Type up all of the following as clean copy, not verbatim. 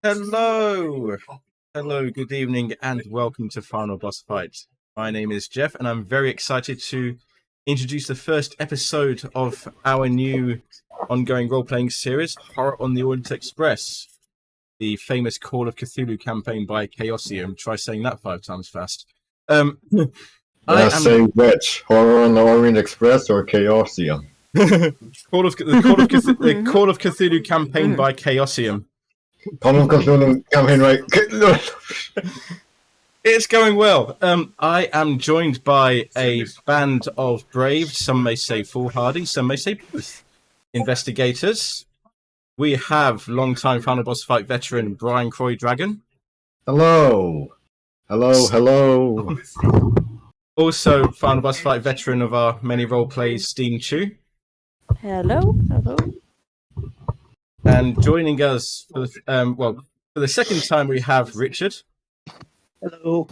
Hello, good evening, and welcome to Final Boss Fight. My name is Jeff, and I'm very excited to introduce the first episode of our new ongoing role-playing series, Horror on the Orient Express, the famous Call of Cthulhu campaign by Chaosium. Try saying that 5 times fast. Say which? Horror on the Orient Express or Chaosium? the Call of Cthulhu campaign by Chaosium. Call of Cthulhu campaign, right? It's going well. I am joined by a band of brave, some may say foolhardy, some may say both, investigators. We have long-time Final Boss Fight veteran Brian Croy Dragon. Hello. Also, Final Boss Fight veteran of our many role plays, Steam Chu. Hello. And joining us for the second time, we have Richard. Hello.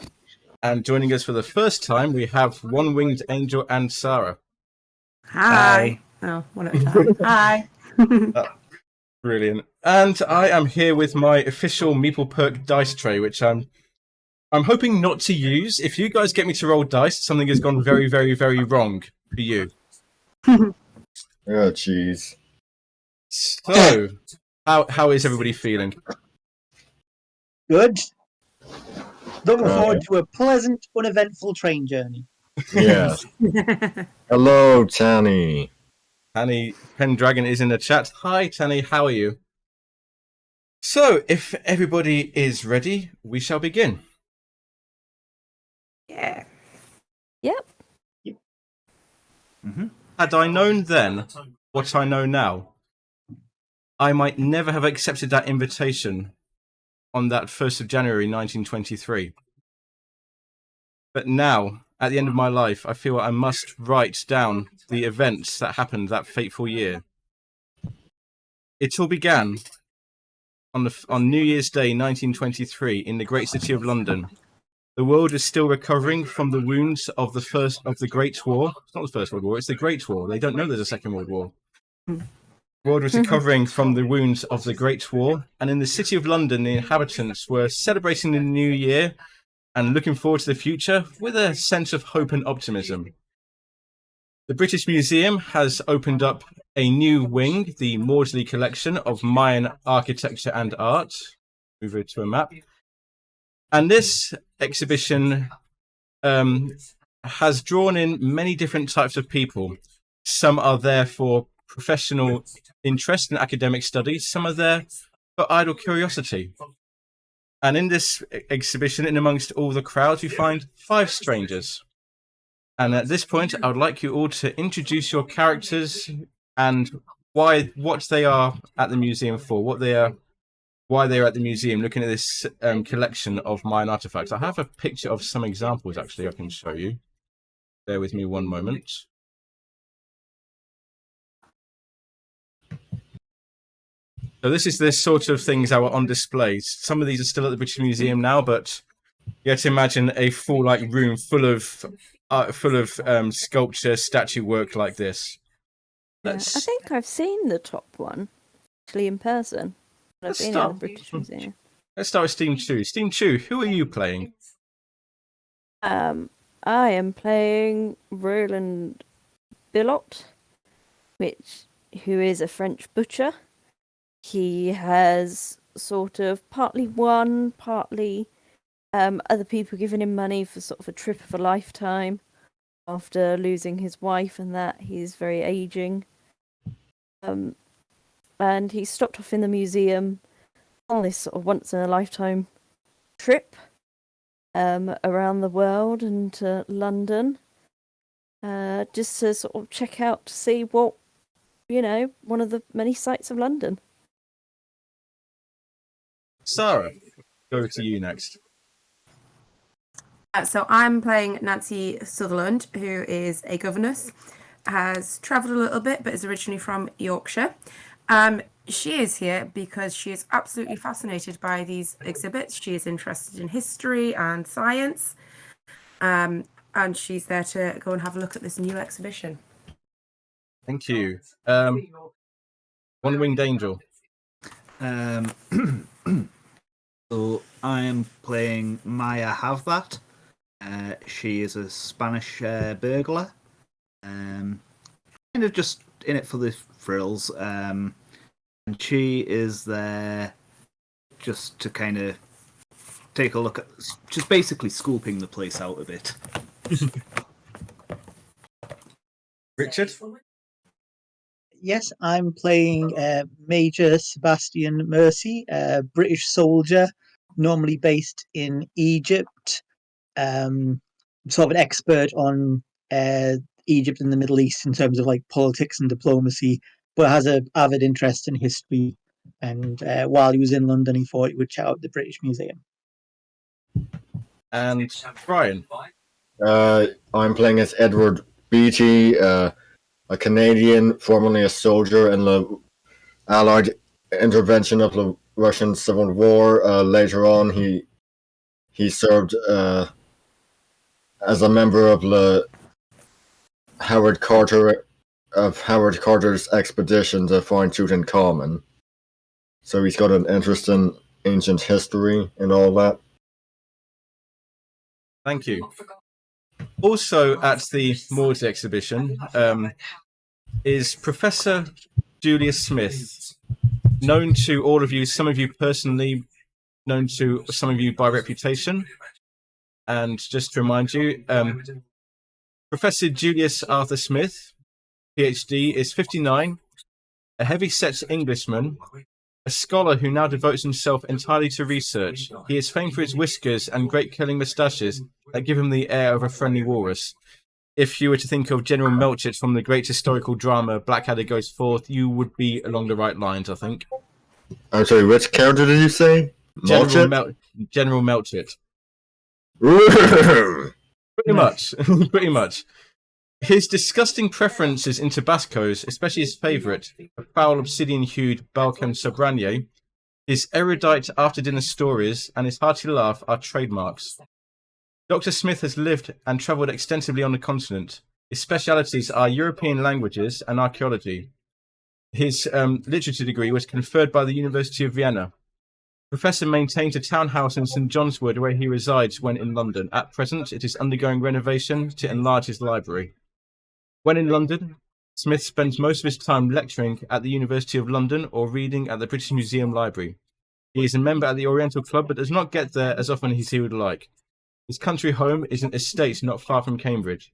And joining us for the first time, we have One-Winged Angel and Sarah. Hi. Oh, one at a time. Hi. Brilliant. And I am here with my official Meeple Perk dice tray, which I'm hoping not to use. If you guys get me to roll dice, something has gone very, very, very wrong for you. Oh, jeez. So, how is everybody feeling? Good. Looking forward to a pleasant, uneventful train journey. Yeah. Hello, Tanny. Tanny Pendragon is in the chat. Hi, Tanny. How are you? So, if everybody is ready, we shall begin. Yeah. Yep. Mm-hmm. Had I known then what I know now, I might never have accepted that invitation on that 1st of January 1923. But now, at the end of my life, I feel I must write down the events that happened that fateful year. It all began on New Year's Day 1923 in the great city of London. The world is still recovering from the wounds of the Great War. It's not the First World War, it's the Great War. They don't know there's a Second World War. The world was recovering from the wounds of the Great War, and in the city of London, the inhabitants were celebrating the new year and looking forward to the future with a sense of hope and optimism. The British Museum has opened up a new wing, the Maudsley Collection of Mayan Architecture and Art. Move it to a map. And this exhibition has drawn in many different types of people. Some are there for professional interest in academic studies, some are there for idle curiosity. And in this exhibition, in amongst all the crowds, you find 5 strangers. And at this point, I would like you all to introduce your characters and what they are at the museum for, why they're at the museum looking at this collection of Mayan artifacts. I have a picture of some examples, actually, I can show you. Bear with me one moment. So this is the sort of things that were on display. Some of these are still at the British Museum now, but you have to imagine a full room full of sculpture, statue work like this. Yeah, I think I've seen the top one actually in person. I've been at the British Museum. Let's start with Steam Chu. Steam Chu, who are you playing? I am playing Roland Billot, who is a French butcher. He has sort of partly won, partly other people giving him money for sort of a trip of a lifetime after losing his wife and that. He's very aging. And he stopped off in the museum on this sort of once-in-a-lifetime trip around the world and to London, just to sort of check out to see what, one of the many sights of London. Sarah, go to you next. So I'm playing Nancy Sutherland, who is a governess, has travelled a little bit, but is originally from Yorkshire. She is here because she is absolutely fascinated by these exhibits. She is interested in history and science, and she's there to go and have a look at this new exhibition. Thank you. One-Winged Angel. So I am playing Maya Have That. She is a Spanish burglar. Kind of just in it for the thrills. And she is there just to kind of take a look at, just basically scooping the place out a bit. Richard? Yes, I'm playing Major Sebastian Mercy, a British soldier, normally based in Egypt. Sort of an expert on Egypt and the Middle East in terms of like politics and diplomacy, but has an avid interest in history. And while he was in London, he thought he would check out the British Museum. And Brian? I'm playing as Edward Beatty, a Canadian, formerly a soldier in the Allied intervention of the Russian Civil War. Later on, he served as a member of the Howard Carter's expedition to find Tutankhamun. So he's got an interest in ancient history and all that. Thank you. Also at the Moors exhibition is Professor Julius Smith, known to all of you, some of you personally, known to some of you by reputation. And just to remind you, Professor Julius Arthur Smith, PhD, is 59, a heavy-set Englishman, a scholar who now devotes himself entirely to research. He is famed for his whiskers and great curling moustaches that give him the air of a friendly walrus. If you were to think of General Melchett from the great historical drama Blackadder Goes Forth, you would be along the right lines, I think. I'm sorry, which character did you say? General Melchett. Melchett? Pretty much. Pretty much. His disgusting preferences in Tabascos, especially his favourite, the foul obsidian-hued Balcom Sobranier, his erudite after-dinner stories, and his hearty laugh are trademarks. Dr. Smith has lived and travelled extensively on the continent. His specialities are European languages and archaeology. His literature degree was conferred by the University of Vienna. The professor maintains a townhouse in St. John's Wood where he resides when in London. At present, it is undergoing renovation to enlarge his library. When in London, Smith spends most of his time lecturing at the University of London or reading at the British Museum Library. He is a member at the Oriental Club but does not get there as often as he would like. His country home is an estate not far from Cambridge.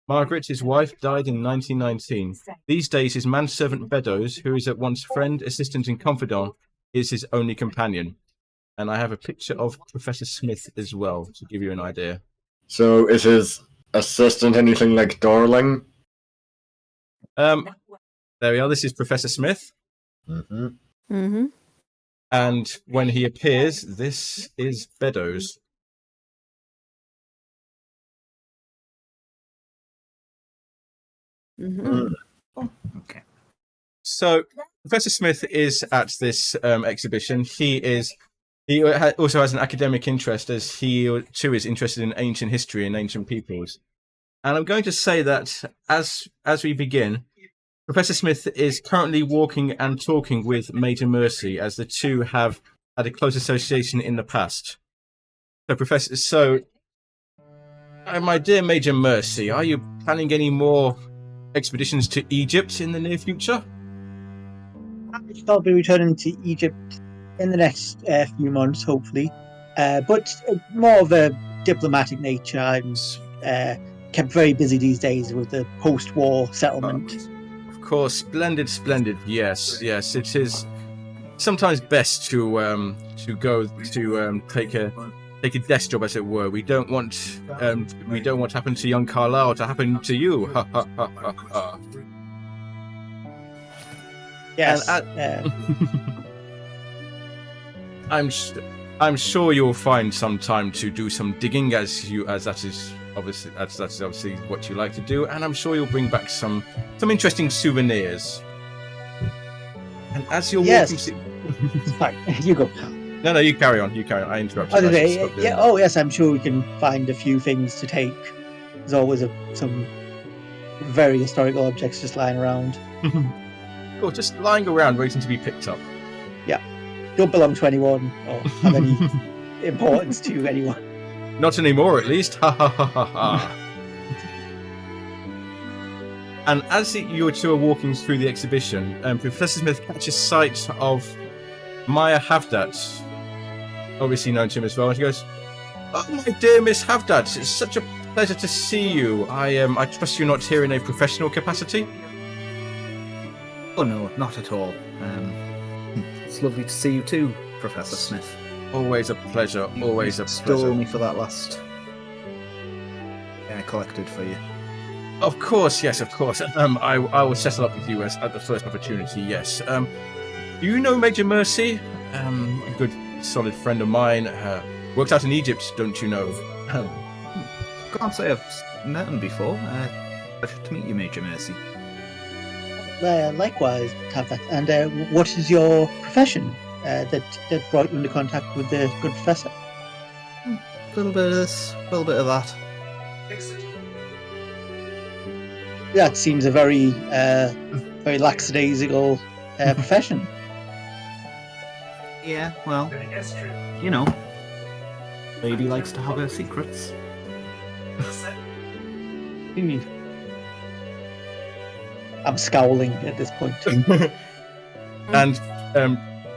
Margaret, his wife, died in 1919. These days, his manservant Beddoes, who is at once friend, assistant and confidant, is his only companion. And I have a picture of Professor Smith as well, to give you an idea. So is his assistant anything like Darling? There we are. This is Professor Smith. Mm-hmm. Mm-hmm. And when he appears, this is Beddoes. Mm-hmm. Oh, okay. So Professor Smith is at this exhibition. He also has an academic interest, as he too is interested in ancient history and ancient peoples. And I'm going to say that as we begin, Professor Smith is currently walking and talking with Major Mercy, as the two have had a close association in the past. So, my dear Major Mercy, are you planning any more expeditions to Egypt in the near future? I'll be returning to Egypt in the next few months, hopefully. But more of a diplomatic nature. I'm kept very busy these days with the post-war settlement. Of course, splendid. Yes. It is sometimes best to go to take a desk job, as it were. We don't want what happened to young Carlisle to happen to you. Ha ha ha ha ha. Yes. I'm sure you'll find some time to do some digging, as that is obviously what you like to do, and I'm sure you'll bring back some interesting souvenirs. And as you're walking, Sorry, you go. No, you carry on. I interrupted. Yes, I'm sure we can find a few things to take. There's always some very historical objects just lying around. Cool, just lying around waiting to be picked up. Yeah. don't belong to anyone or have any importance to anyone. Not anymore, at least. Ha ha ha ha ha. And as you two are walking through the exhibition, Professor Smith catches sight of Maya Havdat, obviously known to him as well, and she goes, "Oh, my dear Miss Havdat, it's such a pleasure to see you. I trust you're not here in a professional capacity?" Oh no, not at all. It's lovely to see you too, Professor Smith. Always a pleasure, always a Stole pleasure. me for that last I collected for you. Of course, yes, of course. I will settle up with you at the first opportunity, yes. Do you know Major Mercy? A good, solid friend of mine. Worked out in Egypt, don't you know? Can't say I've met him before. Pleasure to meet you, Major Mercy. Likewise, have that. And what is your profession that brought you into contact with the good professor? A little bit of this, a little bit of that. That seems a very lackadaisical profession. Yeah, well, you know, lady likes to have her secrets. I'm scowling at this point. And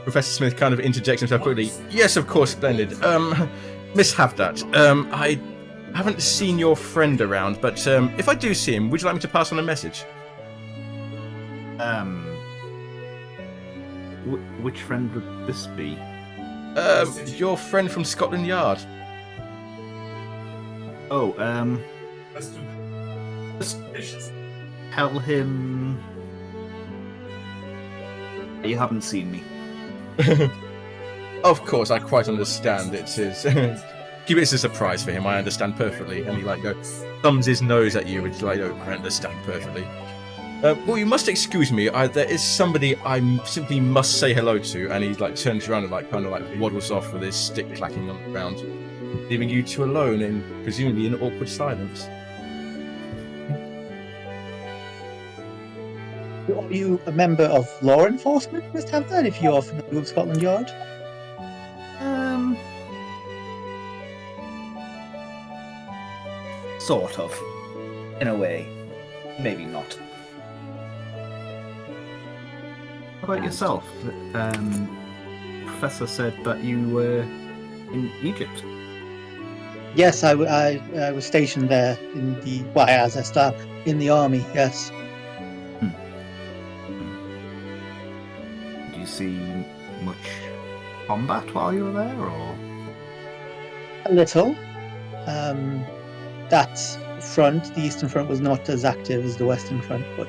Professor Smith kind of interjects himself quickly. Yes, of course, splendid. Miss Havdat, I haven't seen your friend around, but if I do see him, would you like me to pass on a message? Which friend would this be? Your friend from Scotland Yard. Oh, just tell him you haven't seen me. Of course, I quite understand. It is. Keep it as a surprise for him. I understand perfectly. And he thumbs his nose at you, which I understand perfectly. Well, you must excuse me. There is somebody I simply must say hello to, and he turns around and waddles off with his stick clacking on the ground, leaving you two alone in presumably an awkward silence. Are you a member of law enforcement, Mr. Hampton, if you're familiar with Scotland Yard? Sort of. In a way. Maybe not. How about yourself? Professor said that you were in Egypt. Yes, I was stationed there in the in the army. Yes. Did you see much combat while you were there, or? A little. That front, the Eastern Front, was not as active as the Western Front, but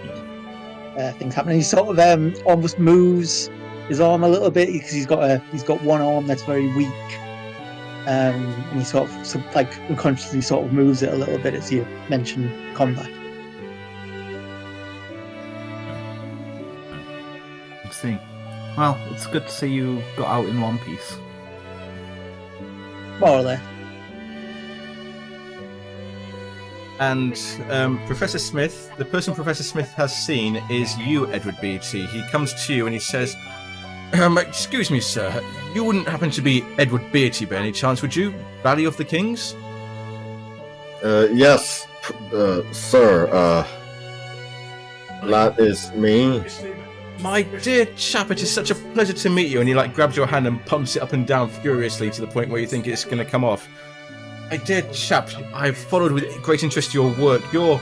things happening. He sort of almost moves his arm a little bit because he's got one arm that's very weak, and he sort of unconsciously sort of moves it a little bit as you mention combat. I see. Well, it's good to see you got out in one piece. More or less. And Professor Smith, the person Professor Smith has seen is you, Edward Beatty. He comes to you and he says, excuse me, sir, you wouldn't happen to be Edward Beatty by any chance, would you? Valley of the Kings? Yes, sir, that is me. My dear chap, it is such a pleasure to meet you. And he grabs your hand and pumps it up and down furiously to the point where you think it's going to come off. My dear chap, I've followed with great interest your work. Your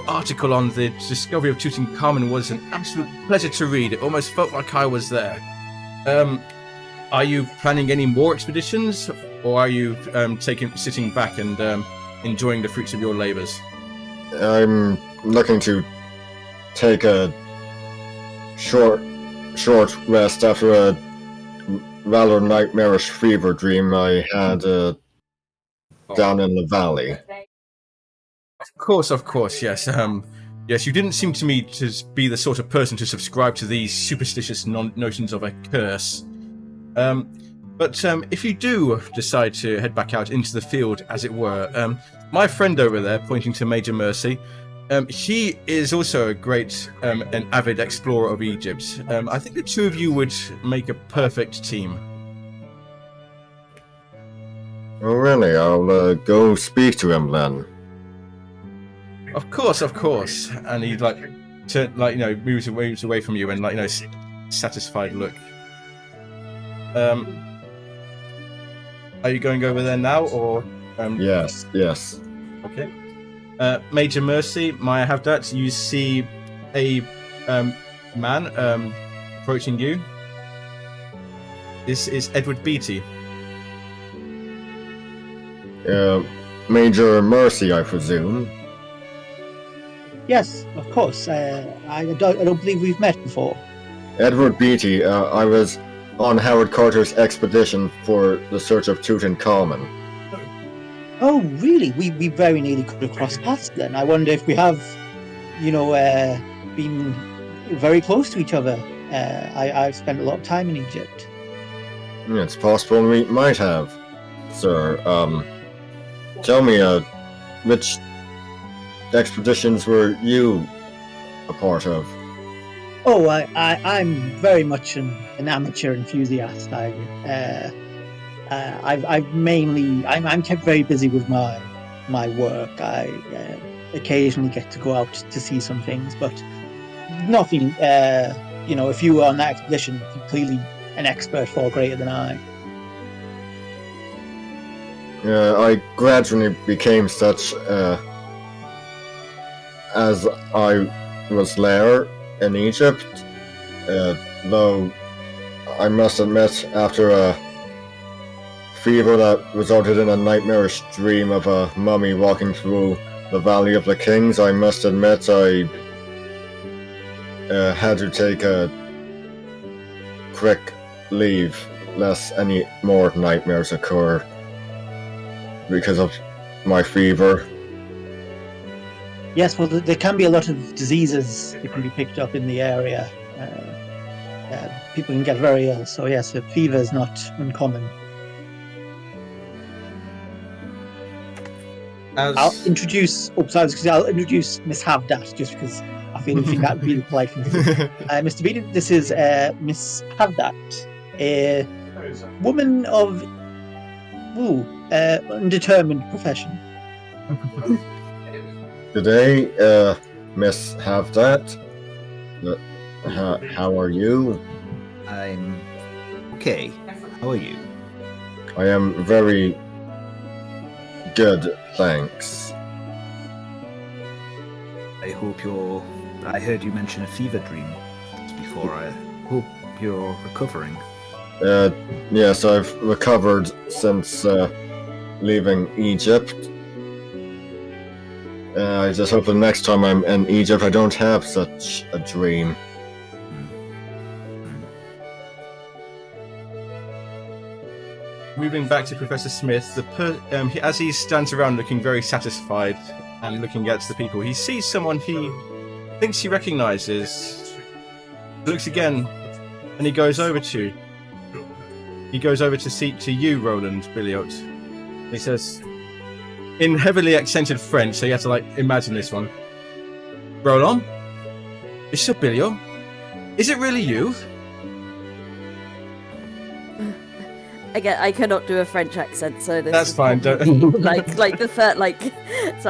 article on the discovery of Tutankhamun was an absolute pleasure to read. It almost felt like I was there. Are you planning any more expeditions, or are you sitting back and enjoying the fruits of your labours? I'm looking to take a short rest after a rather nightmarish fever dream I had down in the valley. Of course, yes. Yes, you didn't seem to me to be the sort of person to subscribe to these superstitious notions of a curse. But if you do decide to head back out into the field, as it were, my friend over there, pointing to Major Mercy, He is also a great an avid explorer of Egypt. I think the two of you would make a perfect team. Oh, really? I'll go speak to him then. Of course. And he moves away from you and satisfied look. Are you going over there now or? Yes. Okay. Major Mercy, may I have that? You see a man approaching you. This is Edward Beatty. Major Mercy, I presume. Yes, of course. I don't believe we've met before. Edward Beatty, I was on Howard Carter's expedition for the search of Tutankhamun. Oh, really? We very nearly could have crossed paths then. I wonder if we have, been very close to each other. I've spent a lot of time in Egypt. It's possible we might have, sir. Tell me, which expeditions were you a part of? Oh, I'm very much an amateur enthusiast. I'm kept very busy with my work. I occasionally get to go out to see some things, but nothing. If you were on that expedition, you're clearly an expert far greater than I. I gradually became such as I was there in Egypt, though I must admit, after a fever that resulted in a nightmarish dream of a mummy walking through the Valley of the Kings, I must admit I had to take a quick leave lest any more nightmares occur because of my fever. Yes, well, there can be a lot of diseases that can be picked up in the area. People can get very ill, so yes, a fever is not uncommon. I'll introduce Miss Havdat, just because I think that would be the polite thing to do. Mr. Beatty, this is Miss Havdat, a woman of undetermined profession. Good day, Miss Havdat. How are you? I'm okay. How are you? I am very good, thanks. I heard you mention a fever dream before. I hope you're recovering. Yes, I've recovered since leaving Egypt. I just hope the next time I'm in Egypt I don't have such a dream. Moving back to Professor Smith, as he stands around looking very satisfied and looking at the people, he sees someone he thinks he recognizes. Looks again, and he goes over to you, Roland Billiot. He says, in heavily accented French, so you have to imagine this one. Roland, Monsieur Billiot, is it really you? Again, I cannot do a French accent, so that's fine. Don't... So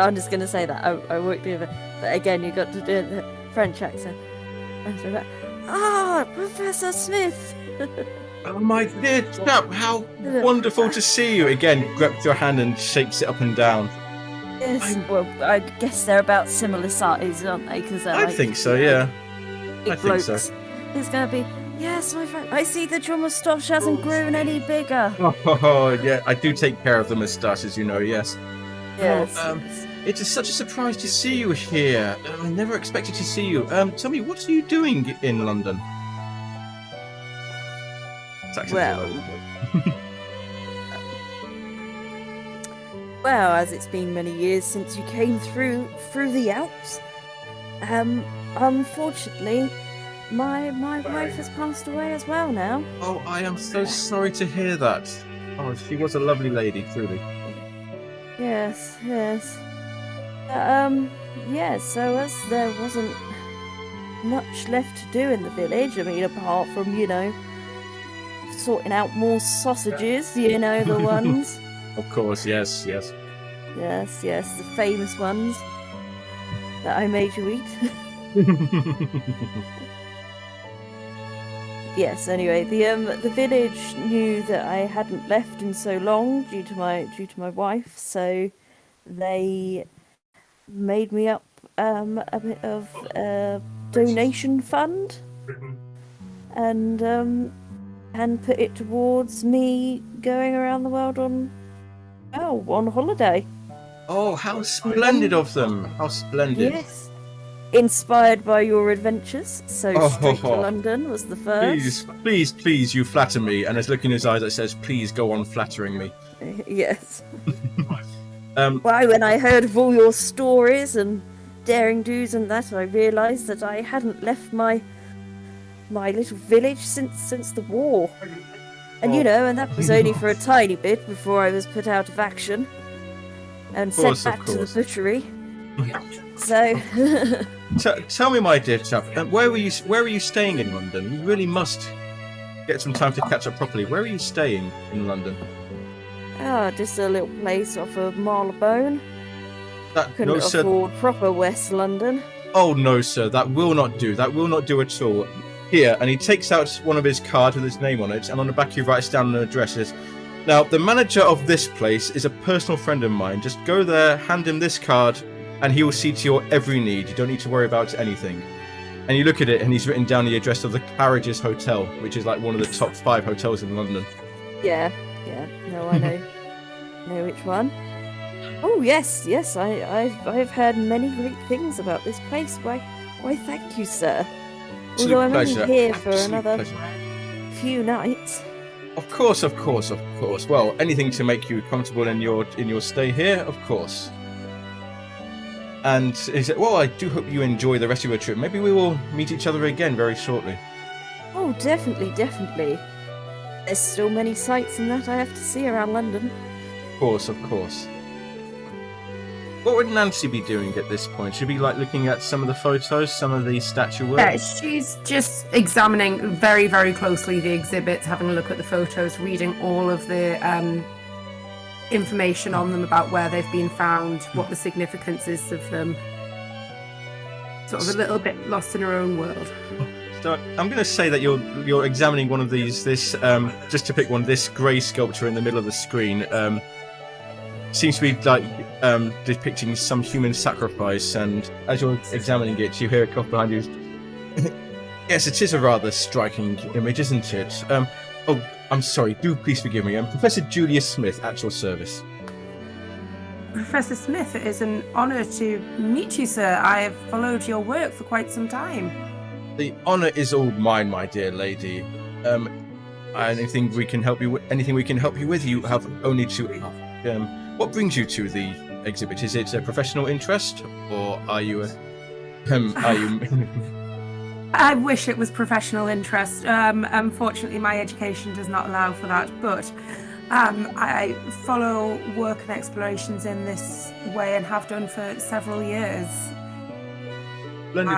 I'm just going to say that I won't do it. But again, you got to do the French accent. Professor Smith. Oh my dear chap, how wonderful to see you again. Grabs your hand and shakes it up and down. Yes, well, I guess they're about similar size, aren't they? Because I think so, yeah. I think so. It's going to be. Yes, my friend. I see that your moustache hasn't grown any bigger. Oh, yeah. I do take care of the moustache, as you know, yes. Yes. It is such a surprise to see you here. I never expected to see you. Tell me, what are you doing in London? Well, as it's been many years since you came through the Alps, unfortunately, my wife has passed away as well now. Oh, I am so sorry to hear that. Oh, she was a lovely lady, truly. Yes. So as there wasn't much left to do in the village, I mean, apart from, sorting out more sausages, the ones. Of course, yes. Yes, the famous ones that I made you eat. Yes, anyway, the village knew that I hadn't left in so long due to my wife, so they made me up a bit of a donation fund and put it towards me going around the world on holiday. Oh, how splendid of them! How splendid! Yes. Inspired by your adventures, so Straight to London was the first. Please, you flatter me. And there's a look in his eyes that says, please go on flattering me. Yes. Why, when I heard of all your stories and daring do's and that, I realised that I hadn't left my little village since the war. And and that was only for a tiny bit before I was put out of action and sent back to the butchery. So tell me, my dear chap, where were you staying in London? You really must get some time to catch up properly. Where are you staying in London? Just a little place off of Marylebone. Couldn't sir. afford proper West London. Oh no, sir, that will not do. That will not do at all. Here, and he takes out one of his cards with his name on it, and on the back he writes down an address. Now, the manager of this place is a personal friend of mine. Just go there, hand him this card, and he will see to your every need. You don't need to worry about anything. And you look at it, and he's written down the address of the Claridge's Hotel, which is like one of the top 5 hotels in London. Yeah. No, I know. Know which one. Oh yes. I've heard many great things about this place. Why, thank you, sir. Although I'm only here for another few nights. Of course. Well, anything to make you comfortable in your stay here, of course. And he said, well, I do hope you enjoy the rest of your trip. Maybe we will meet each other again very shortly. Oh, definitely. There's still many sights and that I have to see around London. Of course. What would Nancy be doing at this point? She'd be looking at some of the photos, some of the statue work? Yeah, she's just examining very, very closely the exhibits, having a look at the photos, reading all of the information on them about where they've been found, what the significance is of them. Sort of a little bit lost in her own world. So I'm going to say that you're examining one of these. This just to pick one, this grey sculpture in the middle of the screen seems to be depicting some human sacrifice. And as you're examining it, you hear a cough behind you. Yes, it is a rather striking image, isn't it? Oh, I'm sorry. Do please forgive me. I'm Professor Julius Smith, at your service. Professor Smith, it is an honour to meet you, sir. I have followed your work for quite some time. The honour is all mine, my dear lady. Anything we can help you with, you have only to ask. What brings you to the exhibit? Is it a professional interest, or are you I wish it was professional interest. Unfortunately, my education does not allow for that, but I follow work and explorations in this way and have done for several years.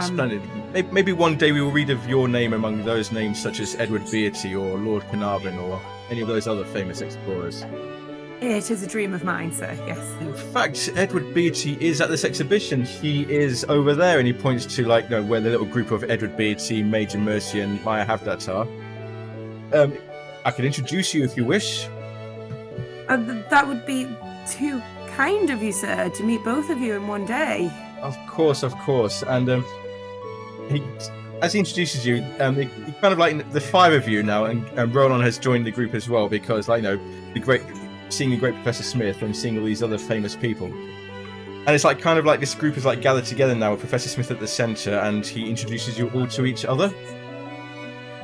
Splendid. Maybe one day we will read of your name among those names such as Edward Beatty or Lord Carnarvon or any of those other famous explorers. It is a dream of mine, sir, yes. In fact, Edward Beatty is at this exhibition. He is over there, and he points to where the little group of Edward Beatty, Major Mercy, and Maya Havdat are. I can introduce you if you wish. That would be too kind of you, sir, to meet both of you in one day. Of course. And as he introduces you, he kind of the 5 of you now, and Roland has joined the group as well because seeing the great Professor Smith and seeing all these other famous people. And it's this group is gathered together now with Professor Smith at the centre, and he introduces you all to each other.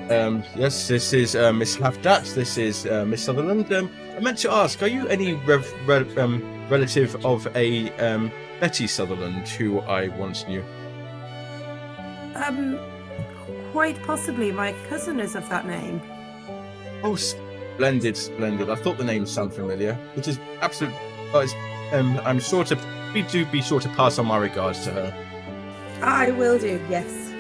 Yes, this is Miss Havdat, this is Miss Sutherland. I meant to ask, are you any relative of a Betty Sutherland, who I once knew? Quite possibly. My cousin is of that name. Oh, splendid. I thought the name sounded familiar, which is absolute. I'm sure to please do be sure to pass on my regards to her. I will do, yes.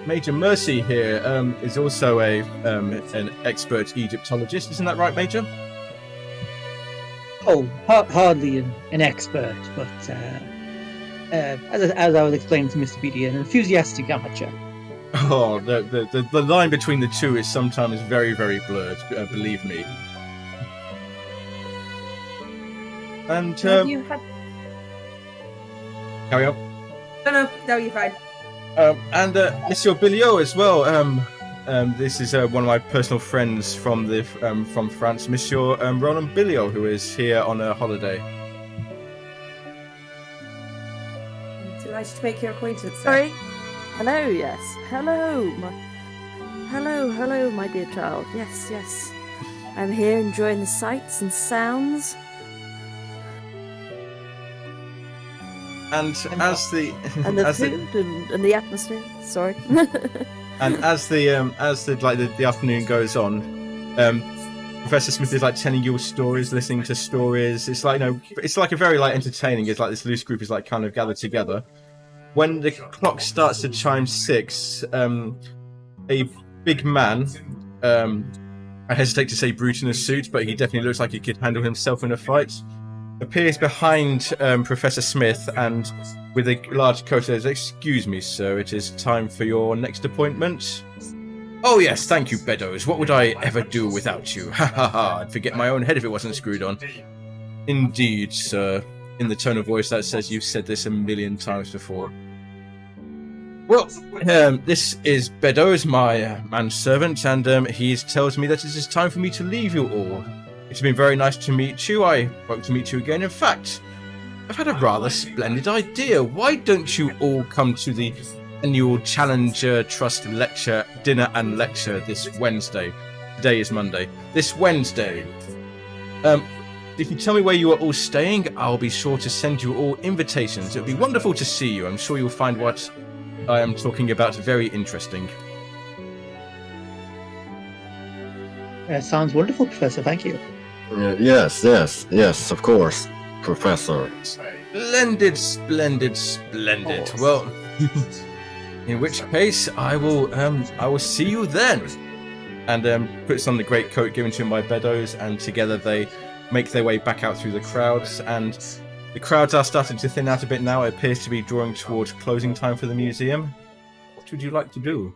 Major Mercy here is also an expert Egyptologist. Isn't that right, Major? Oh, hardly an expert, but as I was explaining to Mr. Beatty, an enthusiastic amateur. Oh, the line between the two is sometimes very, very blurred, believe me. And Have you had... carry on. No, you're fine. And Monsieur Billiot as well. This is one of my personal friends from France, Monsieur Roland Billiot, who is here on a holiday. I'm delighted to make your acquaintance, sir. Sorry. Hello, yes. Hello, my dear child. Yes. I'm here enjoying the sights and sounds. And as the And the food and the atmosphere. Sorry. And as the afternoon goes on, Professor Smith is like telling you stories, listening to stories. It's like it's like a very entertaining. It's like this loose group is like kind of gathered together. When the clock starts to chime 6, a big man, I hesitate to say brute in a suit, but he definitely looks like he could handle himself in a fight, appears behind Professor Smith and with a large coat says, "Excuse me, sir, it is time for your next appointment." "Oh yes, thank you, Beddoes. What would I ever do without you? Ha ha ha, I'd forget my own head if it wasn't screwed on." "Indeed, sir," in the tone of voice that says you've said this a million times before. "Well, this is Beddoes, my manservant, and he tells me that it is time for me to leave you all. It's been very nice to meet you. I hope to meet you again. In fact, I've had a rather splendid idea. Why don't you all come to the annual Challenger Trust lecture, dinner and lecture this Wednesday? Today is Monday. This Wednesday. If you tell me where you are all staying, I'll be sure to send you all invitations. It would be wonderful to see you. I'm sure you'll find what I am talking about very interesting." Sounds wonderful, Professor. Thank you. Yes, of course, Professor. Splendid. Well, in which case I will see you then. And puts on the great coat given to him by Beddoes, and together they make their way back out through the crowds. And the crowds are starting to thin out a bit now. It appears to be drawing towards closing time for the museum. What would you like to do?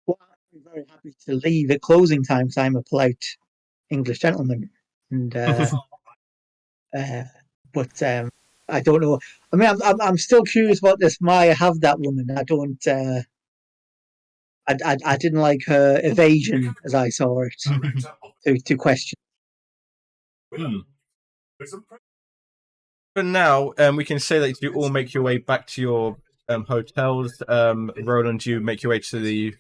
Well, I'm very happy to leave at closing time because I'm a polite English gentleman. And but I don't know. I mean, I'm still curious about this Maya have that woman. I don't. I didn't like her evasion as I saw it. To question. For now, we can say that you all make your way back to your hotels. Roland, you make your way to the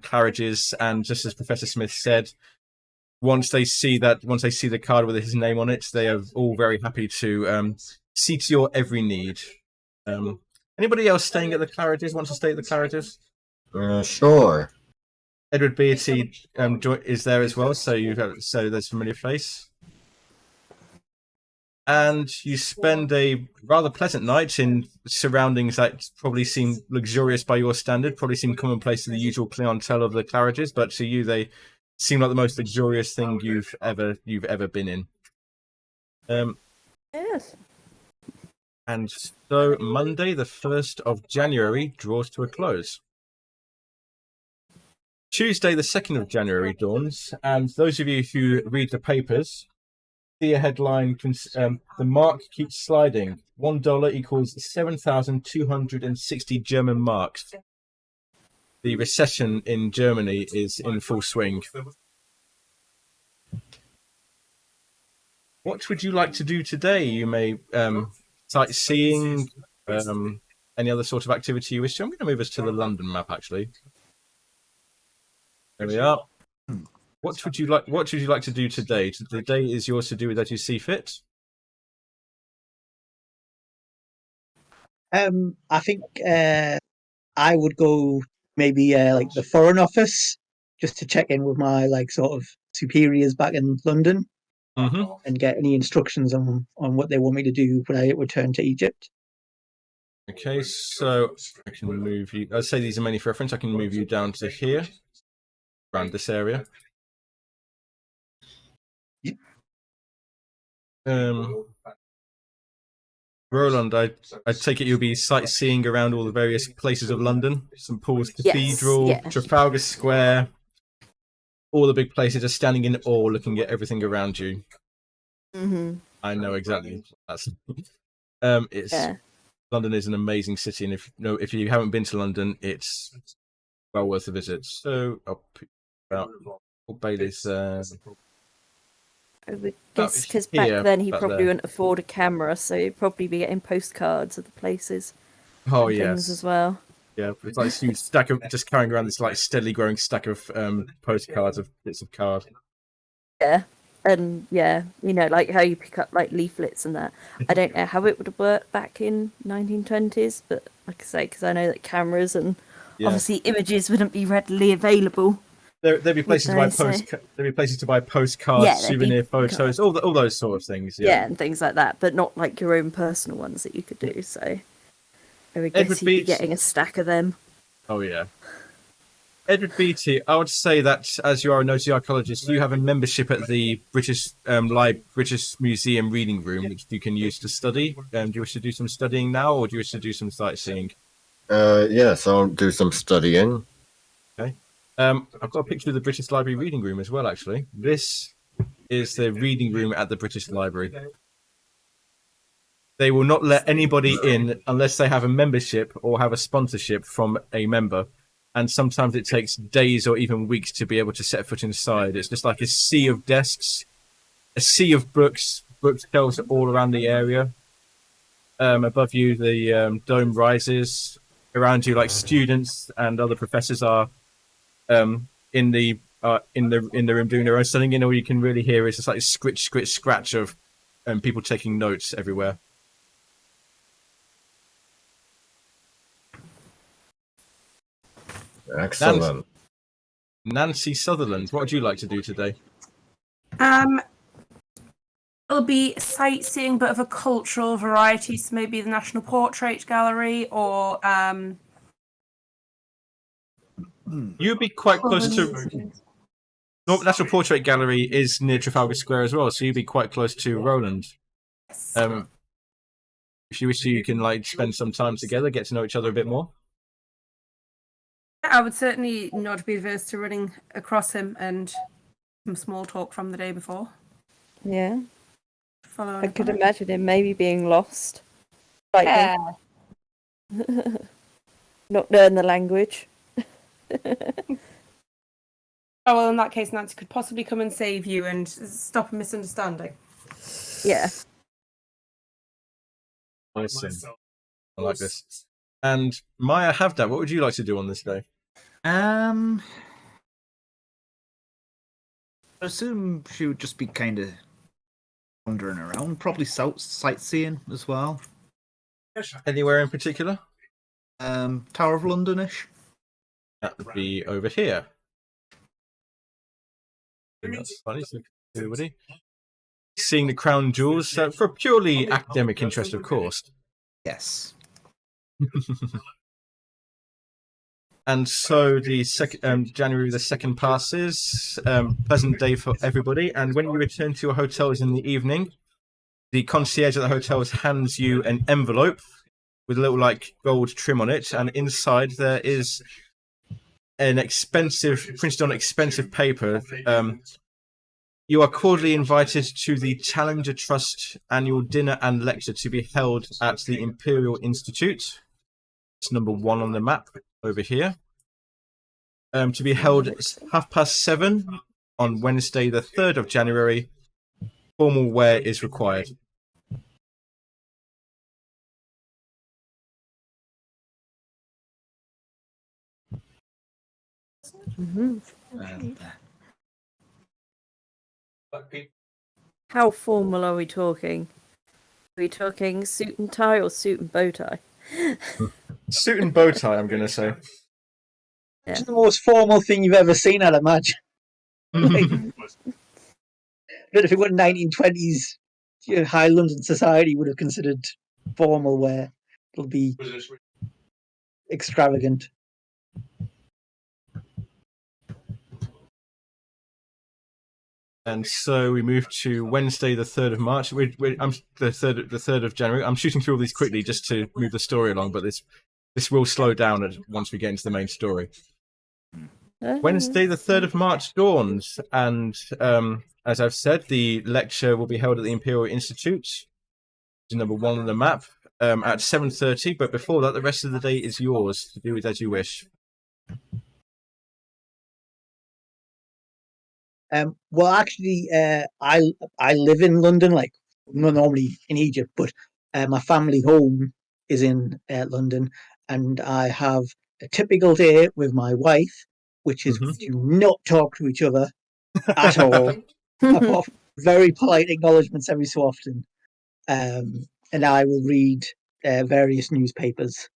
Claridge's, and just as Professor Smith said, once they see the card with his name on it, they are all very happy to see to your every need. Anybody else staying at the Claridge's want to stay at the Claridge's? Sure. Edward Beatty is there as well, so there's a familiar face. And you spend a rather pleasant night in surroundings that probably seem luxurious by your standard, probably seem commonplace to the usual clientele of the Claridge's, but to you they seem like the most luxurious thing you've ever been in. Yes. And so Monday, the 1st of January, draws to a close. Tuesday, the 2nd of January dawns, and those of you who read the papers see a headline, the mark keeps sliding. $1 equals 7,260 German marks. The recession in Germany is in full swing. What would you like to do today? You may sightseeing, any other sort of activity you wish to. I'm going to move us to the London map, actually. There we are. What would you like to do today? The day is yours to do with as you see fit. I think I would go maybe like the Foreign Office just to check in with my sort of superiors back in London Mm-hmm. and get any instructions on what they want me to do when I return to Egypt. Okay, so I can move you. I'd say these are mainly for reference. I can move you down to here, around this area. Yep. Roland, I take it you'll be sightseeing around all the various places of London. St Paul's Yes, Cathedral, yeah. Trafalgar Square, all the big places, just standing in awe, looking at everything around you. Mm-hmm. I know exactly. That's it's Yeah. London is an amazing city, and if you haven't been to London, it's well worth a visit. So I'll put about Bailey's. I would guess because here, back then he about probably there. wouldn't afford a camera, so he'd probably be getting postcards of the places Oh and things yes, as well. yeah. It's like a huge stack of just carrying around this like steadily growing stack of postcards of bits of card. Yeah, and yeah, like how you pick up like leaflets and that. I don't know how it would have worked back in 1920s, but like I say, because I know that cameras and obviously images wouldn't be readily available. There'd be places to buy There'd be places to buy postcards, Yeah, there'd souvenir be photos, all those sort of things. Yeah, and things like that, but not like your own personal ones that you could do. So I would guess you'd be getting a stack of them. Oh yeah. Edward Beatty, I would say that as you are a noted archaeologist, you have a membership at the British Museum Reading Room, which you can use to study. Do you wish to do some studying now, or do you wish to do some sightseeing? Yes, I'll do some studying. Okay. I've got a picture of the British Library Reading Room as well, actually. This is the reading room at the British Library. They will not let anybody in unless they have a membership or have a sponsorship from a member. And sometimes it takes days or even weeks to be able to set foot inside. It's just like a sea of desks, a sea of books, bookshelves all around the area. Above you, the dome rises. Around you, like students and other professors are in the room doing their own studying. And all you can really hear is just like scritch, scratch of people taking notes everywhere. Excellent. Nancy Sutherland, what would you like to do today? It'll be sightseeing, but of a cultural variety. So maybe the National Portrait Gallery, or You'd be quite close to. National Portrait Gallery is near Trafalgar Square as well, so you'd be quite close to Roland. If you wish to, you can like spend some time together, get to know each other a bit more. I would certainly not be averse to running across him and some small talk from the day before. Yeah. Follow I could imagine him maybe being lost. Like not learn the language. Oh, well, in that case, Nancy could possibly come and save you and stop a misunderstanding. Yeah. I see. I like this. And Maya Havdat, what would you like to do on this day? I assume she would just be kind of wandering around, probably sightseeing as well. Anywhere in particular? Tower of Londonish. That would be over here. That's funny. So everybody seeing the crown jewels for a purely academic interest, of course. Yes. And so the January the 2nd passes. Pleasant day for everybody. And when you return to your hotels in the evening, the concierge at the hotels hands you an envelope with a little like gold trim on it, and inside there is an printed on expensive paper. You are cordially invited to the Challenger Trust annual dinner and lecture to be held at the Imperial Institute. It's number 1 on the map over here. To be held at 7:30 on Wednesday, the 3rd of January. Formal wear is required. Mm-hmm. How formal are we talking? Are we talking suit and tie or suit and bow tie? Suit and bow tie, I'm going to say. Yeah. It's the most formal thing you've ever seen, I'd imagine. don't think what 1920s high London society would have considered formal wear. It'll be extravagant. And so we move to Wednesday, the 3rd of March. I'm the 3rd of January. I'm shooting through all these quickly just to move the story along, but this will slow down once we get into the main story. Wednesday, the 3rd of March dawns, and as I've said, the lecture will be held at the Imperial Institute, which is number 1 on the map, at 7:30. But before that, the rest of the day is yours to do with as you wish. Well, actually, I live in London, like normally in Egypt, but my family home is in London, and I have a typical day with my wife, which is we do not talk to each other at all, apart from very polite acknowledgements every so often, and I will read various newspapers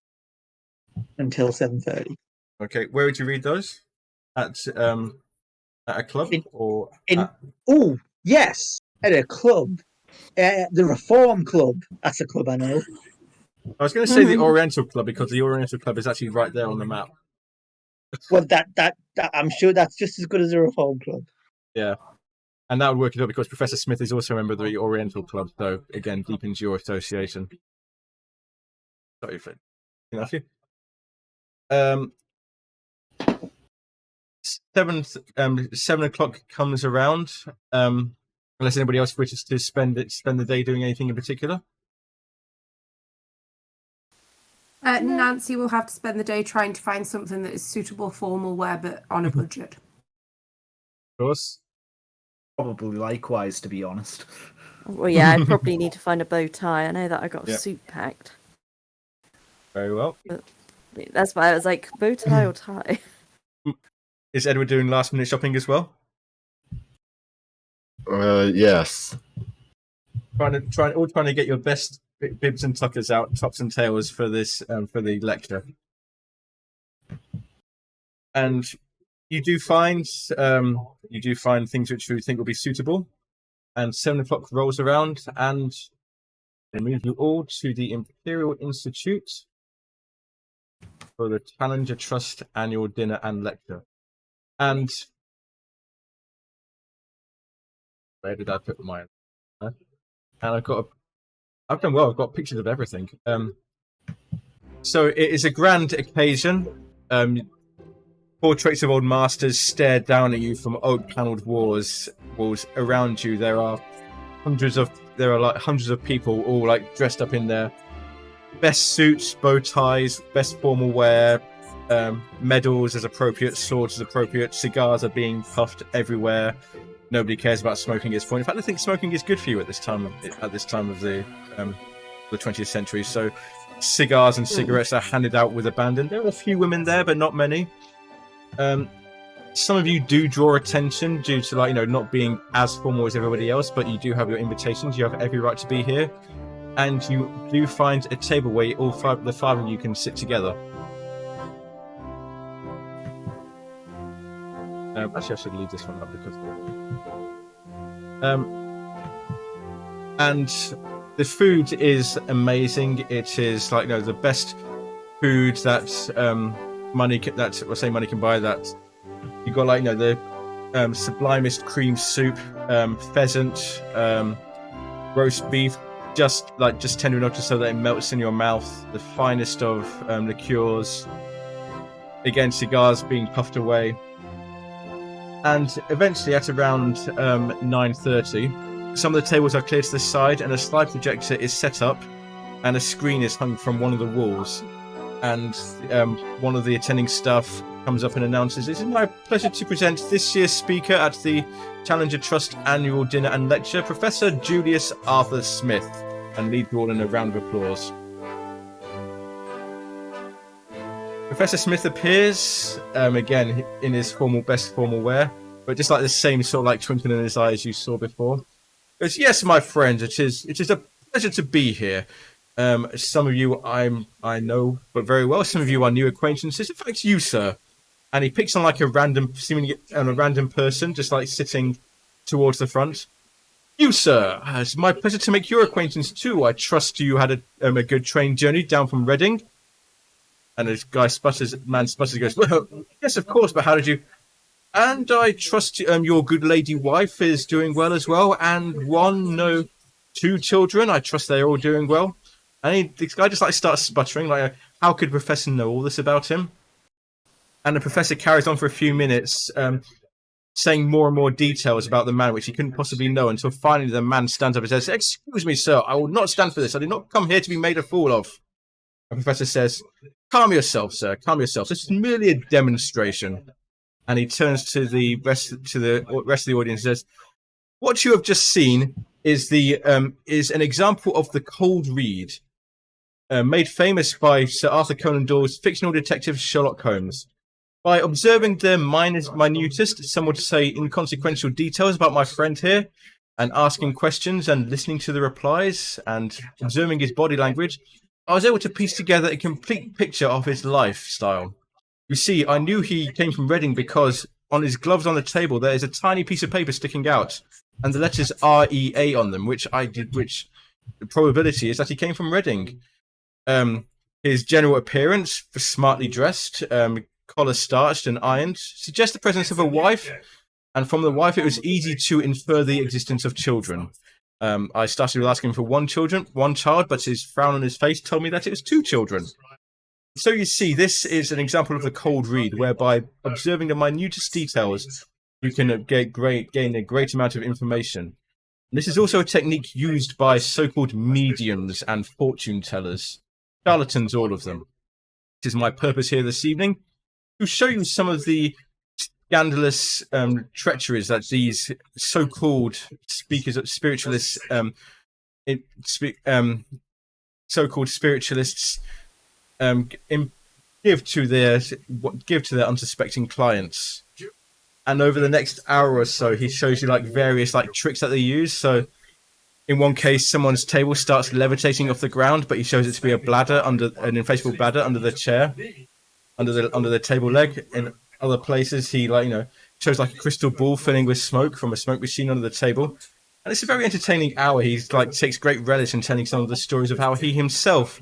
until 7:30. Okay, where would you read those? At a club or? Oh yes, at a club, the Reform Club. That's a club I know. I was going to say the Oriental Club because the Oriental Club is actually right there on the map. Well, that I'm sure that's just as good as the Reform Club. Yeah, and that would work as well because Professor Smith is also a member of the Oriental Club, so again deepens your association. Sorry for enough you. 7 o'clock comes around. Unless anybody else wishes to spend the day doing anything in particular. Nancy will have to spend the day trying to find something that is suitable formal wear, but on a budget. Of course. Probably likewise, to be honest. Well, yeah, I'd probably need to find a bow tie. I know that I got a suit packed. Very well. That's why I was like, bow tie or tie? Is Edward doing last minute shopping as well? Yes. Trying to get your best bibs and tuckers out, tops and tails for this for the lecture. And you do find things which you think will be suitable. And 7 o'clock rolls around, and they move you all to the Imperial Institute for the Challenger Trust annual dinner and lecture. And where did I put mine? And I've done well. I've got pictures of everything. So it is a grand occasion. Portraits of old masters stare down at you from oak-paneled walls around you. There are hundreds of people, all like dressed up in their best suits, bow ties, best formal wear, medals as appropriate, swords as appropriate. Cigars are being puffed everywhere. Nobody cares about smoking at this point. In fact, I think smoking is good for you at this time of the 20th century. So cigars and cigarettes are handed out with abandon. There are a few women there, but not many. Some of you do draw attention due to not being as formal as everybody else, but you do have your invitations. You have every right to be here, and you do find a table where the five of you can sit together. Actually, I should leave this one up because. And the food is amazing. It is the best food that money can buy. That you got the sublimest cream soup, pheasant, roast beef, just tender enough so that it melts in your mouth. The finest of liqueurs. Again, cigars being puffed away. And eventually, at around 9:30, some of the tables are cleared to the side, and a slide projector is set up, and a screen is hung from one of the walls. And one of the attending staff comes up and announces, "It is my pleasure to present this year's speaker at the Challenger Trust annual dinner and lecture, Professor Julius Arthur Smith," and leads you all in a round of applause. Professor Smith appears, again, in his best formal wear, but just the same sort of twinkle in his eyes you saw before. He goes, "Yes, my friends, it is a pleasure to be here. Some of you I know but very well. Some of you are new acquaintances. In fact, you, sir." And he picks on seemingly a random person, just sitting towards the front. You, sir, it's my pleasure to make your acquaintance too. I trust you had a good train journey down from Reading. And this man sputters, goes, well, yes, of course, but how did you... And I trust your good lady wife is doing well as well, and two children. I trust they're all doing well. And this guy just starts sputtering, how could Professor know all this about him? And the Professor carries on for a few minutes, saying more and more details about the man which he couldn't possibly know, until finally the man stands up and says, "Excuse me, sir, I will not stand for this. I did not come here to be made a fool of." The Professor says, "Calm yourself, sir, calm yourself. This is merely a demonstration." And he turns to the rest of the audience and says, "What you have just seen is an example of the cold read, made famous by Sir Arthur Conan Doyle's fictional detective Sherlock Holmes. By observing the minutest, some would say inconsequential details about my friend here, and asking questions and listening to the replies and observing his body language, I was able to piece together a complete picture of his lifestyle. You see, I knew he came from Reading because on his gloves on the table there is a tiny piece of paper sticking out, and the letters REA on them, which the probability is that he came from Reading. His general appearance, smartly dressed, collar starched and ironed, suggests the presence of a wife, and from the wife it was easy to infer the existence of children. I started with asking for one child, but his frown on his face told me that it was 2 children. So you see, this is an example of the cold read, whereby observing the minutest details, you can gain a great amount of information. This is also a technique used by so-called mediums and fortune tellers, charlatans, all of them. It is my purpose here this evening to show you some of the scandalous treacheries that these so-called spiritualists give to their unsuspecting clients. And over the next hour or so, he shows you various tricks that they use. So in one case, someone's table starts levitating off the ground, but he shows it to be an inflatable bladder under the chair, under the table leg. In other places, he shows a crystal ball filling with smoke from a smoke machine under the table. And it's a very entertaining hour. He takes great relish in telling some of the stories of how he himself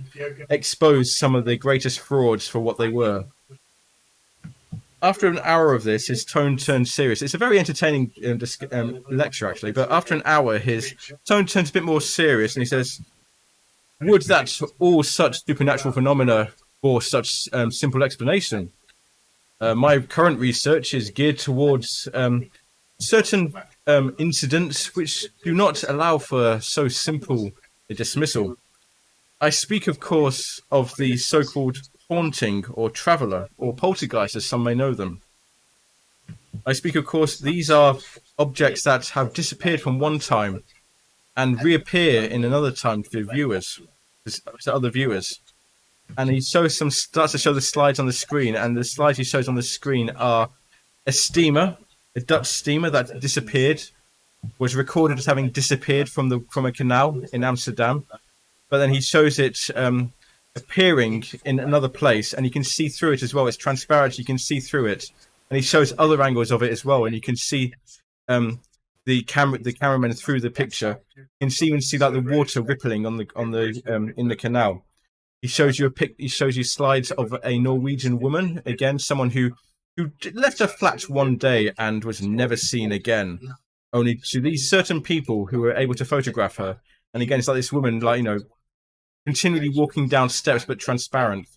exposed some of the greatest frauds for what they were. After an hour of this, his tone turns serious. It's a very entertaining lecture, actually. But after an hour, his tone turns a bit more serious, and he says, "Would that all such supernatural phenomena bore such simple explanation? My current research is geared towards certain incidents which do not allow for so simple a dismissal. I speak, of course, of the so-called haunting or traveller or poltergeist, as some may know them. I speak, of course, these are objects that have disappeared from one time and reappear in another time to other viewers. And he starts to show the slides on the screen, and the slides he shows on the screen are a Dutch steamer that disappeared, was recorded as having disappeared from a canal in Amsterdam, but then he shows it appearing in another place, and you can see through it as well. It's transparent, you can see through it, and he shows other angles of it as well, and you can see the cameraman through the picture. You can even see the water rippling in the canal. He shows you slides of a Norwegian woman, again, someone who left her flat one day and was never seen again. Only to these certain people who were able to photograph her. And again, it's this woman, continually walking down steps, but transparent.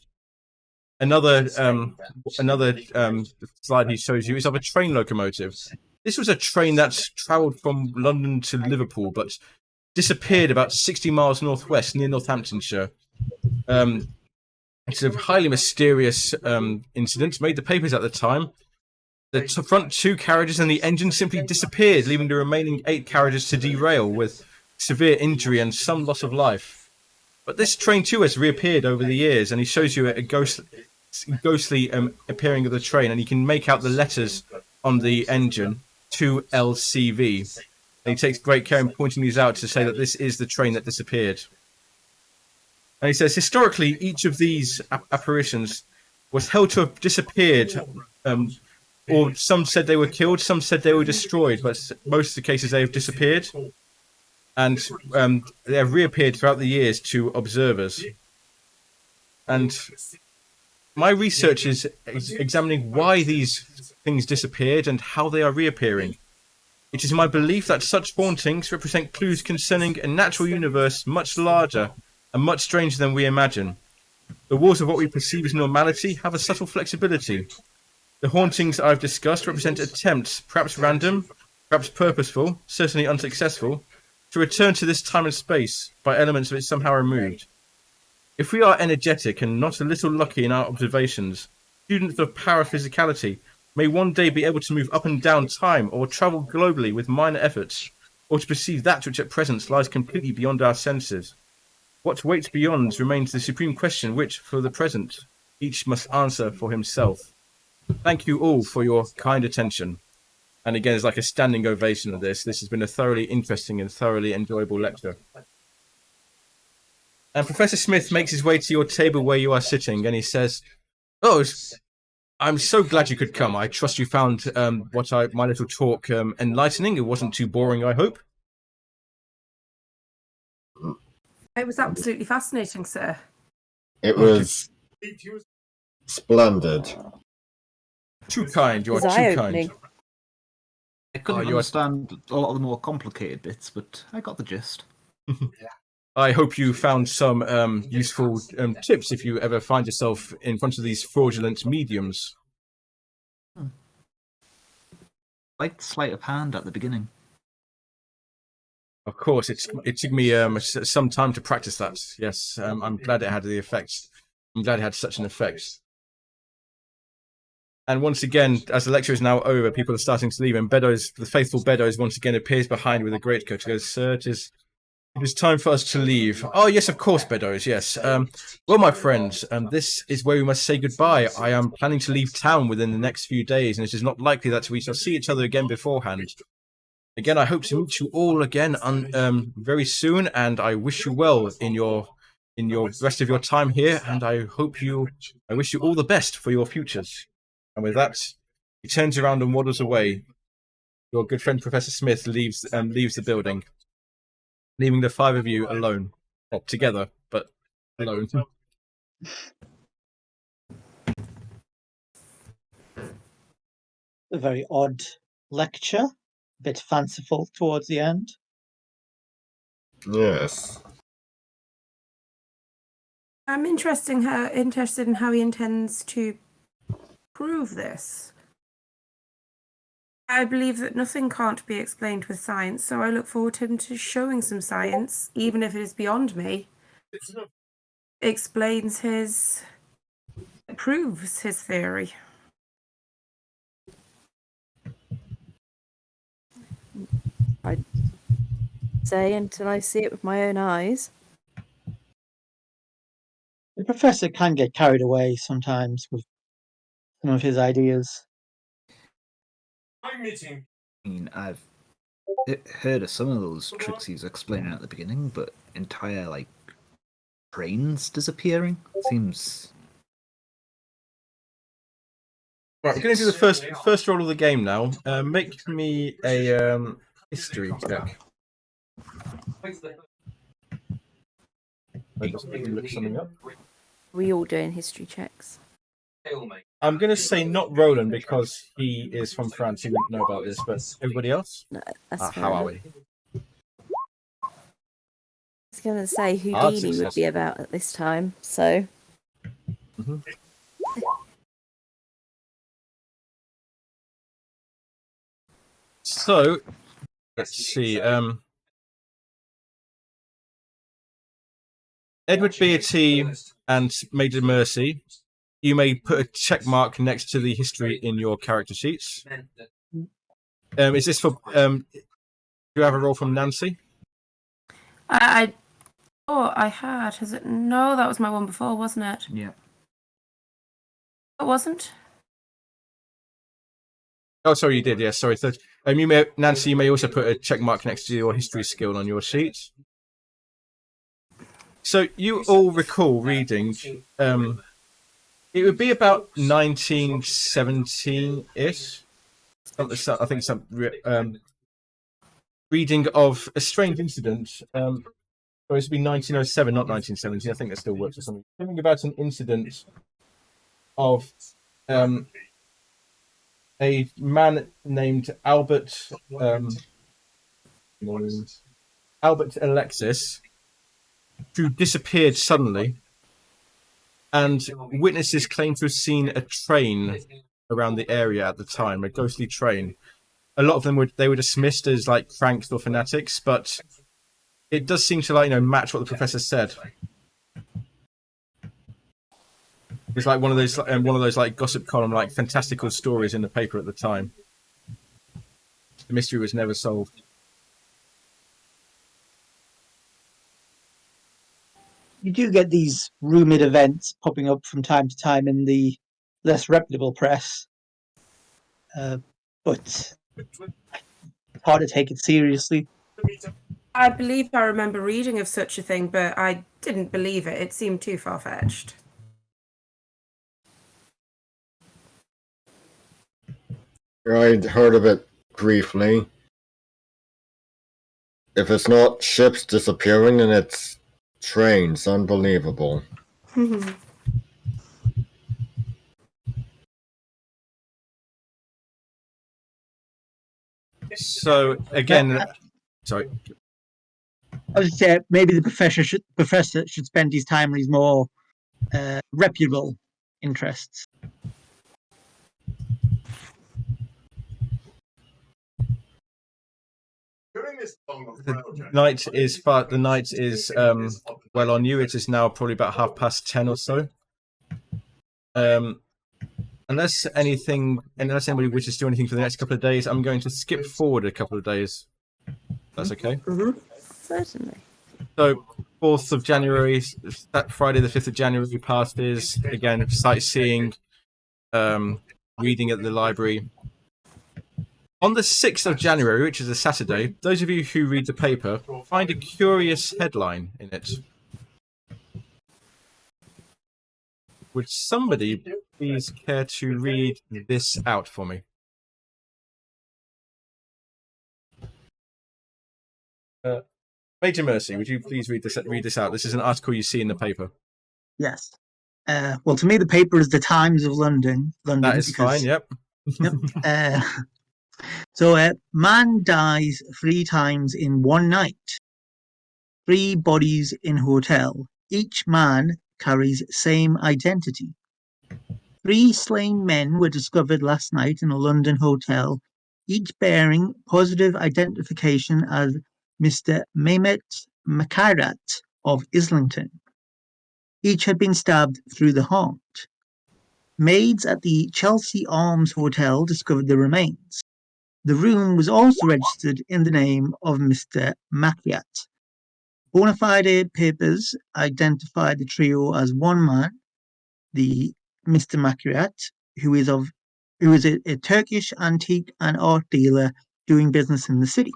Another slide he shows you is of a train locomotive. This was a train that travelled from London to Liverpool, but disappeared about 60 miles northwest near Northamptonshire. It's a highly mysterious incident, made the papers at the time. The front 2 carriages and the engine simply disappeared, leaving the remaining 8 carriages to derail with severe injury and some loss of life. But this train too has reappeared over the years, and he shows you a ghostly appearing of the train, and you can make out the letters on the engine, 2LCV. And he takes great care in pointing these out to say that this is the train that disappeared. And he says, historically, each of these apparitions was held to have disappeared or some said they were killed, some said they were destroyed, but most of the cases they have disappeared, and they have reappeared throughout the years to observers. And my research is examining why these things disappeared and how they are reappearing. It is my belief that such hauntings represent clues concerning a natural universe much larger and much stranger than we imagine. The walls of what we perceive as normality have a subtle flexibility. The hauntings I've discussed represent attempts, perhaps random, perhaps purposeful, certainly unsuccessful, to return to this time and space by elements of it somehow removed. If we are energetic and not a little lucky in our observations, students of paraphysicality may one day be able to move up and down time or travel globally with minor efforts, or to perceive that which at present lies completely beyond our senses. What waits beyond remains the supreme question which, for the present, each must answer for himself. Thank you all for your kind attention. And again, it's like a standing ovation of this. This has been a thoroughly interesting and thoroughly enjoyable lecture. And Professor Smith makes his way to your table where you are sitting, and he says, "Oh, I'm so glad you could come. I trust you found my little talk enlightening. It wasn't too boring, I hope." It was absolutely fascinating, sir. It was splendid. Too kind. You are It's too eye-opening. kind. I couldn't you are- understand a lot of the more complicated bits, but I got the gist. I hope you found some useful tips if you ever find yourself in front of these fraudulent mediums. Like the sleight of hand at the beginning. Of course, it took me some time to practice that. Yes, I'm glad it had the effect. I'm glad it had such an effect. And once again, as the lecture is now over, people are starting to leave, and Beddoes, the faithful Beddoes, once again appears behind with a greatcoat. He goes, "Sir, it is time for us to leave." "Oh, yes, of course, Beddoes, yes. Well, my friends, this is where we must say goodbye. I am planning to leave town within the next few days, and it is not likely that we shall see each other again beforehand. Again, I hope to meet you all again very soon, and I wish you well in your rest of your time here, and I wish you all the best for your futures." And with that, he turns around and waddles away. Your good friend Professor Smith leaves the building, leaving the five of you alone. Not together, but alone. A very odd lecture, a bit fanciful towards the end. Yes. I'm interested in how he intends to prove this. I believe that nothing can't be explained with science, so I look forward to him to showing some science, even if it is beyond me. Proves his theory. I'd say until I see it with my own eyes. The professor can get carried away sometimes with some of his ideas. I mean, I've heard of some of those tricks he was explaining at the beginning, but entire, trains disappearing seems... Right, we're going to do the first roll of the game now. Make me a history check. I just need to look something up. We all doing history checks. I'm going to say not Roland because he is from France. He wouldn't know about this, but everybody else? No, that's fair How are enough. we? I was going to say Hard Houdini would success. be about at this time, so Mhm. So, let's see. Edward Beatty and Major Mercy. You may put a check mark next to the history in your character sheets. Is this for? Do you have a roll from Nancy? I had. Has it? No, that was my one before, wasn't it? Yeah. It wasn't. Oh, sorry, you did. Yes, sorry. So, Nancy, you may also put a check mark next to your history skill on your sheet. So you all recall reading It would be about 1917-ish. I think some reading of a strange incident. Or it should be 1907, not 1917. I think that still works or something. Something about an incident of a man named Albert Alexis, who disappeared suddenly, and witnesses claim to have seen a train around the area at the time, a ghostly train. A lot of them were dismissed as like cranks or fanatics, but it does seem to match what the professor said. It's like one of those like gossip column like fantastical stories in the paper at the time. The mystery was never solved. You do get these rumoured events popping up from time to time in the less reputable press, but it's hard to take it seriously. I believe I remember reading of such a thing, but I didn't believe it. It seemed too far-fetched. I'd heard of it briefly. If it's not ships disappearing, then it's trains. Unbelievable. So again, sorry. I was say maybe the professor should spend his time on his more reputable interests. The night is well on you. It is now probably about 10:30 or so. Unless anybody wishes to do anything for the next couple of days, I'm going to skip forward a couple of days. That's okay. Mm-hmm. Certainly. So 4th of January, that Friday the 5th of January passes, again sightseeing, reading at the library. On the 6th of January, which is a Saturday, those of you who read the paper find a curious headline in it. Would somebody please care to read this out for me? Major Mercy, would you please read this out? This is an article you see in the paper. Yes. Well, to me, the paper is the Times of London. That is fine. Yep. Yep. So, man dies 3 times in one night. 3 bodies in hotel. Each man carries same identity. 3 slain men were discovered last night in a London hotel, each bearing positive identification as Mr. Mehmet MacLeod of Islington. Each had been stabbed through the heart. Maids at the Chelsea Arms Hotel discovered the remains. The room was also registered in the name of Mr. MacLeod. Bona fide papers identified the trio as one man, the Mr. MacLeod, who is a Turkish antique and art dealer doing business in the city.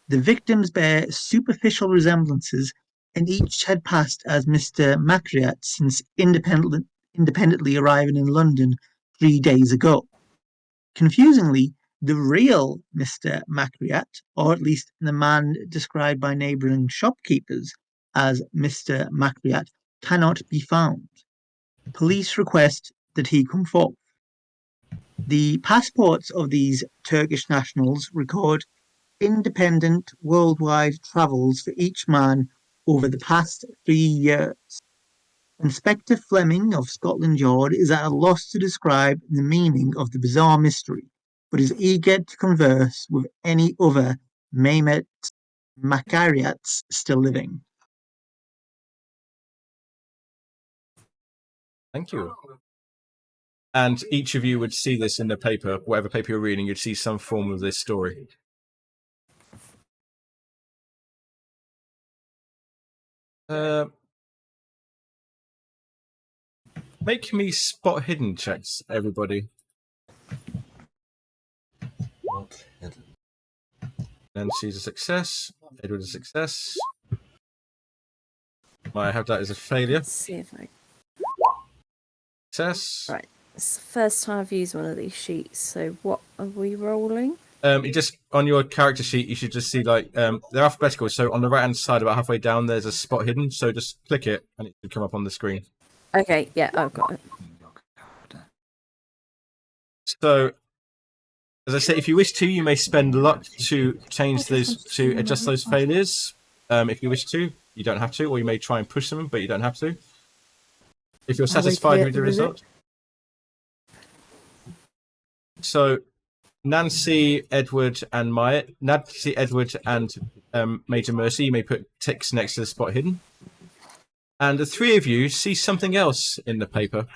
The victims bear superficial resemblances, and each had passed as Mr. MacLeod since independently arriving in London 3 days ago. Confusingly, the real Mr. MacLeod, or at least the man described by neighbouring shopkeepers as Mr. MacLeod, cannot be found. Police request that he come forth. The passports of these Turkish nationals record independent worldwide travels for each man over the past 3 years. Inspector Fleming of Scotland Yard is at a loss to describe the meaning of the bizarre mystery, but is eager to converse with any other Mehmet MacLeods still living. Thank you. And each of you would see this in the paper, whatever paper you're reading, you'd see some form of this story. Make me spot hidden checks, everybody. Not hidden. Nancy's a success. Edward is a success. I have that as a failure. Let's see if I. Success. Right. It's the first time I've used one of these sheets, so what are we rolling? You just on your character sheet, you should just see like they're alphabetical. So on the right hand side, about halfway down, there's a spot hidden. So just click it, and it should come up on the screen. Okay, yeah, I've got it. So, as I say, if you wish to, you may spend luck to change those, to adjust those failures. If you wish to, you don't have to, or you may try and push them, but you don't have to. If you're satisfied with the result. So, Nancy, Edward, and Major Mercy, you may put ticks next to the spot hidden. And the three of you see something else in the paper.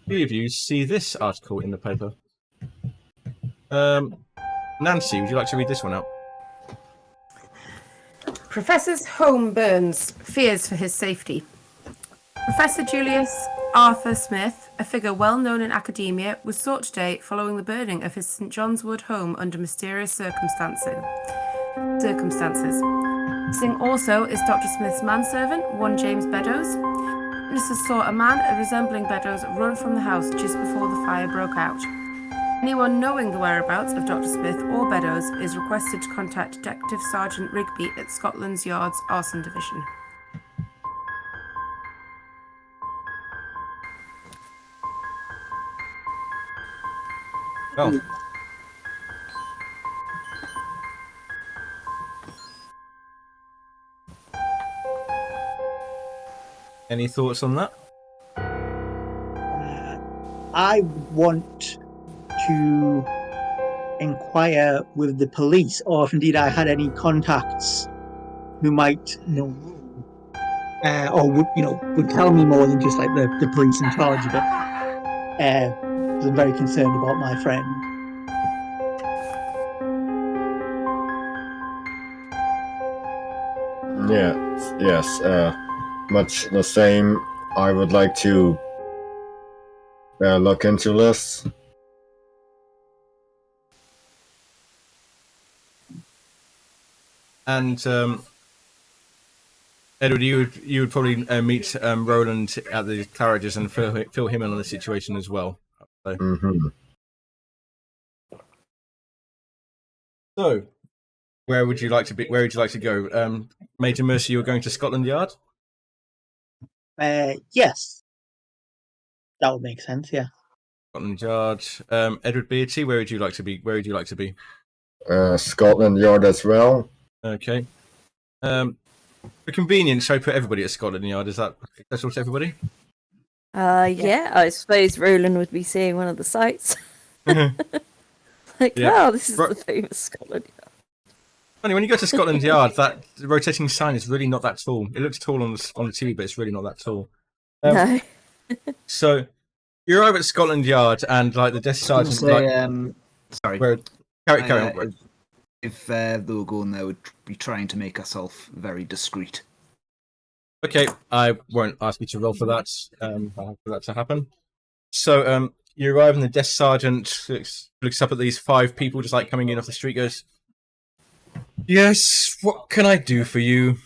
Three of you see this article in the paper. Nancy, would you like to read this one out? Professor's home burns, fears for his safety. Professor Julius Arthur Smith, a figure well known in academia, was sought today following the burning of his St. John's Wood home under mysterious circumstances. Missing also is Dr. Smith's manservant, one James Beddoes. Witnesses saw a man resembling Beddoes run from the house just before the fire broke out. Anyone knowing the whereabouts of Dr. Smith or Beddoes is requested to contact Detective Sergeant Rigby at Scotland Yard's Arson Division. Oh. Any thoughts on that? I want to inquire with the police, or if indeed I had any contacts who might know, or would tell me more than just like the police in charge of it. Because I'm very concerned about my friend. Yes. Much the same. I would like to look into this. And Edward, you would probably meet Roland at the Claridge's and fill him in on the situation as well. So, so where would you like to be? Where would you like to go? Major Mercy, you're going to Scotland Yard? Yes. That would make sense, yeah. Scotland Yard. Edward Beatty, where would you like to be? Where would you like to be? Scotland Yard as well. Okay. For convenience, shall I put everybody at Scotland Yard? Is that acceptable to everybody? Yeah, I suppose Roland would be seeing one of the sites. Like, Yeah. oh, this is the famous Scotland Yard. Funny, when you go to Scotland Yard, that rotating sign is really not that tall. It looks tall on the TV, but it's really not that tall. No. So you arrive at Scotland Yard, and like the desk sergeant, Sorry. Carry on. If they were going there, would be trying to make herself very discreet. Okay, I won't ask you to roll for that. I'll have for that to happen. So you arrive, and the desk sergeant looks up at these five people just like coming in off the street. Goes, "Yes, what can I do for you?"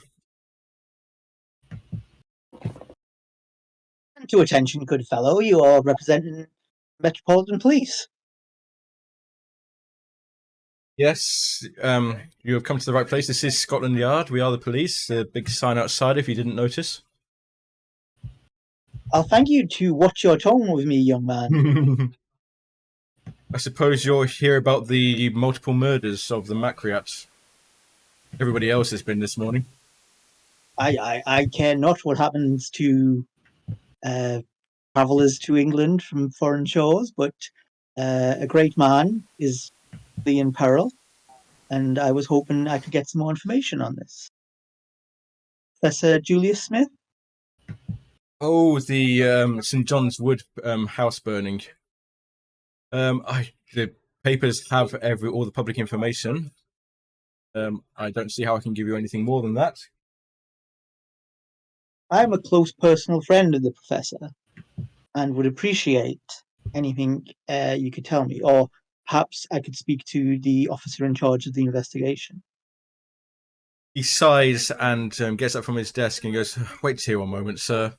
To attention, good fellow. You are representing Metropolitan Police. Yes, you have come to the right place. This is Scotland Yard. We are the police. The big sign outside, if you didn't notice. I'll thank you to watch your tone with me, young man. I suppose you're here about the multiple murders of the MacLeod. Everybody else has been this morning. I care not what happens to travellers to England from foreign shores, but a great man is in peril, and I was hoping I could get some more information on this. Professor Julius Smith? Oh, the St. John's Wood house burning. The papers have all the public information. I don't see how I can give you anything more than that. I'm a close personal friend of the professor, and would appreciate anything you could tell me, or perhaps I could speak to the officer in charge of the investigation. He sighs and gets up from his desk and goes, "Wait here one moment, sir."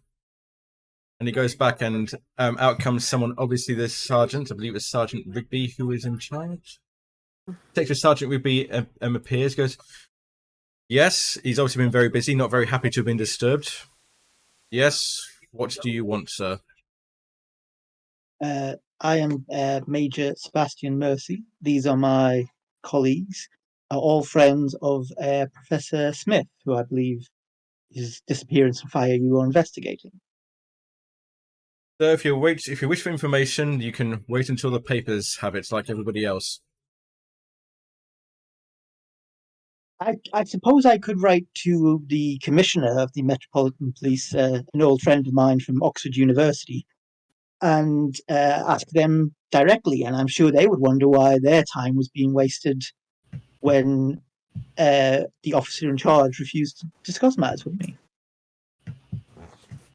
And he goes back, and out comes someone. Obviously, the sergeant. I believe it's Sergeant Rigby who is in charge. Detective Sergeant Rigby appears. Goes, "Yes, he's obviously been very busy. Not very happy to have been disturbed. Yes, what do you want, sir?" I am Major Sebastian Mercy. These are my colleagues, all friends of Professor Smith, who I believe his disappearance and fire you are investigating. So if you wish for information, you can wait until the papers have it, like everybody else. I suppose I could write to the Commissioner of the Metropolitan Police, an old friend of mine from Oxford University, and ask them directly, and I'm sure they would wonder why their time was being wasted when the officer in charge refused to discuss matters with me.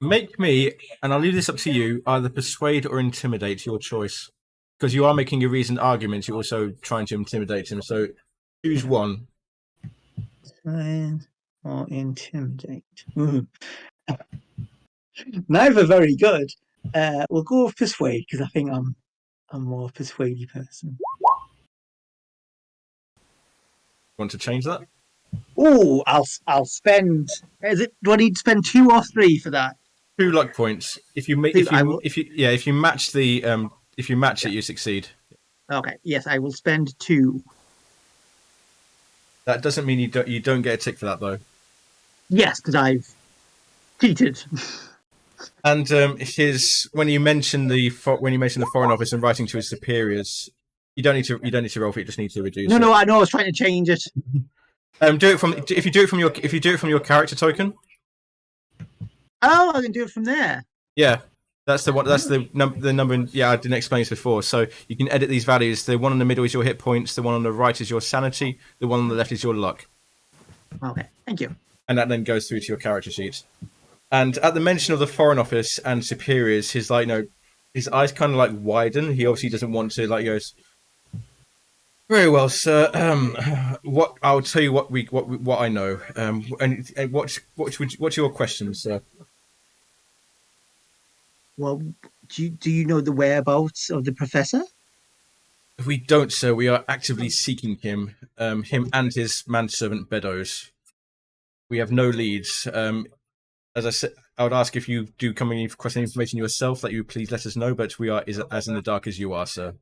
Make me, and I'll leave this up to you, either persuade or intimidate, your choice. Because you are making a reasoned argument, you're also trying to intimidate him, so choose one. Persuade or intimidate. Neither very good. We'll go with persuade, because I think I'm a more persuadey person. Want to change that? Oh, I'll spend. Do I need to spend 2 or 3 for that? 2 luck points. If you match it, you succeed. Okay. Yes, I will spend 2. That doesn't mean you don't get a tick for that though. Yes, because I've cheated. And when you mention the Foreign Office and writing to his superiors, you don't need to roll for it. You just need to reduce. No, I know. I was trying to change it. If you do it from your character token. Oh, I can do it from there. Yeah, that's the one. That's the number. Yeah, I didn't explain this before. So you can edit these values. The one in the middle is your hit points. The one on the right is your sanity. The one on the left is your luck. Okay, thank you. And that then goes through to your character sheet. And at the mention of the Foreign Office and superiors, his his eyes kind of widen. He obviously doesn't want to goes. Very well, sir. What I'll tell you what I know. And what's your questions, sir? Well, do you know the whereabouts of the professor? We don't, sir. We are actively seeking him and his manservant Beddoes. We have no leads. As I said, I would ask if you do come in across any information yourself that you please let us know. But we are as in the dark as you are, sir.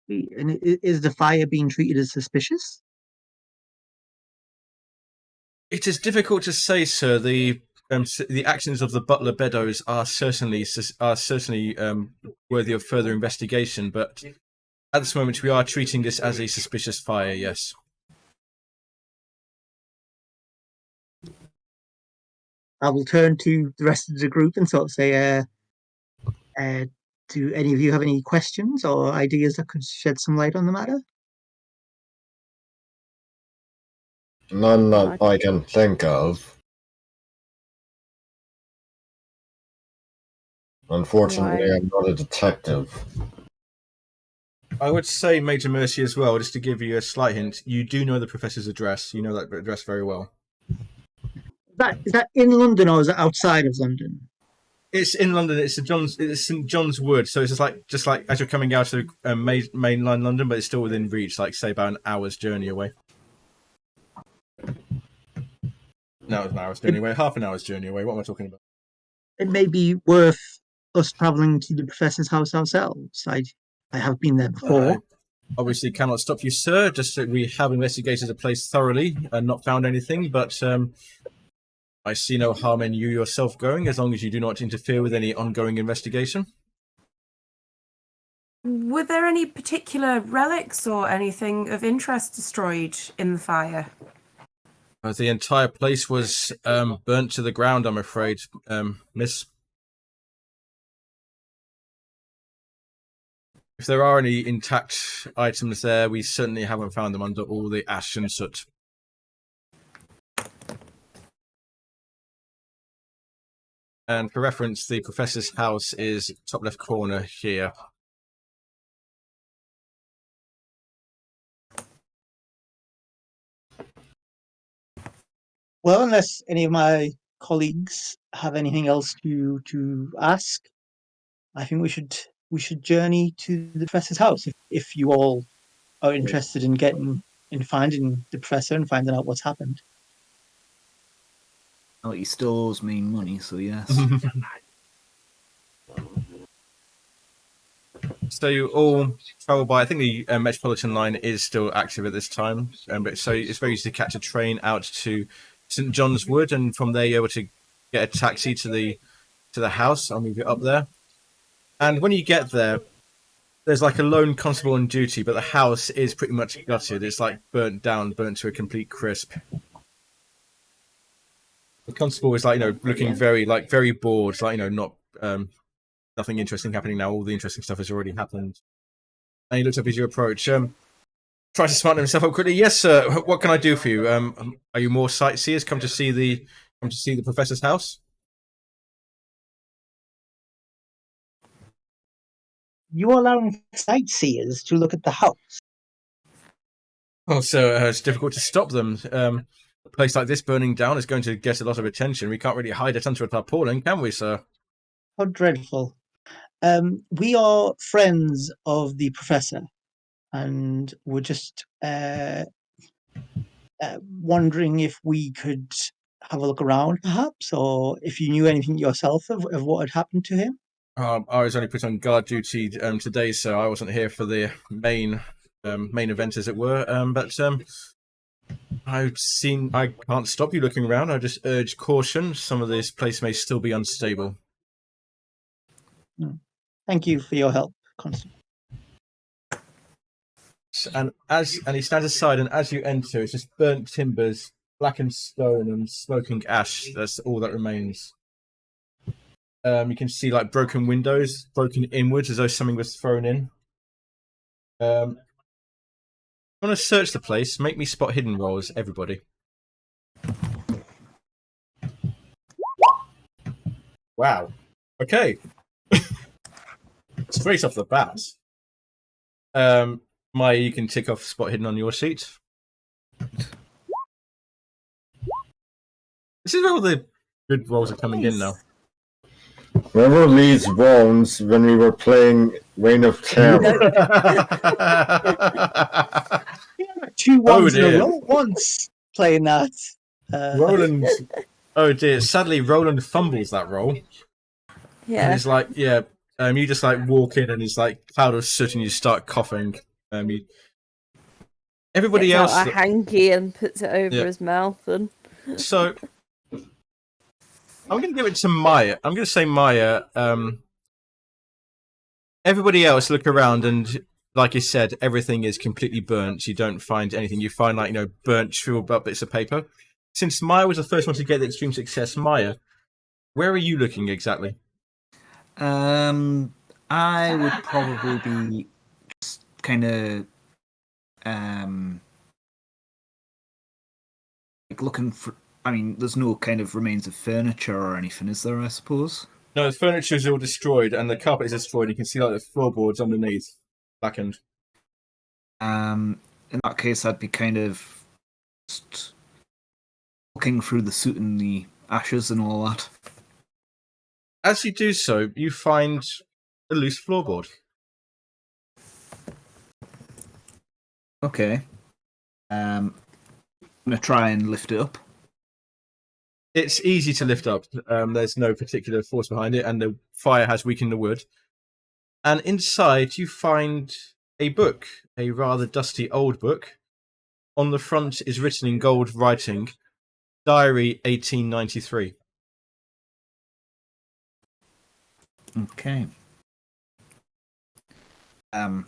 And is the fire being treated as suspicious? It is difficult to say, sir. The actions of the butler Beddoes are certainly worthy of further investigation. But at this moment, we are treating this as a suspicious fire. Yes. I will turn to the rest of the group and sort of say, do any of you have any questions or ideas that could shed some light on the matter? None that I can think of. Unfortunately, Right. I'm not a detective. I would say, Major Mercy, as well, just to give you a slight hint, you do know the professor's address. You know that address very well. Is that in London or is it outside of London? It's in London. It's St John's Wood, so it's just like as you're coming out of mainline London, but it's still within reach. Like say about an hour's journey away. No, it's an hour's journey away. Half an hour's journey away. What am I talking about? It may be worth us travelling to the professor's house ourselves. I have been there before. Obviously, cannot stop you, sir. Just that we have investigated the place thoroughly and not found anything, but I see no harm in you yourself going, as long as you do not interfere with any ongoing investigation. Were there any particular relics or anything of interest destroyed in the fire? The entire place was burnt to the ground, I'm afraid, miss. If there are any intact items there, we certainly haven't found them under all the ash and soot. And for reference, the professor's house is top left corner here. Well, unless any of my colleagues have anything else to ask, I think we should journey to the professor's house if you all are interested in finding the professor and finding out what's happened. Oh, he still owes me money, so yes. So you all travel by. I think the Metropolitan line is still active at this time, but so it's very easy to catch a train out to St John's Wood, and from there you're able to get a taxi to the house. I'll move you up there, and when you get there, there's like a lone constable on duty, but the house is pretty much gutted. It's like burnt down, burnt to a complete crisp. The constable is looking very bored, not nothing interesting happening now. All the interesting stuff has already happened. And he looks up as you approach. Tries to smarten himself up quickly. Yes, sir. What can I do for you? Are you more sightseers? Come to see the professor's house? You are allowing sightseers to look at the house. Oh, so it's difficult to stop them. A place like this burning down is going to get a lot of attention. We can't really hide it under a tarpaulin, can we, sir? How dreadful. We are friends of the professor, and we're just wondering if we could have a look around, perhaps, or if you knew anything yourself of what had happened to him. I was only put on guard duty today, so I wasn't here for the main event, as it were. But I can't stop you looking around. I just urge caution. Some of this place may still be unstable. Thank you for your help, Constable. And he stands aside, and as you enter, it's just burnt timbers, blackened stone, and smoking ash. That's all that remains. You can see like broken windows, broken inwards, as though something was thrown in. I want to search the place. Make me spot hidden rolls, everybody. Wow. Okay. Straight off the bat. Maya, you can tick off spot hidden on your sheet. This is where all the good rolls are coming in now. Remember Lee's bones when we were playing Reign of Terror? 2 ones in a row once playing that. Roland. Oh dear. Sadly, Roland fumbles that roll. Yeah. And he's like, yeah. You just like walk in, and he's like cloud of soot, and you start coughing. Everybody Gets else. out a hanky and puts it over his mouth, and so I'm going to give it to Maya. I'm going to say Maya. Everybody else look around, and like you said, everything is completely burnt. You don't find anything. You find burnt, shriveled up bits of paper. Since Maya was the first one to get the extreme success, Maya, where are you looking exactly? I would probably be just kind of like looking for. I mean, there's no kind of remains of furniture or anything, is there? I suppose. No, the furniture is all destroyed, and the carpet is destroyed. You can see like the floorboards underneath, blackened. In that case, I'd be kind of just looking through the soot and the ashes and all that. As you do so, you find a loose floorboard. Okay. I'm gonna try and lift it up. It's easy to lift up. There's no particular force behind it, and the fire has weakened the wood. And inside, you find a book, a rather dusty old book. On the front is written in gold writing, Diary 1893. Okay. Don't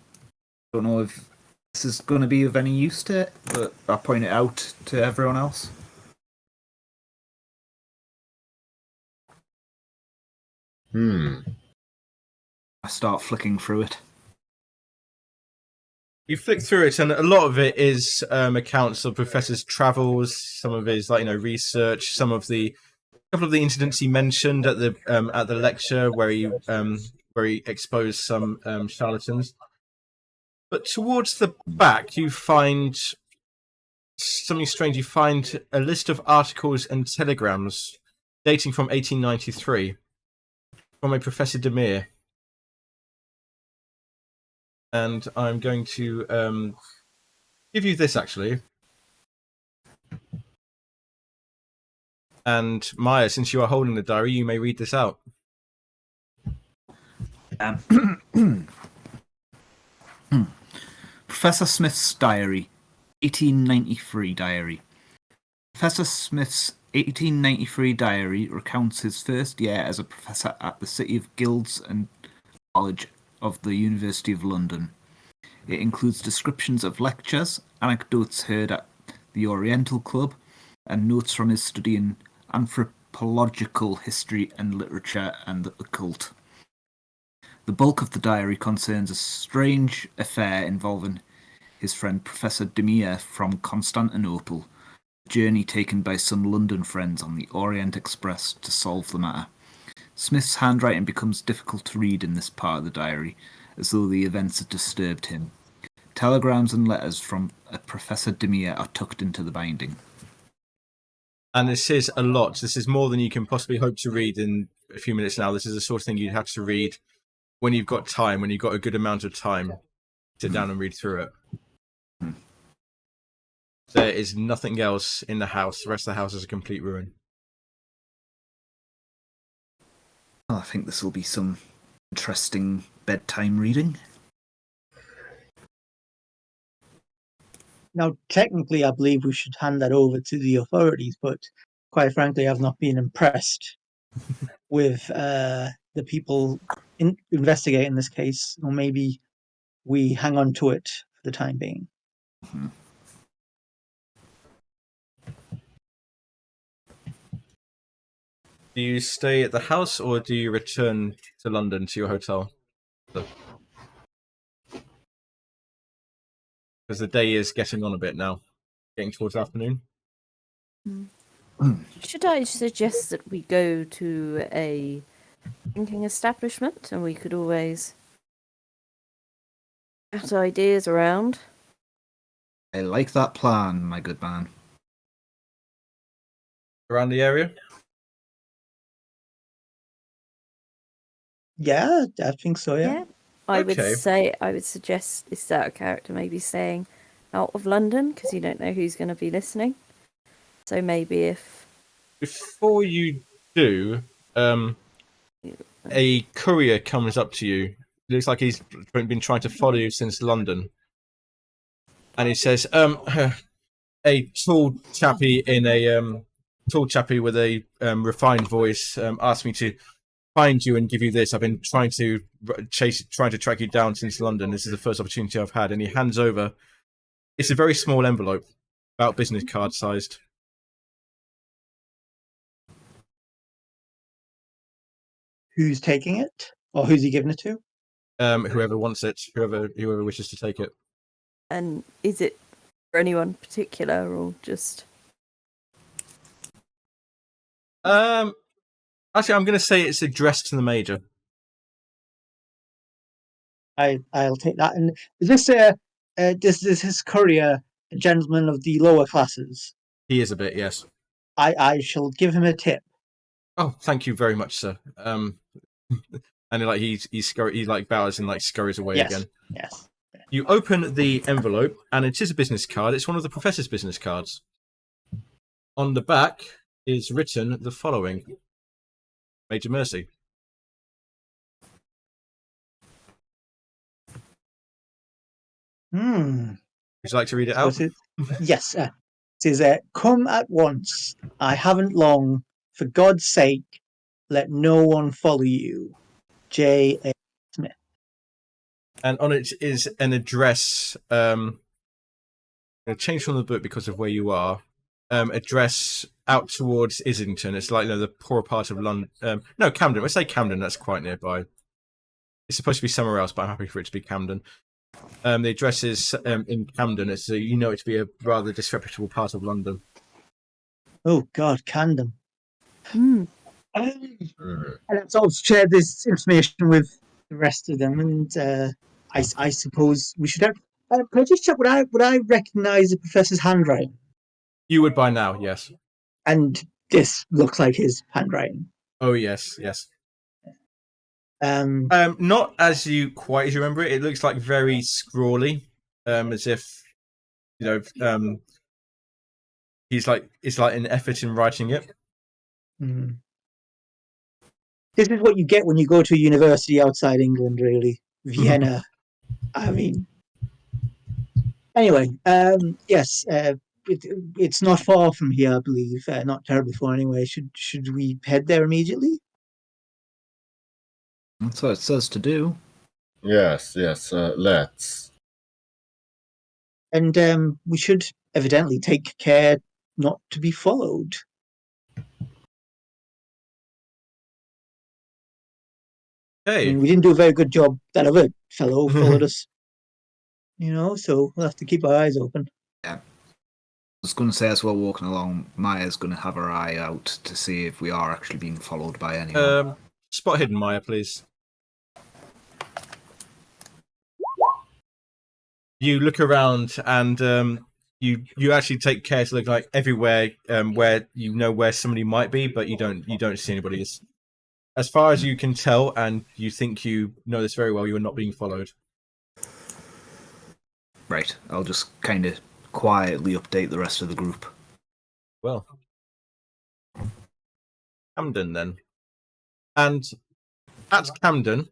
know if this is going to be of any use to it, but I'll point it out to everyone else. I start flicking through it. You flick through it, and a lot of it is accounts of Professor's travels, some of his research, some of the couple of the incidents he mentioned at the lecture where he exposed some charlatans. But towards the back, you find something strange. You find a list of articles and telegrams dating from 1893 from a Professor Demir. And I'm going to give you this, actually. And Maya, since you are holding the diary, you may read this out. Professor Smith's Diary, 1893 Diary. Professor Smith's 1893 diary recounts his first year as a professor at the City of Guilds and College of the University of London. It includes descriptions of lectures, anecdotes heard at the Oriental Club, and notes from his study in anthropological history and literature and the occult. The bulk of the diary concerns a strange affair involving his friend Professor Demir from Constantinople, a journey taken by some London friends on the Orient Express to solve the matter. Smith's handwriting becomes difficult to read in this part of the diary, as though the events had disturbed him. Telegrams and letters from Professor Demir are tucked into the binding. And this is a lot. This is more than you can possibly hope to read in a few minutes now. This is the sort of thing you'd have to read when you've got time, when you've got a good amount of time. Sit down and read through it. There is nothing else in the house. The rest of the house is a complete ruin. Well, I think this will be some interesting bedtime reading. Now, technically, I believe we should hand that over to the authorities, but quite frankly, I've not been impressed with the people investigating this case, or maybe we hang on to it for the time being. Mm-hmm. Do you stay at the house or do you return to London to your hotel? Because the day is getting on a bit now, getting towards afternoon. Should I suggest that we go to a drinking establishment and we could always get ideas around? I like that plan, my good man. Around the area? Yeah, I think so, yeah. I Okay. would suggest this out of character maybe staying out of London because you don't know who's going to be listening. So maybe if Before you do, a courier comes up to you. Looks like he's been trying to follow you since London. And he says, a tall chappie with a refined voice asked me to find you and give you this. I've been trying to track you down since London. This is the first opportunity I've had. And he hands over. It's a very small envelope, about business card sized. Who's taking it? Or who's he giving it to? Whoever wants it, whoever wishes to take it. and is it for anyone particular or just? Actually, I'm going to say it's addressed to the Major. I'll take that. And is this his courier a gentleman of the lower classes? He is a bit, yes. I shall give him a tip. Oh, thank you very much, sir. And he bows and scurries away again. Yes. You open the envelope, and it is a business card. It's one of the professor's business cards. On the back is written the following: Major Mercy. Would you like to read it out? Yes. It says, "Come at once. I haven't long. For God's sake, let no one follow you. J. A. Smith." And on it is an address. Change from the book because of where you are. Address out towards Islington. It's the poorer part of London. No, Camden. Let's say Camden. That's quite nearby. It's supposed to be somewhere else, but I'm happy for it to be Camden. The address is in Camden. It's it to be a rather disreputable part of London. Oh God, Camden. Hmm. And let's all share this information with the rest of them. And I suppose we should have. Could I just check? Would I recognise the professor's handwriting? You would by now, yes. And this looks like his handwriting. Oh yes, yes. Um, Not as you remember it. It looks like very scrawly, as if it's like an effort in writing it. hmm. This is what you get when you go to a university outside England, really. Vienna. I mean, anyway, yes, it's not far from here, I believe. Not terribly far, anyway. Should we head there immediately? That's what it says to do. Yes, let's. And we should evidently take care not to be followed. I Hey, mean, we didn't do a very good job. That other fellow followed us. So we'll have to keep our eyes open. Yeah. I was going to say, as we're walking along, Maya's going to have her eye out to see if we are actually being followed by anyone. spot hidden, Maya, please. You look around and you actually take care to look like everywhere where where somebody might be, but you don't see anybody. As far as you can tell, and you think you know this very well, you are not being followed. Right, I'll just kind of quietly update the rest of the group. Well, Camden then. And at Camden,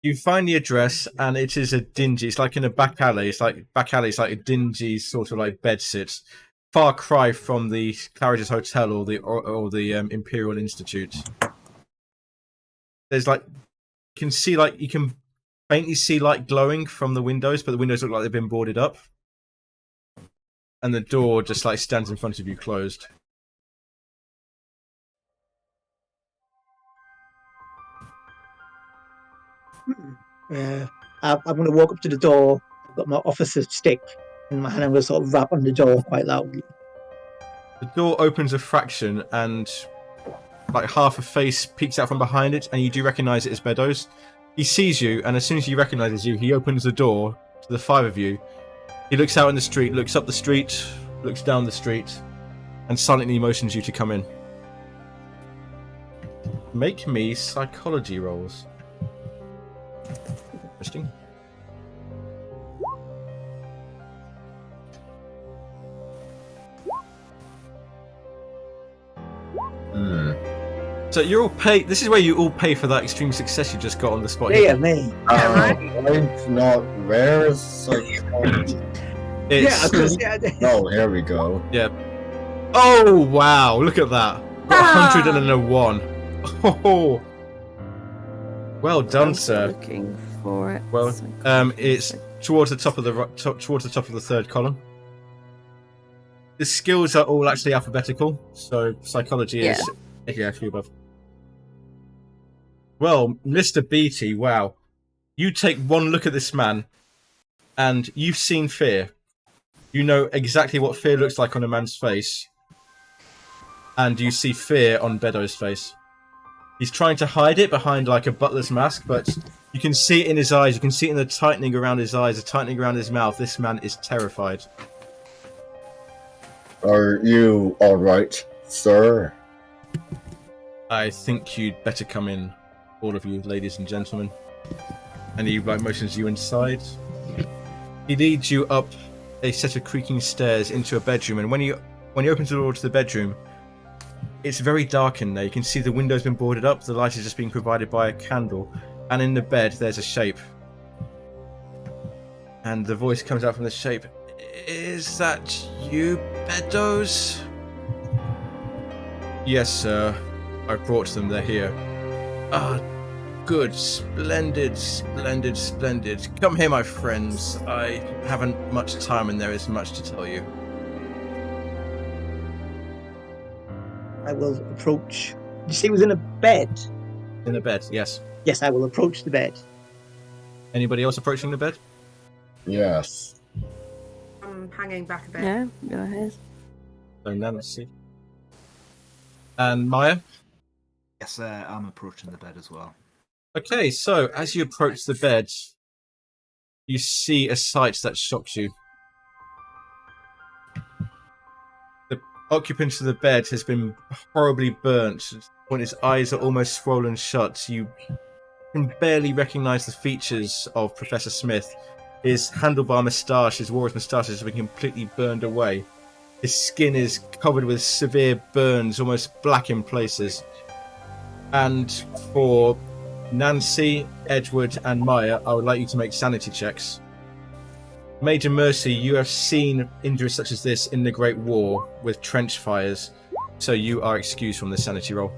you find the address, and it is a dingy. It's like in a back alley. It's like a dingy sort of like bedsit. Far cry from the Claridge's Hotel or the Imperial Institute. There's you can faintly see light glowing from the windows, but the windows look like they've been boarded up. And the door just like stands in front of you, closed. I'm going to walk up to the door. I've got my officer's stick in my hand. I'm going to sort of rap on the door quite loudly. The door opens a fraction, and like half a face peeks out from behind it, and you do recognise it as Beddoes. He sees you, and as soon as he recognises you, he opens the door to the five of you. He looks out in the street, looks up the street, looks down the street, and silently motions you to come in. Make me psychology rolls. Interesting. So you're all pay. This is where you all pay for that extreme success you just got on the spot. Yeah, me. It's not rare psychology. Oh, here we go. Yeah. Oh wow! Look at that. 101. Oh. Well done, sir. Looking for it. Well, it's towards the top of the third column. The skills are all actually alphabetical, so psychology is actually above. Well, Mr. Beatty, wow. You take one look at this man, and you've seen fear. You know exactly what fear looks like on a man's face. And you see fear on Beddoes' face. He's trying to hide it behind like a butler's mask, but you can see it in his eyes. You can see it in the tightening around his eyes, the tightening around his mouth. This man is terrified. Are you alright, sir? I think you'd better come in, all of you, ladies and gentlemen. And he motions you inside. He leads you up a set of creaking stairs into a bedroom, and when he opens the door to the bedroom, it's very dark in there. You can see the window's been boarded up, the light is just being provided by a candle, and in the bed there's a shape. And the voice comes out from the shape. Is that you, Beddoes? Yes, sir. I brought them, they're here. Ah, good. Splendid, splendid, splendid. Come here, my friends. I haven't much time and there is much to tell you. I will approach. Did you say it was in a bed? In the bed, yes. Yes, I will approach the bed. Anybody else approaching the bed? Yes. I'm hanging back a bit. Yeah, go ahead. So Nancy. And Maya? Yes, I'm approaching the bed as well. Okay, so as you approach the bed, you see a sight that shocks you. occupant of the bed has been horribly burnt. When his eyes are almost swollen shut, you can barely recognize the features of Professor Smith. His handlebar moustache, his walrus moustache, has been completely burned away. His skin is covered with severe burns, almost black in places. And for Nancy, Edward, and Maya, I would like you to make sanity checks. Major Mercy, you have seen injuries such as this in the Great War with trench fires, so you are excused from the sanity roll.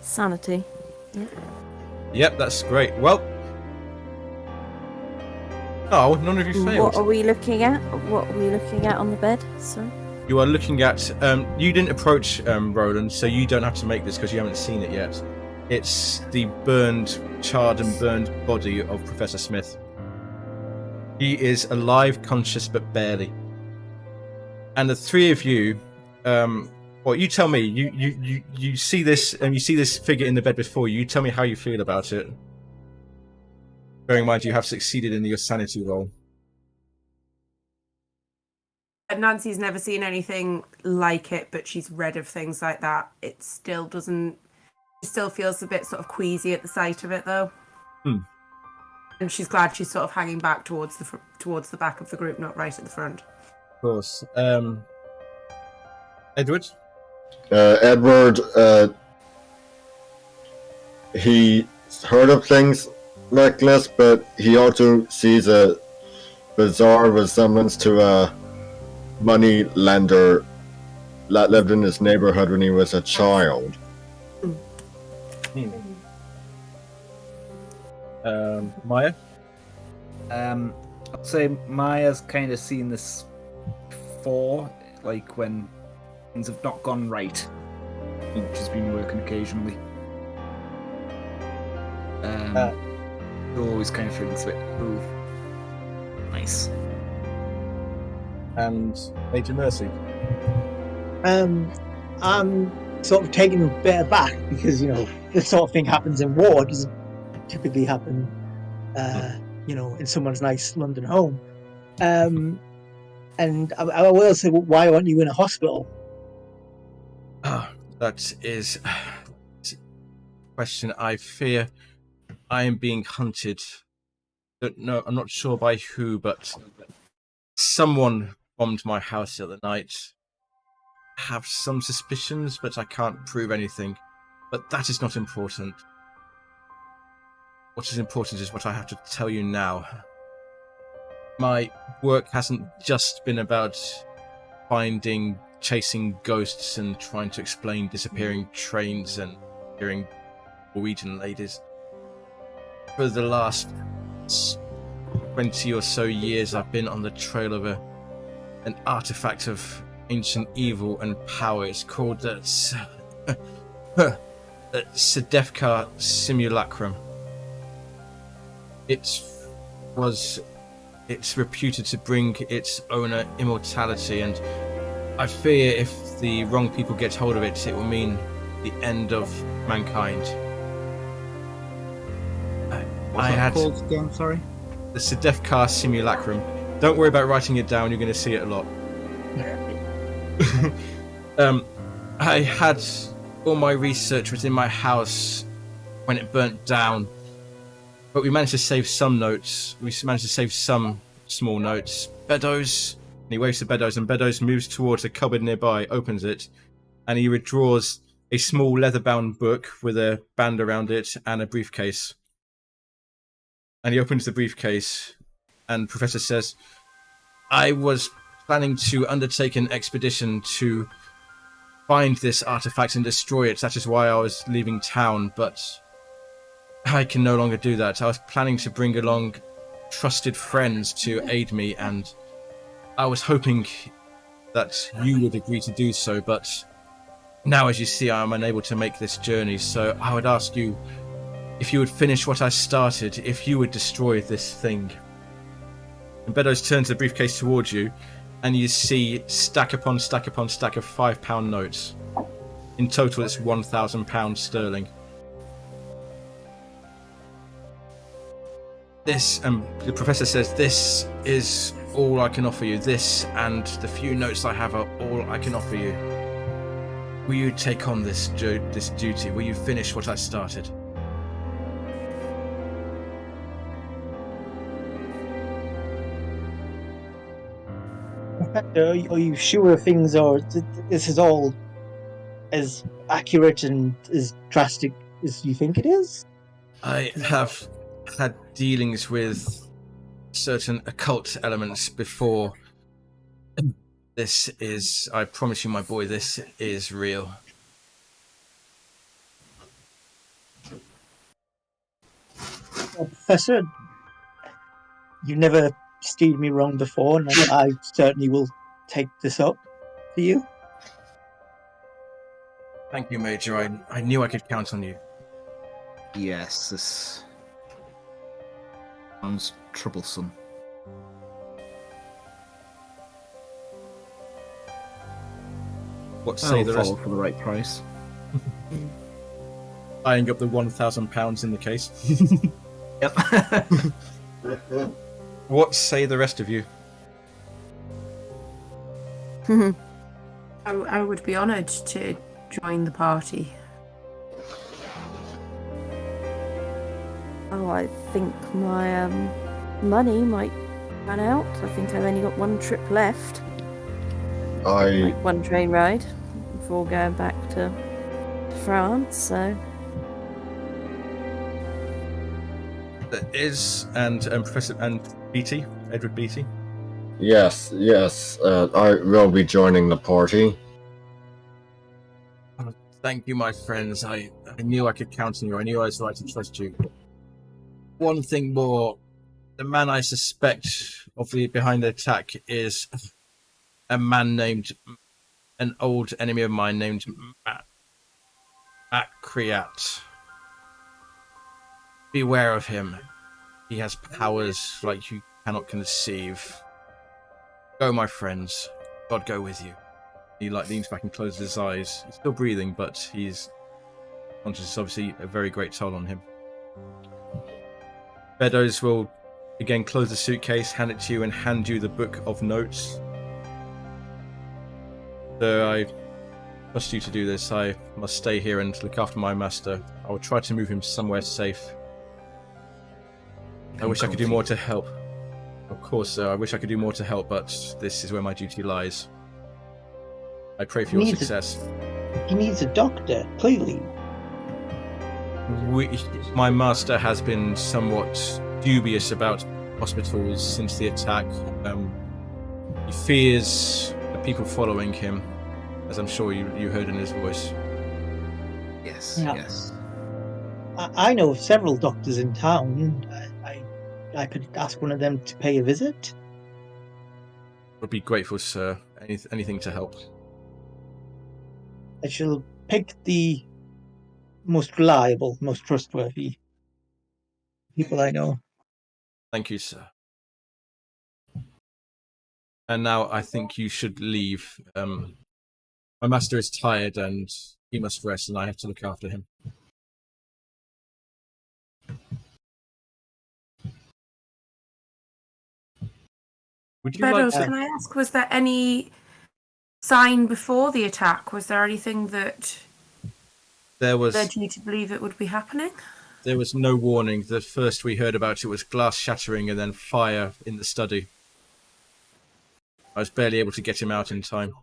Sanity. Yep, that's great. Well, oh, none of you failed. What are we looking at? What are we looking at on the bed? Sorry. You are looking at. You didn't approach Roland, so you don't have to make this because you haven't seen it yet. It's the charred and burned body of Professor Smith. He is alive, conscious, but barely. And the three of you, well, you tell me. You see this, and you see this figure in the bed before you. You tell me how you feel about it. Bearing in mind you have succeeded in your sanity roll. Nancy's never seen anything like it, but she's read of things like that. It still doesn't. She still feels a bit sort of queasy at the sight of it, though. And she's glad she's sort of hanging back towards the back of the group, not right at the front. Of course. Edward? Edward, he heard of things like this, but he also sees a bizarre resemblance to a money lender that lived in his neighborhood when he was a child. Maya? I'd say Maya's kind of seen this before, like when things have not gone right. She's been working occasionally. Always kind of feels a bit, ooh, nice. And Major Mercy? I'm sort of taken a bit aback because, this sort of thing happens in war. It doesn't typically happen, in someone's nice London home. And I will say, why aren't you in a hospital? That is a question. I fear I am being hunted. Don't know, I'm not sure by who, but someone bombed my house the other night. I have some suspicions, but I can't prove anything. But that is not important. What is important is what I have to tell you now. My work hasn't just been about chasing ghosts and trying to explain disappearing trains and disappearing Norwegian ladies. For the last 20 or so years, I've been on the trail of an artifact of ancient evil and power. It's called the Sedefkar Simulacrum. It's reputed to bring its owner immortality, and I fear if the wrong people get hold of it, it will mean the end of mankind. What's that called again, sorry? The Sedefkar Simulacrum. Don't worry about writing it down, you're going to see it a lot. I had all my research was in my house when it burnt down, but we managed to save some notes. We managed to save some small notes. Beddoes, and he waves to Beddoes, and Beddoes moves towards a cupboard nearby, opens it, and he withdraws a small leather-bound book with a band around it and a briefcase. And he opens the briefcase, and Professor says, I was planning to undertake an expedition to find this artifact and destroy it. That is why I was leaving town, but I can no longer do that. I was planning to bring along trusted friends to aid me, and I was hoping that you would agree to do so, but now, as you see, I am unable to make this journey, so I would ask you if you would finish what I started, if you would destroy this thing. And Beddoes turns the briefcase towards you, and you see stack upon stack upon stack of £5 notes. In total, it's £1,000 sterling. This, the professor says, this is all I can offer you. This and the few notes I have are all I can offer you. Will you take on this duty? Will you finish what I started? Are you sure things are? This is all as accurate and as drastic as you think it is? I have had dealings with certain occult elements before. This is, I promise you, my boy, this is real. Professor, you never steered me wrong before, and I certainly will take this up for you. Thank you, Major. I knew I could count on you. Yes, this sounds troublesome. What say I'll the rest? follow for the right price. Eyeing up the £1,000 in the case. Yep. What say the rest of you? I would be honoured to join the party. Oh, I think my money might run out. I think I've only got one trip left. I One train ride before going back to France, so... There is, and Professor and Beatty, Edward Beatty. yes. I will be joining the party. Thank you, my friends. I knew I could count on you. I knew I was right to trust you. One thing more. The man I suspect behind the attack is a man named, an old enemy of mine named MacLeod. Beware of him. He has powers like you cannot conceive. Go, my friends. God go with you. He leans back and closes his eyes. He's still breathing, but he's conscious. It's obviously a very great toll on him. Beddoes will again close the suitcase, hand it to you, and hand you the book of notes. So I trust you to do this. I must stay here and look after my master. I will try to move him somewhere safe. I wish I could do more to help. Of course, sir, I wish I could do more to help, but this is where my duty lies. I pray for your success. He needs a doctor, clearly. My master has been somewhat dubious about hospitals since the attack. He fears the people following him, as I'm sure you heard in his voice. Yes, Yeah. yes. I know of several doctors in town. I could ask one of them to pay a visit. Would be grateful, sir. Anything to help. I shall pick the most reliable, most trustworthy people I know. Thank you, sir. And now I think you should leave. My master is tired and he must rest, and I have to look after him. Would you Beddoes, like to... can I ask, was there any sign before the attack? Was there anything that led you to believe it would be happening? There was no warning. The first we heard about it was glass shattering and then fire in the study. I was barely able to get him out in time.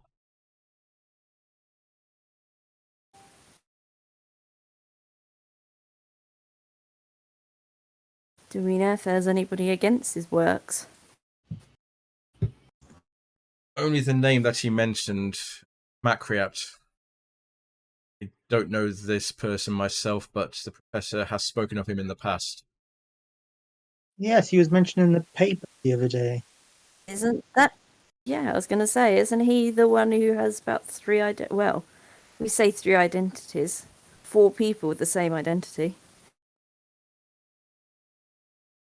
Do we know if there's anybody against his works? Only the name that he mentioned, MacLeod. I don't know this person myself, but the professor has spoken of him in the past. Yes, he was mentioned in the paper the other day. Isn't that... Yeah, I was going to say, isn't he the one who has about well, we say 3 identities. 4 people with the same identity.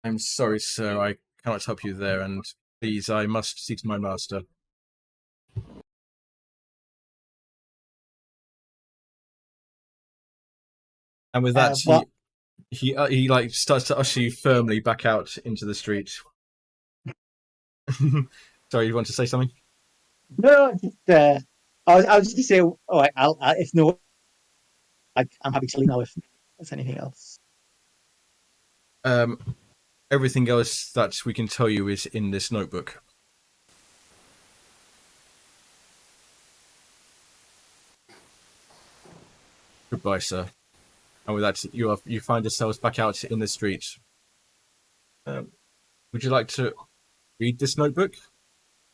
I'm sorry, sir, I cannot help you there, and please, I must speak to my master. And with that, he starts to usher you firmly back out into the street. Sorry, you want to say something? No, just I was just to say, all right, if no, I'm happy to leave now if there's anything else. Everything else that we can tell you is in this notebook. Goodbye, sir. And with that, you find yourselves back out in the street. Would you like to read this notebook?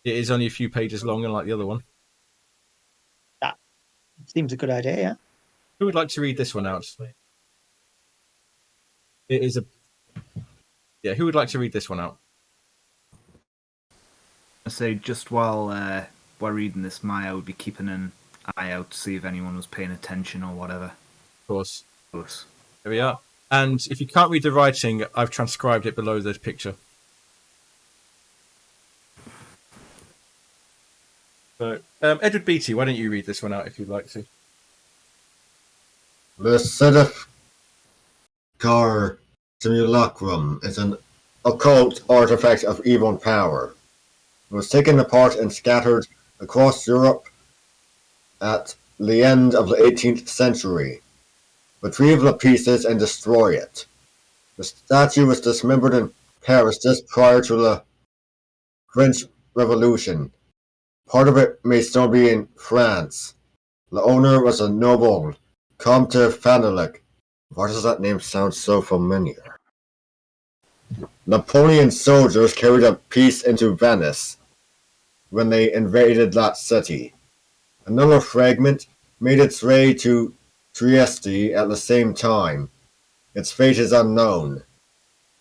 It is only a few pages long, unlike the other one. That seems a good idea, yeah. Who would like to read this one out? It is a... Yeah, who would like to read this one out? I say just while reading this, Maya would be keeping an eye out to see if anyone was paying attention or whatever. Of course. Of course. There we are. And if you can't read the writing, I've transcribed it below the picture. So, Edward Beatty, why don't you read this one out if you'd like to? The Sedefkar Simulacrum is an occult artifact of evil power. It was taken apart and scattered across Europe at the end of the 18th century. Retrieve the pieces and destroy it. The statue was dismembered in Paris just prior to the French Revolution. Part of it may still be in France. The owner was a noble, Comte Fanelek. Why does that name sound so familiar? Napoleon's soldiers carried a piece into Venice when they invaded that city. Another fragment made its way to Trieste at the same time. Its fate is unknown.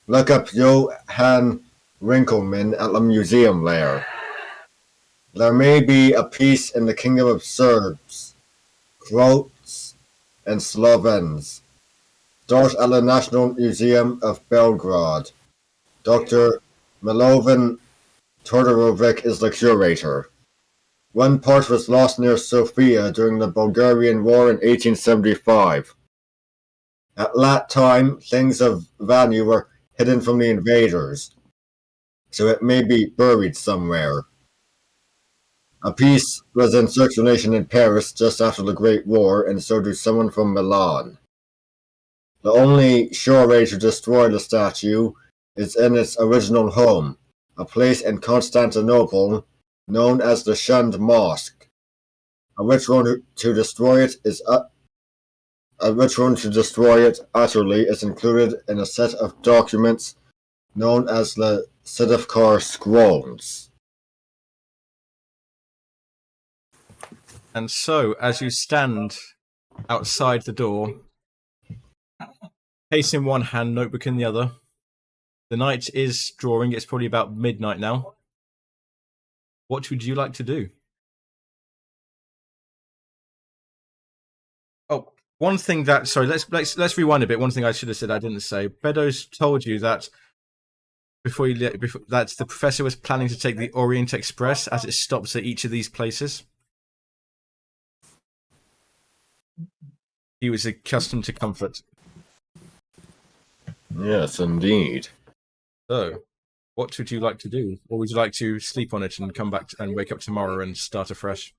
Look up Johann Rinkelmann at the museum there. There may be a piece in the kingdom of Serbs, Croats, and Slovens. Start at the National Museum of Belgrade. Dr. Milovan Todorovic is the curator. One part was lost near Sofia during the Bulgarian War in 1875. At that time, things of value were hidden from the invaders, so it may be buried somewhere. A piece was in circulation in Paris just after the Great War, and so did someone from Milan. The only sure way to destroy the statue is in its original home, a place in Constantinople known as the Shunned Mosque. A ritual to destroy it utterly is included in a set of documents known as the Sedefkar Scrolls. And so, as you stand outside the door, case in one hand, notebook in the other, the night is drawing. It's probably about midnight now. What would you like to do? Oh, one thing that... Sorry, let's rewind a bit. One thing I should have said I didn't say. Beddoes told you that before that the professor was planning to take the Orient Express as it stops at each of these places. He was accustomed to comfort. Yes, indeed. So, what would you like to do? Or would you like to sleep on it and come back and wake up tomorrow and start afresh?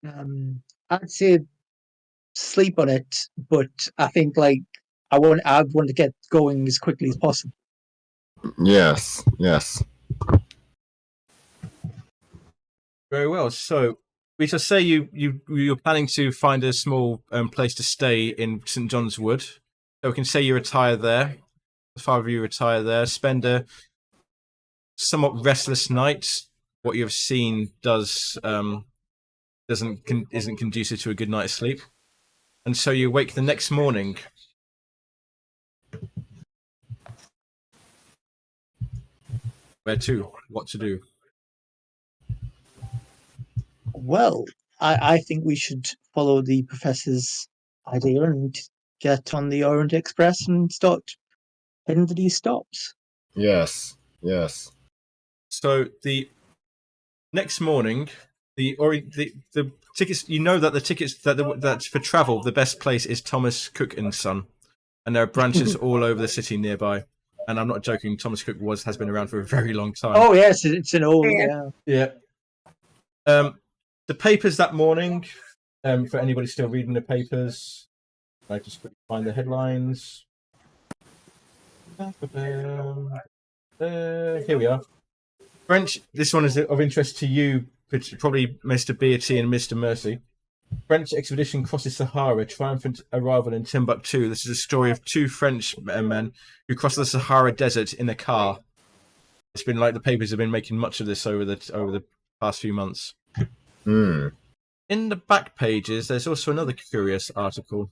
I'd say sleep on it, but I think I want to get going as quickly as possible. Yes. Very well. So we shall say you're planning to find a small place to stay in St. John's Wood. So we can say you retire there. The five of you retire there. Spend a somewhat restless night. What you have seen isn't conducive to a good night's sleep, and so you wake the next morning. Where to? What to do? Well, I think we should follow the professor's idea and get on the Orient Express and start heading to these stops. Yes. So the next morning, the tickets. You know that the tickets that for travel, the best place is Thomas Cook and Son, and there are branches all over the city nearby. and I'm not joking, Thomas Cook has been around for a very long time. Oh yes, it's an old. Yeah. Yeah. Yeah. The papers that morning, for anybody still reading the papers, I just quickly find the headlines. Here we are. French. This one is of interest to you, probably Mr. Beatty and Mr. Mercy. French expedition crosses Sahara, triumphant arrival in Timbuktu. This is a story of 2 French men who crossed the Sahara Desert in a car. It's been like the papers have been making much of this over the past few months. In the back pages, there's also another curious article.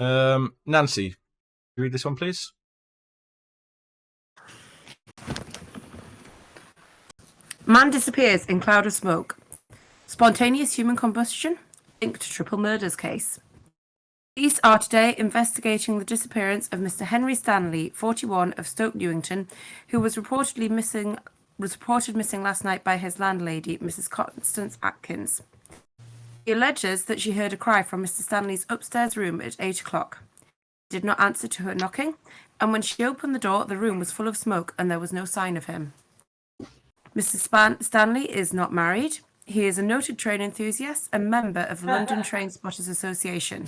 Nancy, you read this one, please? Man disappears in cloud of smoke. Spontaneous human combustion linked to triple murders case. Police are today investigating the disappearance of Mr. Henry Stanley, 41, of Stoke Newington, who was reported missing last night by his landlady, Mrs. Constance Atkins. He alleges that she heard a cry from Mr. Stanley's upstairs room at 8 o'clock. He did not answer to her knocking, and when she opened the door, the room was full of smoke and there was no sign of him. Mr. Stanley is not married. He is a noted train enthusiast and member of the London Train Spotters Association.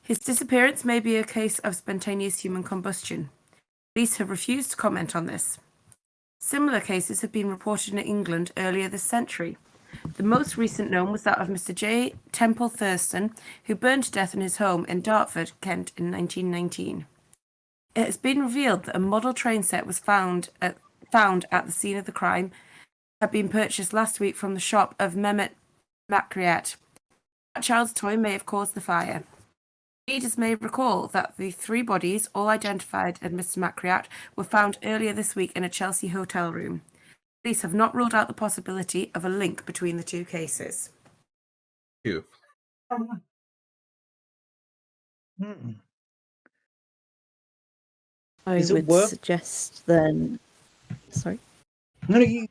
His disappearance may be a case of spontaneous human combustion. Police have refused to comment on this. Similar cases have been reported in England earlier this century. The most recent known was that of Mr. J. Temple Thurston, who burned to death in his home in Dartford, Kent, in 1919. It has been revealed that a model train set was found at the scene of the crime had been purchased last week from the shop of Mehmet MacLeod. That child's toy may have caused the fire. Readers may recall that the 3 bodies, all identified as Mr. MacLeod, were found earlier this week in a Chelsea hotel room. Police have not ruled out the possibility of a link between the 2 cases. Thank you. I Is it would worth- suggest then. Sorry. No, you.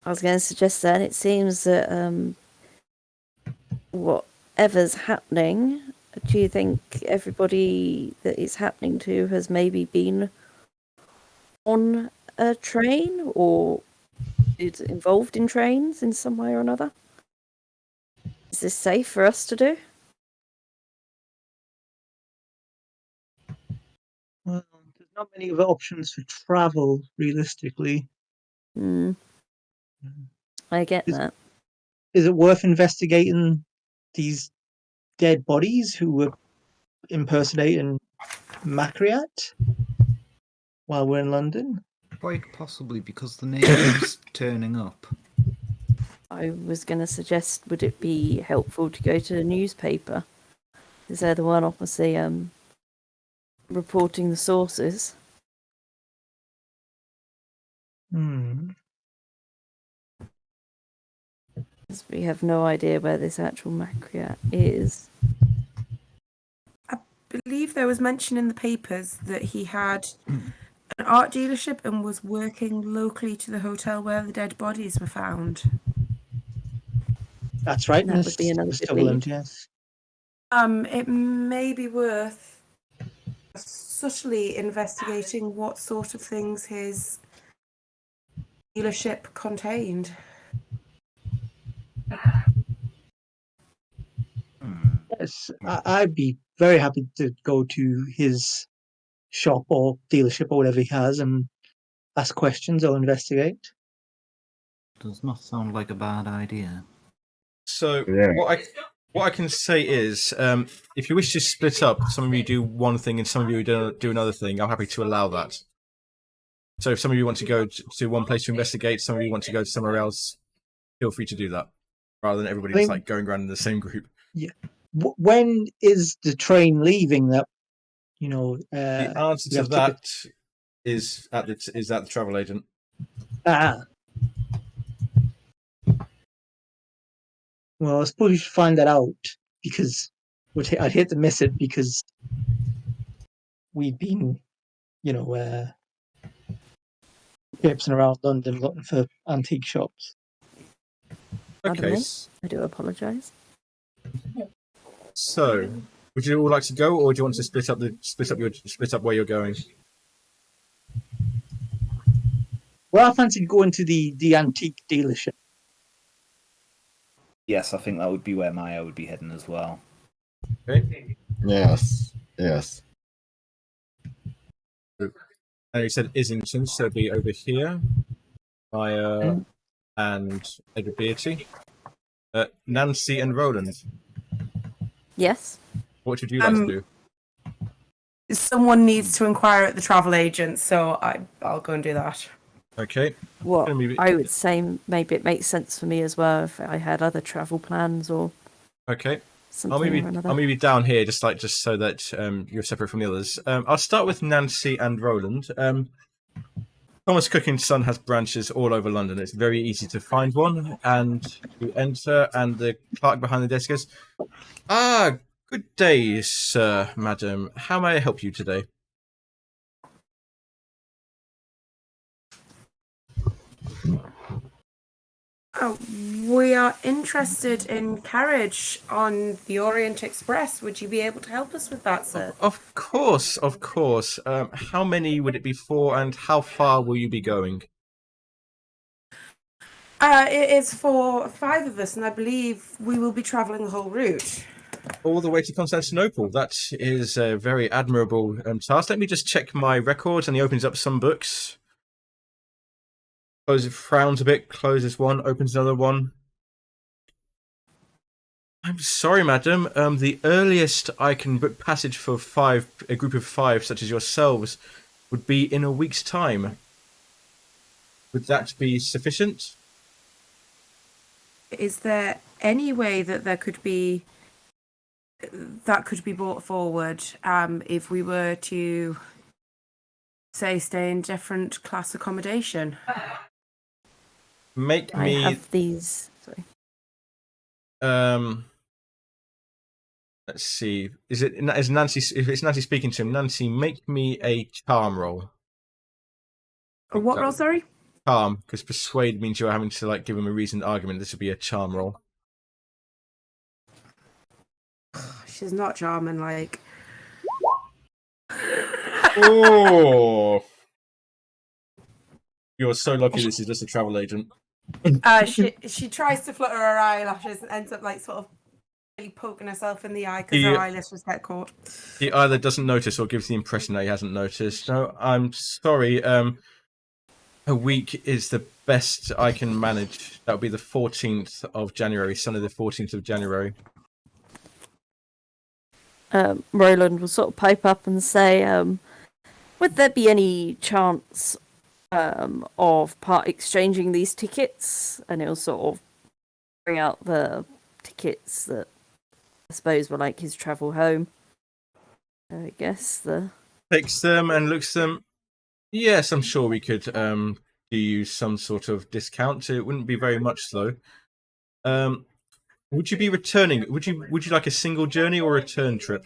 I was going to suggest then it seems that whatever's happening, do you think everybody that it's happening to has maybe been on a train or is involved in trains in some way or another? Is this safe for us to do? Well, there's not many other options for travel, realistically. I get Is- that. Is it worth investigating these dead bodies who were impersonating MacLeod while we're in London? Quite possibly because the name keeps turning up. I was going to suggest, would it be helpful to go to the newspaper? Is they're the one obviously reporting the sources? Because we have no idea where this actual MacLeod is. I believe there was mention in the papers that he had an art dealership and was working locally to the hotel where the dead bodies were found. That's right. That would be another good lead. Yes. It may be worth subtly investigating what sort of things his dealership contained. Yes, I'd be very happy to go to his shop or dealership or whatever he has and ask questions or investigate. Does not sound like a bad idea. So Yeah. what I can say is, if you wish to split up, some of you do one thing and some of you do another thing, I'm happy to allow that. So if some of you want to go to one place to investigate, some of you want to go somewhere else, feel free to do that, rather than everybody just like going around in the same group. Yeah. When is the train leaving? That The answer we to have that is at the travel agent. Well, I suppose we should find that out because I'd hate to miss it because we've been, traipsing around London looking for antique shops. Pardon Okay, me? I do apologise. so Would you all like to go, or do you want to split up where you're going? Well, I fancied going to the antique dealership. Yes, I think that would be where Maya would be heading as well. Okay. Yes. And you said Islington, so it'd be over here. Maya and Edward Beatty. Nancy and Roland. Yes. What would you like to do? Someone needs to inquire at the travel agent, so I'll go and do that. Okay. What Gonna be- I would say, maybe it makes sense for me as well if I had other travel plans or Okay. something or another. I'll maybe down here, just so that you're separate from the others. I'll start with Nancy and Roland. Thomas Cooking's son has branches all over London. It's very easy to find one, and you enter, and the clerk behind the desk goes, good day, sir, madam. How may I help you today? Oh, we are interested in carriage on the Orient Express. Would you be able to help us with that, sir? Of course. How many would it be for, and how far will you be going? It is for 5 of us, and I believe we will be travelling the whole route. All the way to Constantinople. That is a very admirable task. Let me just check my records, and he opens up some books. Closes, frowns a bit, closes one, opens another one. I'm sorry, madam. The earliest I can book passage for a group of 5, such as yourselves, would be in a week's time. Would that be sufficient? Is there any way that that could be brought forward if we were to, say, stay in different class accommodation? Make I me. have these. Sorry. Let's see. Is Nancy? If it's Nancy speaking to him, Nancy, make me a charm roll. What roll, sorry? Charm, because persuade means you're having to give him a reasoned argument. This would be a charm roll. She's not charming, like. Oh! You're so lucky this is just a travel agent. She tries to flutter her eyelashes and ends up sort of really poking herself in the eye because her eyelashes get caught. He either doesn't notice or gives the impression that he hasn't noticed. No, I'm sorry. A week is the best I can manage. That would be the 14th of January, Sunday the 14th of January. Roland will sort of pipe up and say, would there be any chance of part exchanging these tickets? And he'll sort of bring out the tickets that I suppose were his travel home. I guess takes them and looks at them. Yes, I'm sure we could do you some sort of discount. It wouldn't be very much though. Would you be returning? Would you like a single journey or a return trip?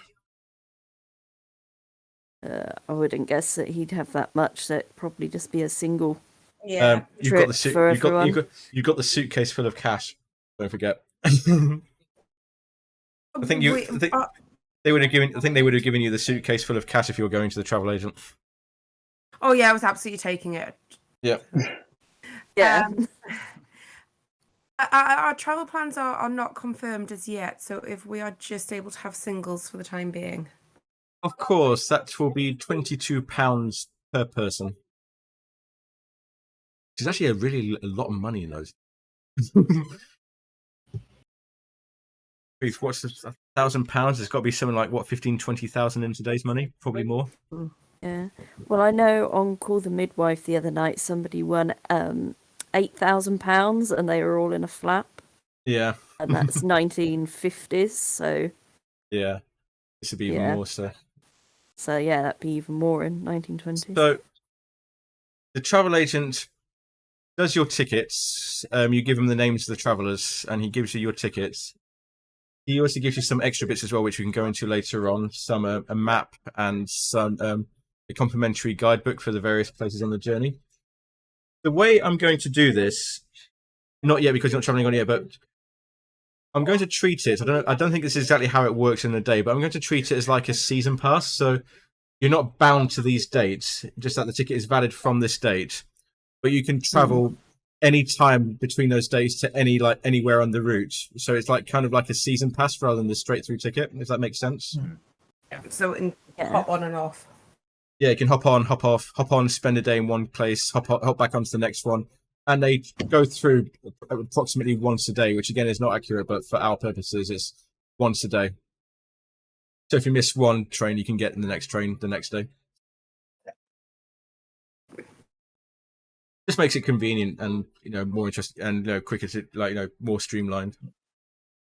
I wouldn't guess that he'd have that much. So it'd probably just be a single. Yeah. You've got for you've got the suitcase full of cash. Don't forget. I think they would have given you the suitcase full of cash if you were going to the travel agent. Oh yeah, I was absolutely taking it. Yeah. Yeah. Our travel plans are not confirmed as yet, so if we are just able to have singles for the time being. Of course, that will be £22 per person. Which is actually a lot of money in those. What's £1,000? It's got to be something like 15,000-20,000 in today's money, probably more. Yeah. Well, I know on Call the Midwife the other night somebody won £8,000 and they were all in a flap. Yeah. And that's 1950s, so yeah, this would be even more so. So yeah, that'd be even more in 1920s. So the travel agent does your tickets. You give him the names of the travellers, and he gives you your tickets. He also gives you some extra bits as well, which we can go into later on. Some a map and some a complimentary guidebook for the various places on the journey. The way I'm going to do this, not yet because you're not travelling on yet, but I'm going to treat it. I don't think this is exactly how it works in a day, but I'm going to treat it as like a season pass. So you're not bound to these dates. Just that the ticket is valid from this date, but you can travel any time between those days to anywhere on the route. So it's like kind of like a season pass rather than the straight through ticket. If that makes sense. Yeah. So hop on and off. Yeah, you can hop on, hop off, hop on, spend a day in one place, hop back onto the next one. And they go through approximately once a day, which again is not accurate, but for our purposes, it's once a day. So if you miss one train, you can get in the next train the next day. Just makes it convenient and more interesting and quicker to more streamlined.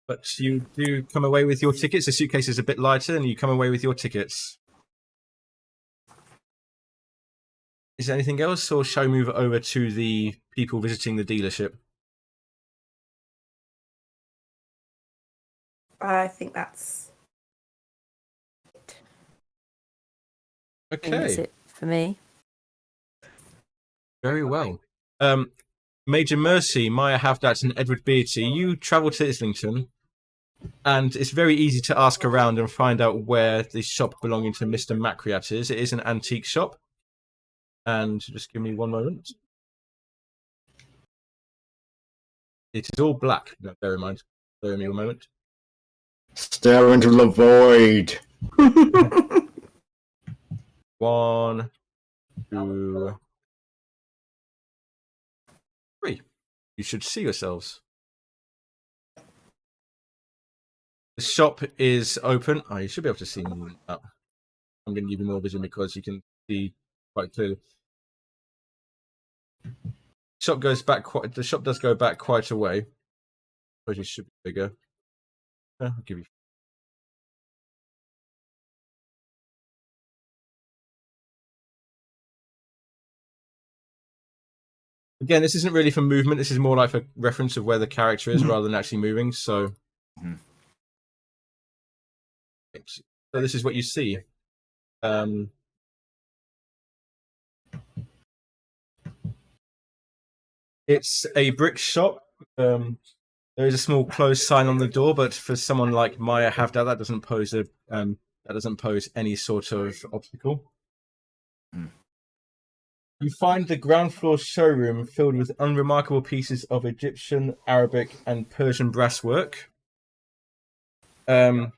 But you do come away with your tickets. The suitcase is a bit lighter, and you come away with your tickets. Is there anything else, or shall we move over to the people visiting the dealership? I think that's it. I think that's Okay, it for me. very well. Major Mercy, Maya Havdat, and Edward Beatty, you travel to Islington, and it's very easy to ask around and find out where the shop belonging to Mr. MacLeod is. It is an antique shop. And just give me one moment. It is all black. No, bear in mind. Bear me a moment. Stare into the void. 1, 2, 3. You should see yourselves. The shop is open. Oh, you should be able to see me. I'm going to give you more vision because you can see quite clearly. The shop does go back quite a way. But it should be bigger. I'll give you. Again, this isn't really for movement. This is more like a reference of where the character is rather than actually moving. So this is what you see. It's a brick shop. There is a small closed sign on the door, but for someone like Maya Havdat, that doesn't pose any sort of obstacle. You find the ground floor showroom filled with unremarkable pieces of Egyptian, Arabic, and Persian brasswork. You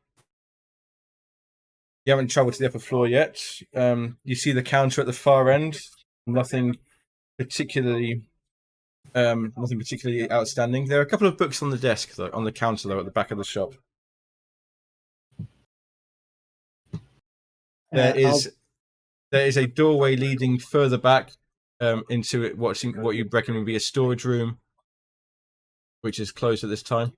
haven't travelled to the upper floor yet. You see the counter at the far end. Nothing particularly outstanding. There are a couple of books on the desk, though, on the counter, though, at the back of the shop. There is a doorway leading further back into what you reckon would be a storage room, which is closed at this time.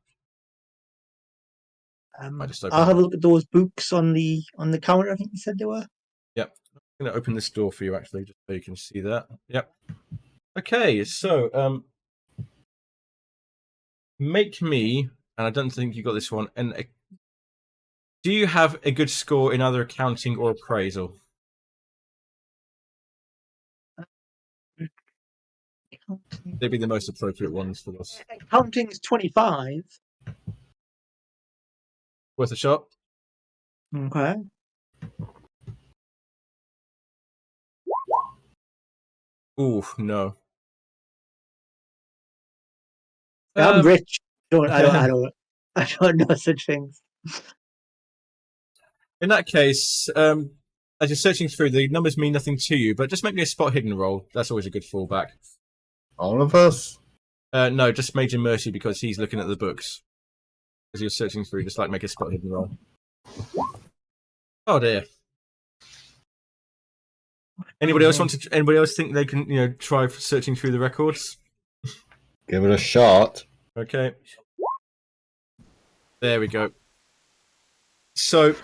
I'll have a look at those books on the counter. I think you said they were. Yep. I'm going to open this door for you, actually, just so you can see that. Yep. Okay, so make me, and I don't think you got this one, do you have a good score in either accounting or appraisal? They'd be the most appropriate ones for this. Accounting's 25. Worth a shot? Okay. Ooh, no. I'm rich. I don't know such things. In that case, as you're searching through, the numbers mean nothing to you, but just make me a spot hidden roll. That's always a good fallback. All of us? No, just Major Mercy because he's looking at the books. As you're searching through, just make a spot hidden roll. Oh dear. Anybody else think they can, try searching through the records? Give it a shot. Okay. There we go. So,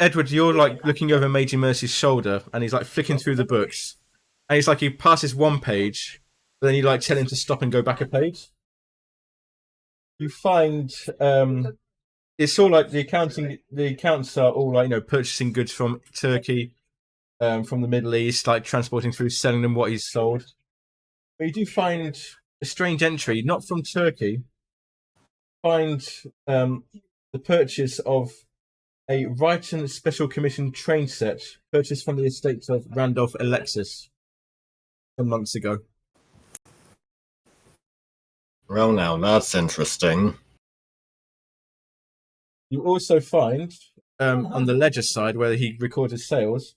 Edward, you're looking over Major Mercy's shoulder, and he's flicking through the books, and he passes one page, but then you tell him to stop and go back a page. You find it's all the accounts are all purchasing goods from Turkey, from the Middle East, transporting through, selling them what he's sold. But you do find a strange entry, not from Turkey, find the purchase of a Wrighton Special Commission train set purchased from the estate of Randolph Alexis some months ago. Well, now that's interesting. You also find, on the ledger side where he records his sales,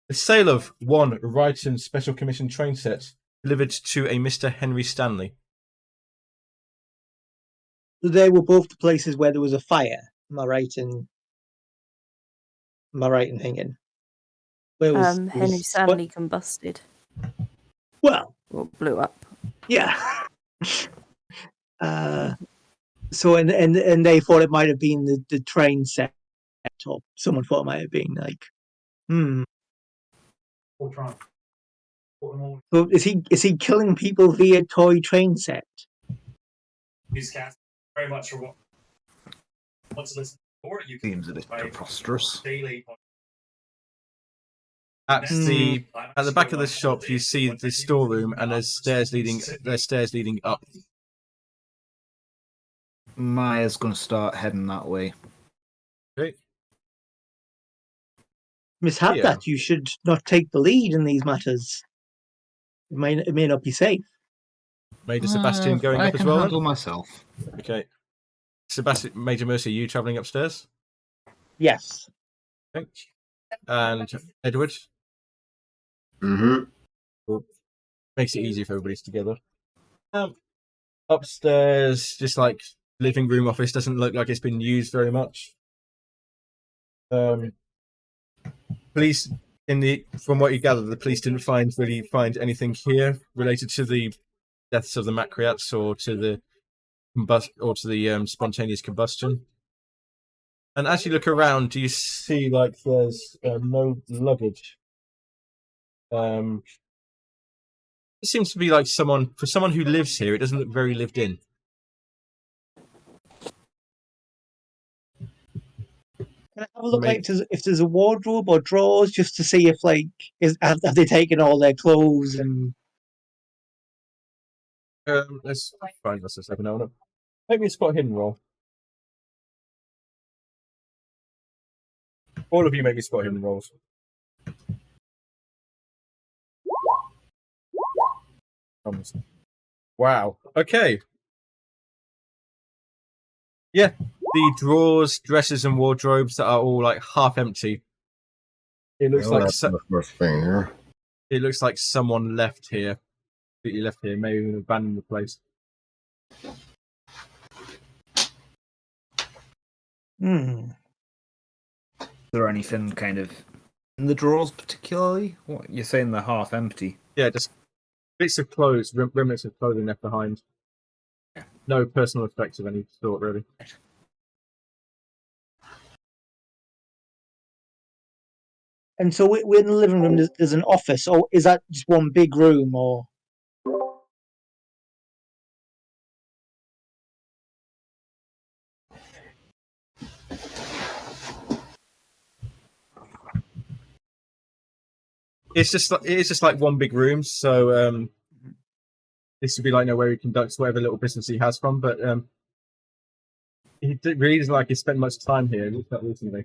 the sale of one Wrighton Special Commission train set delivered to a Mr. Henry Stanley. They were both the places where there was a fire. Am I right in thinking? Where Henry Stanley combusted Well, or blew up. yeah. So and they thought it might have been the train set, or someone thought it might have been like, So is he killing people via toy train set? These cats very much are what to listen for. You Seems a bit preposterous. daily. At the back of the shop, you see the storeroom, and there's stairs leading up. Maya's going to start heading that way. Okay. Miss Haddat, you should not take the lead in these matters. It may not be safe. Major Sebastian going I up as can well. handle myself. Okay. Sebastian, Major Mercy, are you travelling upstairs? Yes. Okay. And Edward? Mm-hmm. Makes it easier for everybody together. Upstairs, just like living room office, doesn't look like it's been used very much. Police, from what you gather, the police didn't really find anything here related to the deaths of the MacLeods or to the spontaneous combustion. And as you look around, do you see like there's no luggage? It seems to be like for someone who lives here, it doesn't look very lived in. Can I have a look if there's a wardrobe or drawers, just to see if have they taken all their clothes and? Let's find us a second. I want to make me a spot hidden roll. All of you make me spot hidden rolls. Wow. Okay. Yeah, the drawers, dresses, and wardrobes that are all like half empty. It looks that's the first thing here. It looks like someone left here. Completely left here. Maybe even abandoned the place. Hmm. Is there anything kind of in the drawers particularly? What you're saying they're half empty? Yeah, just bits of clothes, remnants of clothing left behind. No personal effects of any sort, really. And so we're in the living room. There's an office, or is that just one big room, or? It's just like one big room. So this would be like where he conducts whatever little business he has from. But he really doesn't like he spent much time here. It looks like recently.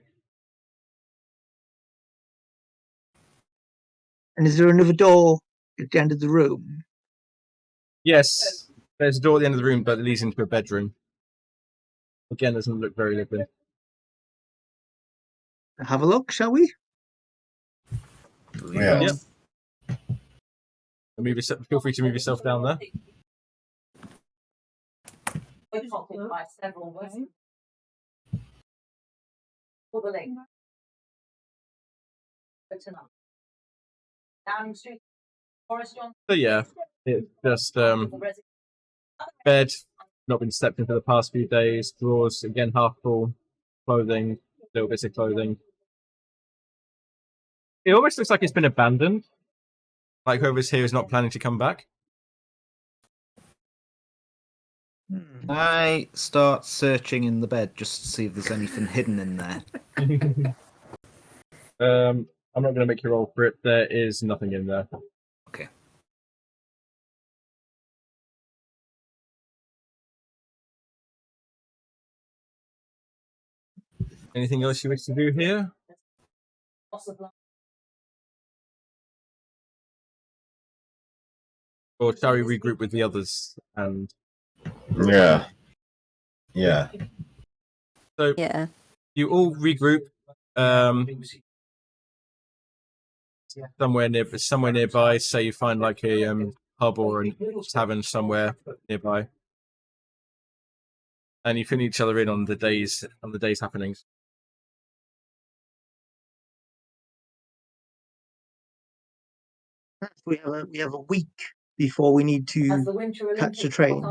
And is there another door at the end of the room? Yes, there's a door at the end of the room, but it leads into a bedroom. Again, doesn't look very lived in. Have a look, shall we? Yeah. Yep. Feel free to move yourself down there. So yeah, it's just bed, not been slept in for the past few days. Drawers again half full, clothing, little bits of clothing. It almost looks like it's been abandoned. Like whoever's here is not planning to come back. I start searching in the bed just to see if there's anything hidden in there. I'm not going to make you roll for it. There is nothing in there. Okay. Anything else you wish to do here? Or shall we regroup with the others? And Yeah. so Yeah. you all regroup somewhere nearby. Say you find like a pub or a tavern somewhere nearby, and you fill each other in on the day's happenings. We have a week before we need to catch a train.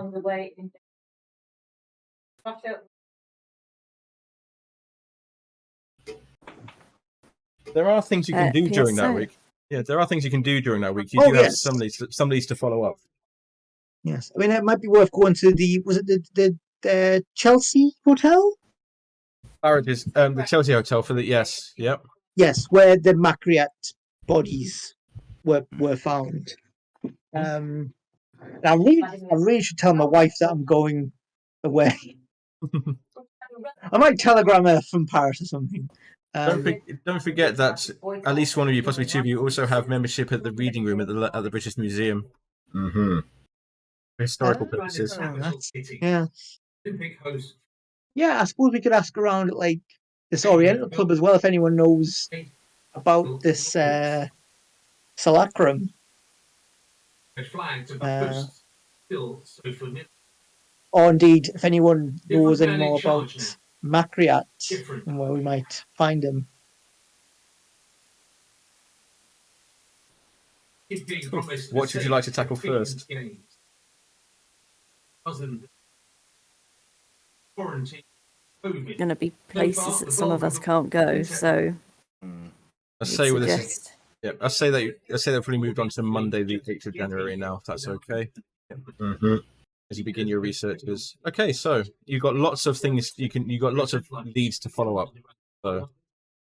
There are things you can do during that so. week. Yeah, there are things you can do during that week. You Oh, do have yes. some leads to follow up. Yes, I mean it might be worth going to the Chelsea hotel? Barrages, the Chelsea hotel for the yep. Yes, where the MacLeod bodies were found. I really should tell my wife that I'm going away. I might telegram her from Paris or something. Don't forget that at least one of you, possibly two of you, also have membership at the reading room at the British Museum Mm-hmm. for historical purposes. Yeah. Yeah, I suppose we could ask around at like this Oriental club as well if anyone knows about this Salacrum. Or indeed, if anyone knows any more about MacLeod and where we might find him. What would you like to tackle first? Going to be places that some of us can't go, so I say with this. suggest. Yeah, I say they've probably moved on to Monday, the 8th of January now. If that's okay. Mm-hmm. As you begin your researches. Okay, so you've got lots of things you've got lots of leads to follow up. So,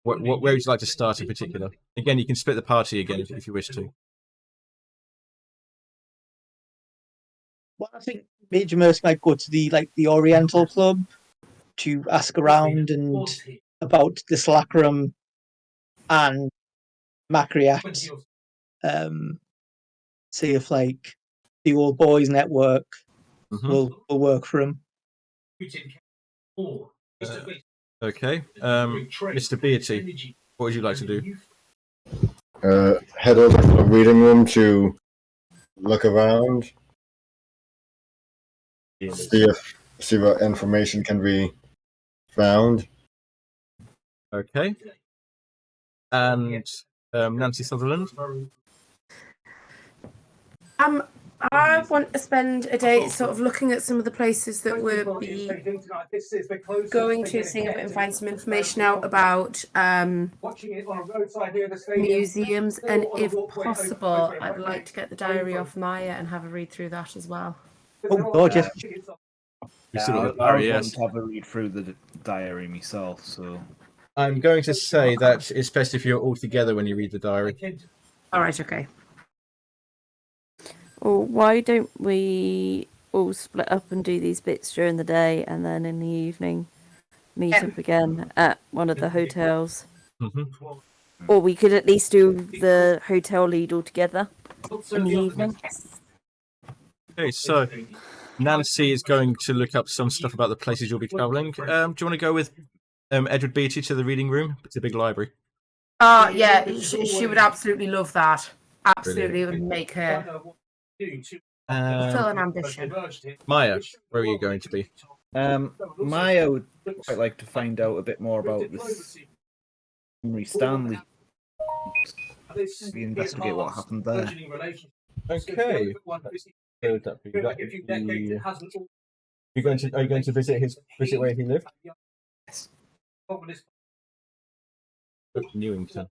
where would you like to start in particular? Again, you can split the party again if you wish to. Well, I think Major Mercy might go to the Oriental Club to ask around and about the Salacrum and MacLeod. See if like the Old Boys Network will work for him. Okay, Mr. Beatty, what would you like to do? Head over to the reading room to look around, see what information can be found. Okay, and Nancy Sutherland. I want to spend a day sort of looking at some of the places that we'll be going to, seeing if we can find some information out about museums, and if possible, I'd like to get the diary off Maya and have a read through that as well. Oh God, yes. I was going to have a read through the diary myself, so I'm going to say that it's best if you're all together when you read the diary. All right, okay. Well, why don't we all split up and do these bits during the day, and then in the evening meet up again at one of the hotels? Or we could at least do the hotel lead all together in the evening. Okay, so Nancy is going to look up some stuff about the places you'll be travelling. Do you want to go with Edward Beatty to the reading room? It's a big library. Yeah, she would absolutely love that. Absolutely, it would make her feel an ambition. Maya, where are you going to be? Maya would quite like to find out a bit more about this Henry Stanley. Investigate what happened there. Okay. Are you going to visit where he lived? Yes. Newington.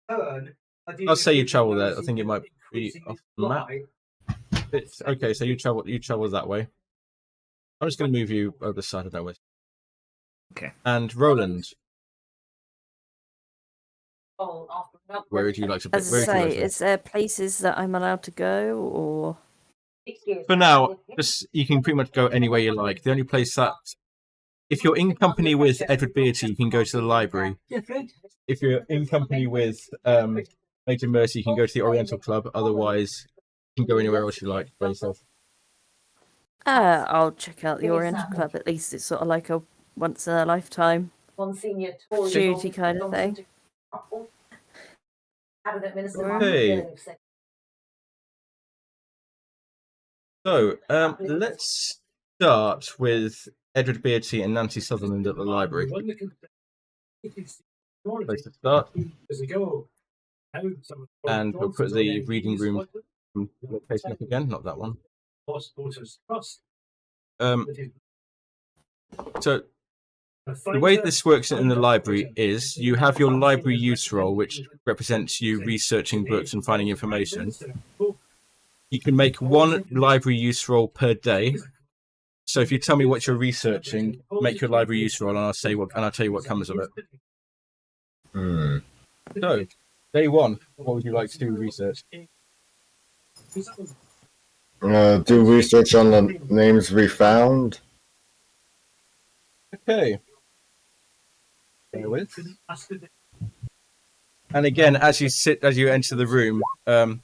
I'll say you travel there. I think it might be off the map. Okay, so you travel that way. I'm just going to move you over the side of that way. Okay. And Roland, where would you like to? As I say, is there places that I'm allowed to go, or? For now, just you can pretty much go anywhere you like. The only place that if you're in company with Edward Beatty, you can go to the library. If you're in company with Major Mercy, you can go to the Oriental Club. Otherwise, you can go anywhere else you like by yourself. I'll check out the Oriental Club. At least it's sort of like a once in a lifetime duty kind of thing. Okay. So, let's start with Edward Beatty and Nancy Sutherland at the library. Place to start. And we'll put the reading room location up again, not that one. So, the way this works in the library is you have your library use role, which represents you researching books and finding information. You can make one library use roll per day. So if you tell me what you're researching, make your library use roll, and I'll tell you what comes of it. So, day one, what would you like to do research? Do research on the names we found. Okay. Bear with. And again, as you enter the room, Damn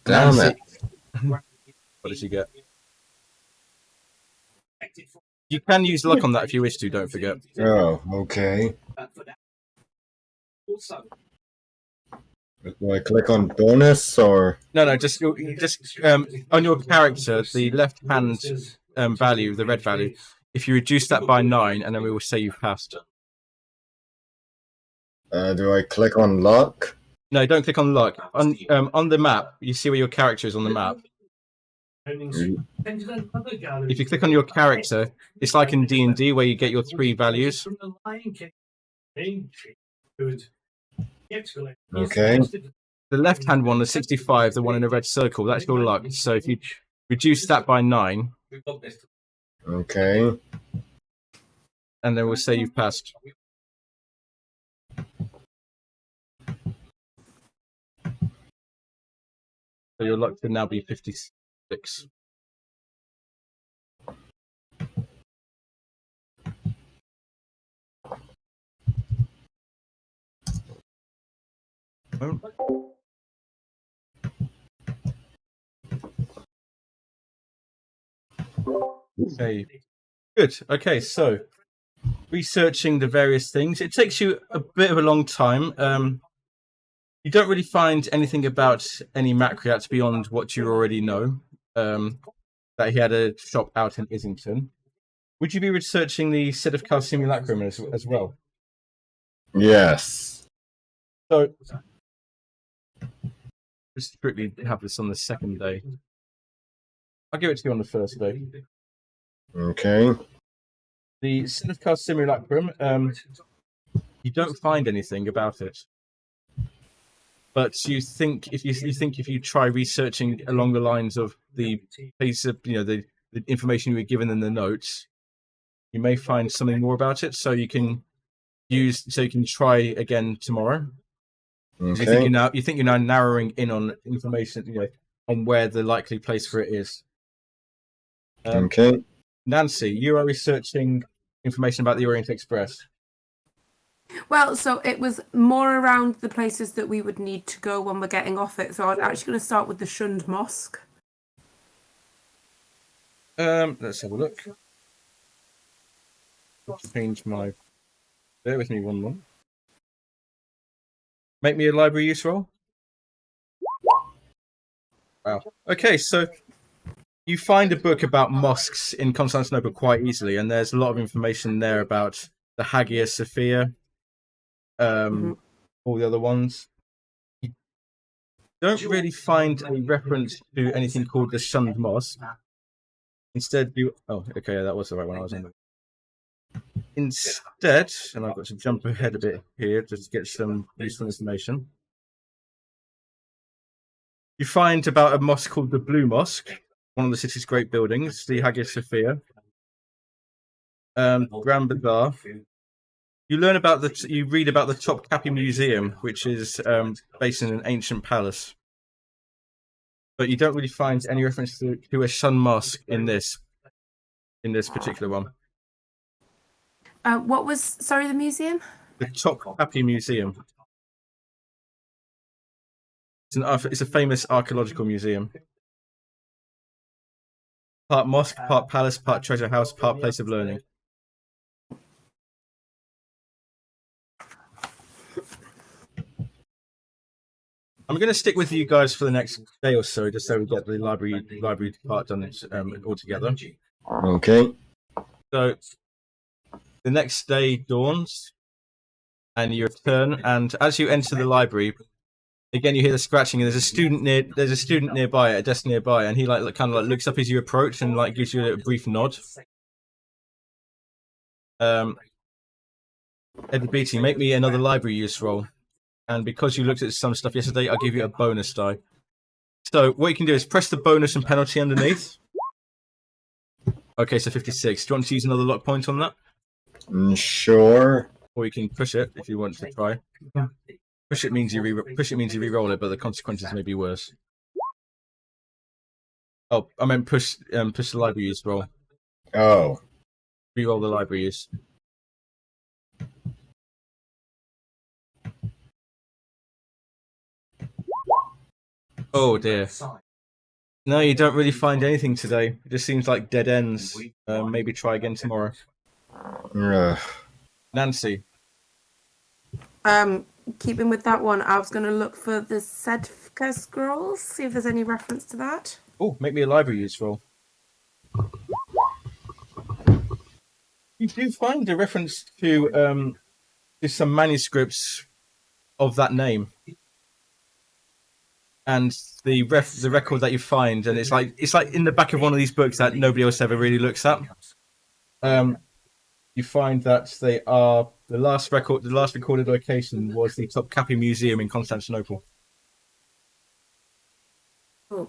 Nancy, it. what did you get? You can use luck on that if you wish to, don't forget. Oh, okay. Do I click on bonus or? No, just on your character, the left-hand value, the red value, if you reduce that by 9, and then we will say you've passed. Do I click on luck? No, don't click on luck. On the map, you see where your character is on the map. If you click on your character, it's like in D&D where you get your 3 values. Okay. The left-hand one, the 65, the one in the red circle, that's your luck. So if you reduce that by 9, okay, and then we'll say you've passed. So your luck should now be 56. Okay. Good. Okay, so researching the various things. It takes you a bit of a long time. You don't really find anything about any MacLeod beyond what you already know. That he had a shop out in Islington. Would you be researching the set of Chaosium Inc as well? yes. So, just strictly have this on the second day. I'll give it to you on the first day. Okay. The set of Chaosium, you don't find anything about it. But you think if you try researching along the lines of the piece of the information you were given in the notes, you may find something more about it. So you can try again tomorrow. Okay. You think you're now narrowing in on information, on where the likely place for it is. Okay. Nancy, you are researching information about the Orient Express. Well, so it was more around the places that we would need to go when we're getting off it. So I'm actually going to start with the shunned mosque. Let's have a look. Change my. Bear with me one moment. Make me a library use roll. Wow. Okay, so you find a book about mosques in Constantinople quite easily, and there's a lot of information there about the Hagia Sophia. All the other ones. You don't really find a reference to anything called the Shunned Mosque. Instead, that was the right one I was in. Instead, and I've got to jump ahead a bit here just to get some useful information. You find about a mosque called the Blue Mosque, one of the city's great buildings, the Hagia Sophia, Grand Bazaar. You read about the Topkapi Museum, which is based in an ancient palace. But you don't really find any reference to a Sun Mosque in this particular one. What was, sorry, the museum? The Topkapi Museum. It's a famous archaeological museum. Part mosque, part palace, part treasure house, part place of learning. I'm going to stick with you guys for the next day or so, just so we get the library part done all together. Okay. So the next day dawns, and you return. And as you enter the library, again you hear the scratching. And there's a student nearby at a desk nearby, and he kind of looks up as you approach and gives you a brief nod. Edward Beatty, make me another library use roll. And because you looked at some stuff yesterday, I'll give you a bonus die. So what you can do is press the bonus and penalty underneath. Okay, so 56. Do you want to use another luck point on that? Sure. Or you can push it if you want to try. Push it means you re-roll it, but the consequences may be worse. Oh, I meant push the library use roll. Oh. Re-roll the library use. Oh dear. No, you don't really find anything today. It just seems like dead ends. Maybe try again tomorrow. Nancy. Keeping with that one, I was going to look for the Sedka scrolls, see if there's any reference to that. Oh, make me a library use roll. You do find a reference to some manuscripts of that name. And the record that you find, and it's like in the back of one of these books that nobody else ever really looks at. You find that they are the last recorded location was the Topkapi Museum in Constantinople. Oh.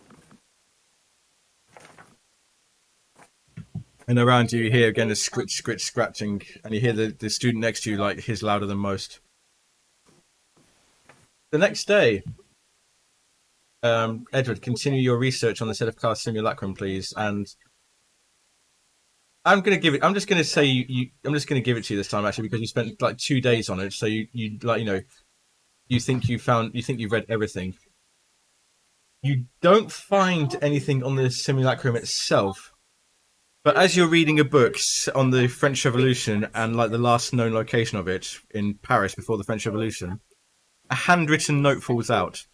And around you hear again a scratching, and you hear the student next to you his louder than most. The next day. Edward, continue your research on the set of cast simulacrum, please. And I'm just going to give it to you this time, actually, because you spent 2 days on it. So you think you've read everything. You don't find anything on the simulacrum itself, but as you're reading a book on the French Revolution and the last known location of it in Paris before the French Revolution, a handwritten note falls out.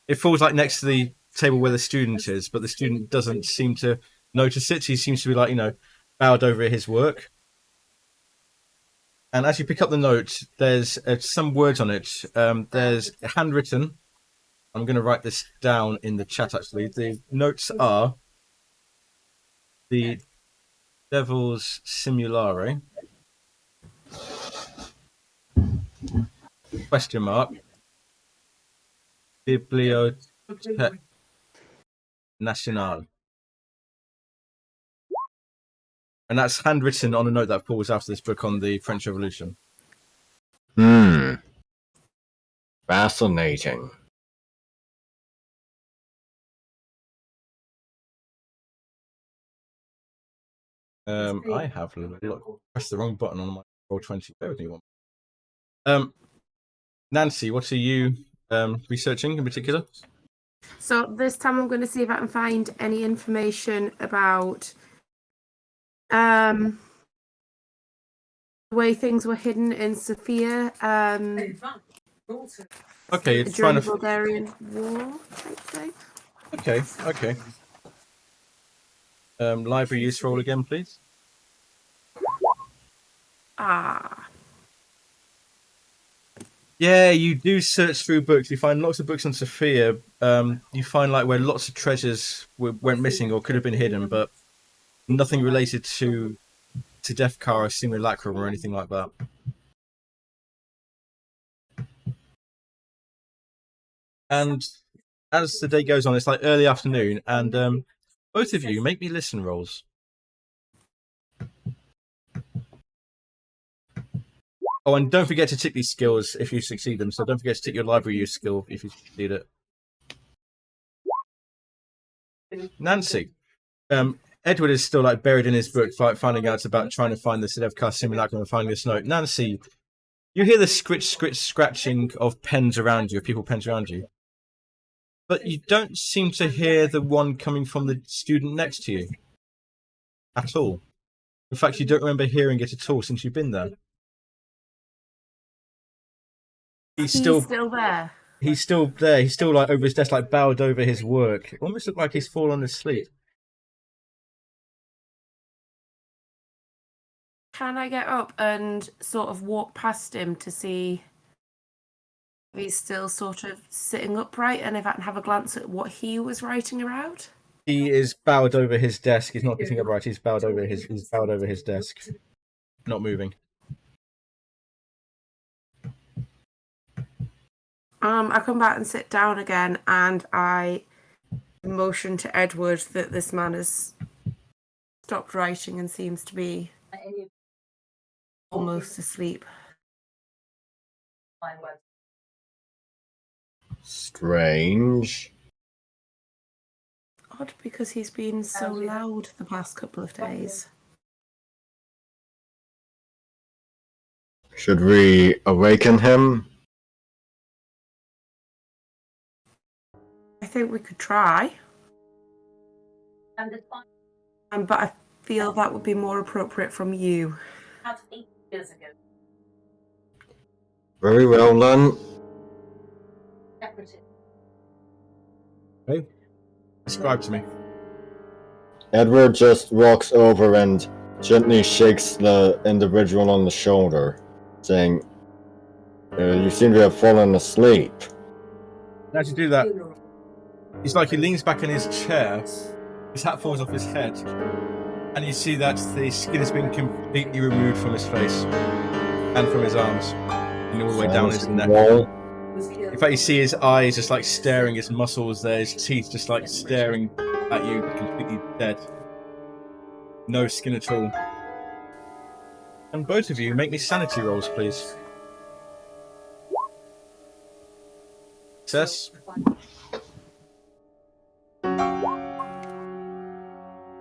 It falls next to the table where the student is, but the student doesn't seem to notice it. He seems to be bowed over his work. And as you pick up the note, there's some words on it. There's handwritten. I'm going to write this down in the chat, actually. The notes are the Devil's Simulare. Question mark. Bibliothèque Nationale. And that's handwritten on a note that falls after this book on the French Revolution. Fascinating. I have pressed the wrong button on my Roll20. Bear with me one. Nancy, what are you researching in particular? So this time I'm going to see if I can find any information about the way things were hidden in Sophia Okay, it's during trying the to. Bulgarian War type thing. Okay. Library use roll again, please. Yeah, you do search through books. You find lots of books on Sophia. You find where lots of treasures went missing or could have been hidden, but nothing related to Defcar or Simulacrum or anything like that. And as the day goes on, it's early afternoon, and both of you make me listen rolls. Oh, and don't forget to tick these skills if you succeed them. So don't forget to tick your library use skill if you succeed it. Nancy, Edward is still like buried in his book, finding out about trying to find the Sedevkar simulacrum and finding this note. Nancy, you hear the scratching of pens around you, of people pens around you, but you don't seem to hear the one coming from the student next to you at all. In fact, you don't remember hearing it at all since you've been there. He's still there. He's still there. He's still like over his desk, like bowed over his work. It almost looked like he's fallen asleep. Can I get up and sort of walk past him to see if he's still sort of sitting upright, and if I can have a glance at what he was writing about? He is bowed over his desk. He's not sitting upright. He's bowed over his desk, not moving. I come back and sit down again, and I motion to Edward that this man has stopped writing and seems to be almost asleep. Strange. Odd, because he's been so loud the past couple of days. Should we awaken him? I think we could try. But I feel that would be more appropriate from you. Very well then. Okay. Describe to me. Edward just walks over and gently shakes the individual on the shoulder, saying, "You seem to have fallen asleep." As you do that, it's like he leans back in his chair, his hat falls off his head, and you see that the skin has been completely removed from his face and from his arms, and all the way down his neck. In fact, you see his eyes just like staring, his muscles there, his teeth just like staring at you, completely dead. No skin at all. And both of you, make me sanity rolls, please. Success.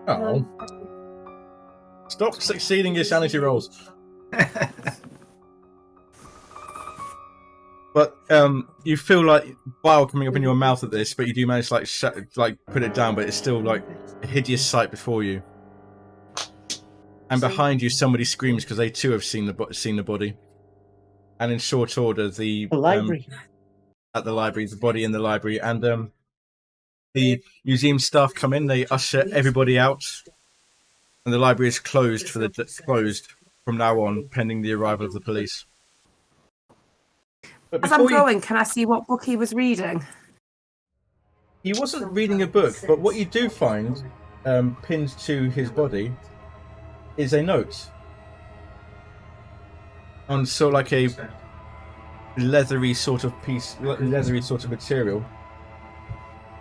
Oh. Stop succeeding your sanity rolls. But you feel like bile coming up in your mouth at this, but you do manage to put it down, but it's still like a hideous sight before you. And behind you, somebody screams because they too have seen the body. And in short order, the library. At the library, the body in the library, and the museum staff come in. They usher everybody out, and the library is closed closed from now on, pending the arrival of the police. But as I'm going, can I see what book he was reading? He wasn't reading a book, but what you do find pinned to his body is a note on sort of like a leathery sort of material,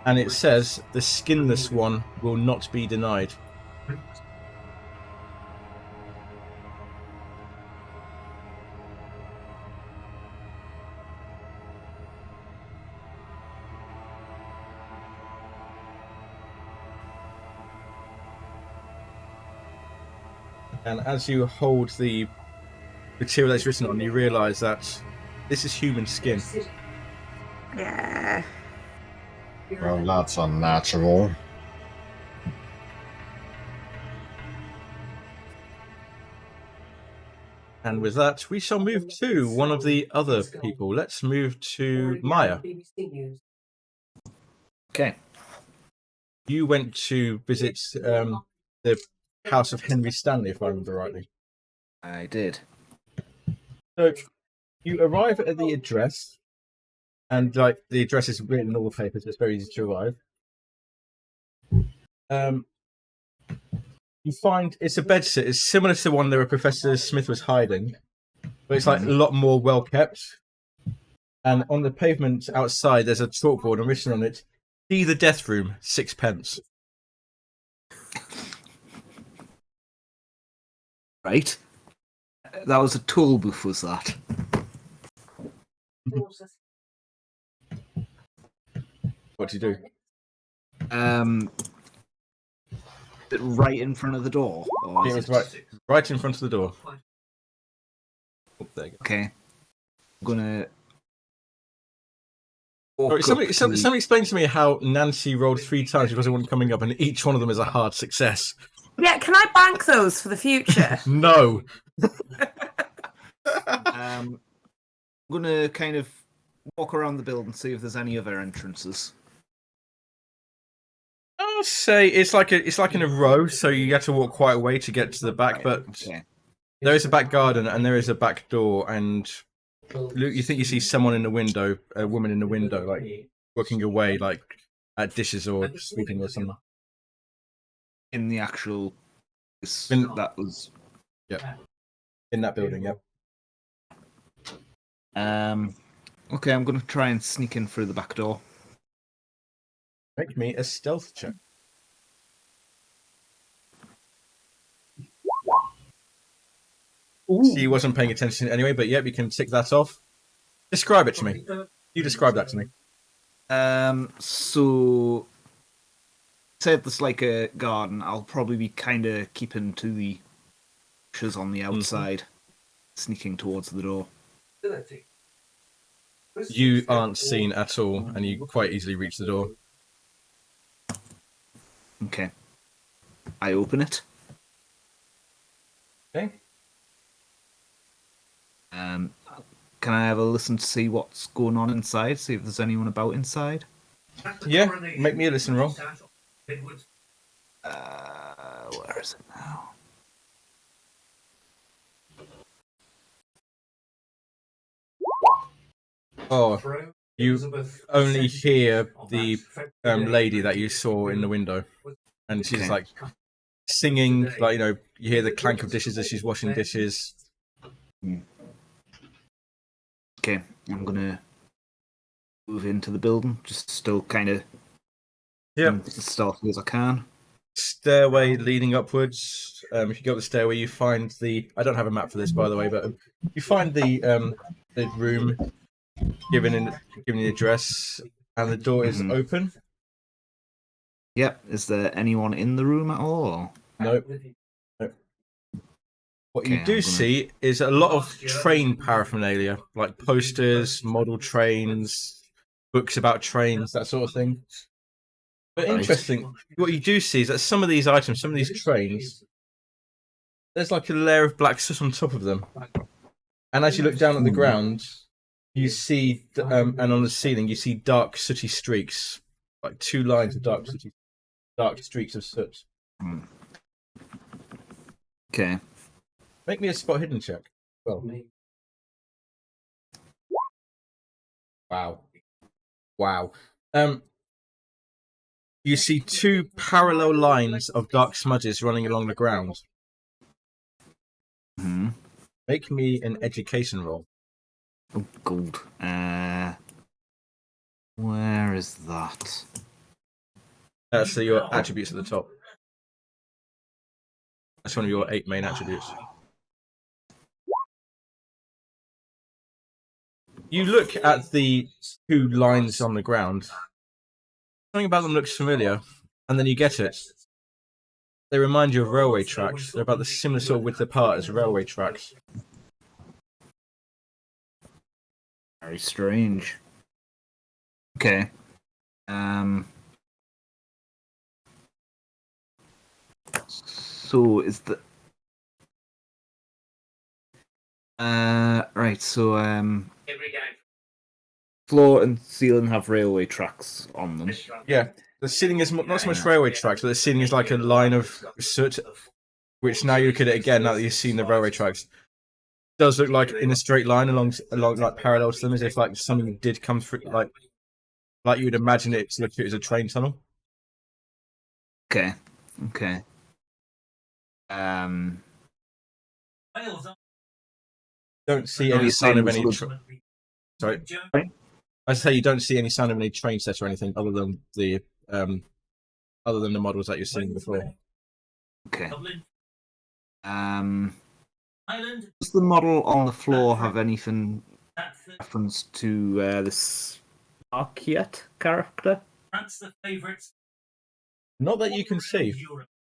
and it says, "The skinless one will not be denied." And as you hold the material that's written on, you realise that this is human skin. Yeah. Well, that's unnatural. And with that, we shall move to one of the other people. Let's move to Maya. Okay. You went to visit the house of Henry Stanley, if I remember rightly. I did. So you arrive at the address, and like the address is written in all the papers. It's very easy to arrive. You find it's a bedsit. It's similar to the one where Professor Smith was hiding, but it's like a lot more well kept. And on the pavement outside, there's a chalkboard, and written on it, "See the death room, 6 pence." Right. That was a toll booth, was that? What do you do? right in front of the door? Or It is was right in front of the door. Oh, there you go. Okay. I'm gonna. Sorry, somebody explain to me how Nancy rolled 3 times because it wasn't coming up, and each one of them is a hard success. Yeah, can I bank those for the future? No. I'm gonna kind of walk around the building, see if there's any other entrances. I'll say it's like in a row, so you have to walk quite a way to get to the back. But Okay. there is a back garden and there is a back door, and you think you see someone in the window, a woman in the window, like working away, like at dishes or sweeping or something. In the actual. That was. In that building, yep. Okay, I'm gonna try and sneak in through the back door. Make me a stealth check. See, you wasn't paying attention anyway, but yep, you can tick that off. Describe it to me. You describe that to me. So say if there's like a garden, I'll probably be kind of keeping to the bushes on the outside, sneaking towards the door. You aren't seen at all, and you quite easily reach the door. Okay. I open it. Okay. Can I have a listen to see what's going on inside? See if there's anyone about inside? Yeah, make me a listen roll. Where is it now? Oh, you only hear the lady that you saw in the window, and she's Okay. like singing, like, you know, you hear the clank of dishes as she's washing dishes. Okay, I'm gonna move into the building, just still kind of as stealthy as I can. Stairway leading upwards. If you go up the stairway, you find the. I don't have a map for this, by the way, but you find the room given the address, and the door is open. Yep. Is there anyone in the room at all? Or? Nope. What you Okay, do I'm gonna- see is a lot of train paraphernalia, like posters, model trains, books about trains, that sort of thing. But Right. interesting, what you do see is that some of these items, some of these trains, there's like a layer of black soot on top of them. And as you look down at the ground, you see, and on the ceiling, you see dark sooty streaks, like 2 lines of dark streaks of soot. Okay. Make me a spot hidden check. Well. Wow. You see 2 parallel lines of dark smudges running along the ground. Make me an education roll. Oh, gold. Where is that? So your attributes at the top. That's one of your 8 main attributes. You look at the 2 lines on the ground. Something about them looks familiar, and then you get it. They remind you of railway tracks. They're about the similar sort of width apart as railway tracks. Very strange. Okay. So is the right, so floor and ceiling have railway tracks on them. Yeah, the ceiling is not so much railway tracks, but the ceiling is like a line of soot, which now you look at it again, now that you've seen the railway tracks, does look like in a straight line along like parallel to them, as if like something did come through, like you would imagine it to look at it as a train tunnel. Okay. Don't see any sign of any. Sorry, I say you don't see any sign of any train set or anything other than the models that you've seen before. Okay. Does the model on the floor have anything reference to this Archeat character? That's the favourite. Not that you can see.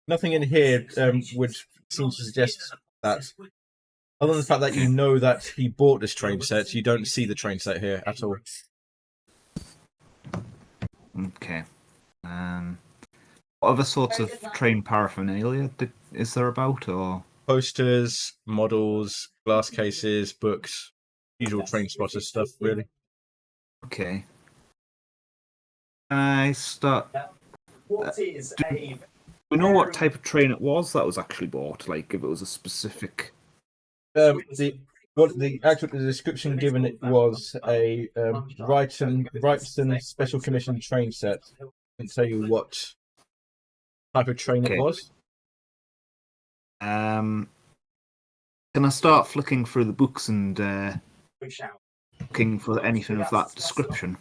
Nothing in here would seem to suggest that. Other than the fact that you know that he bought this train set, you don't see the train set here at all. Okay. What other sorts of train paraphernalia is there about, or Posters, models, glass cases, books, usual train spotter stuff, really. okay? Can I start? What is a We know what type of train it was that was actually bought. Like if it was a specific. The description given it was a Wrightson Special Commission train set. I can tell you what type of train it was. Can I start flicking through the books and looking for anything of that description?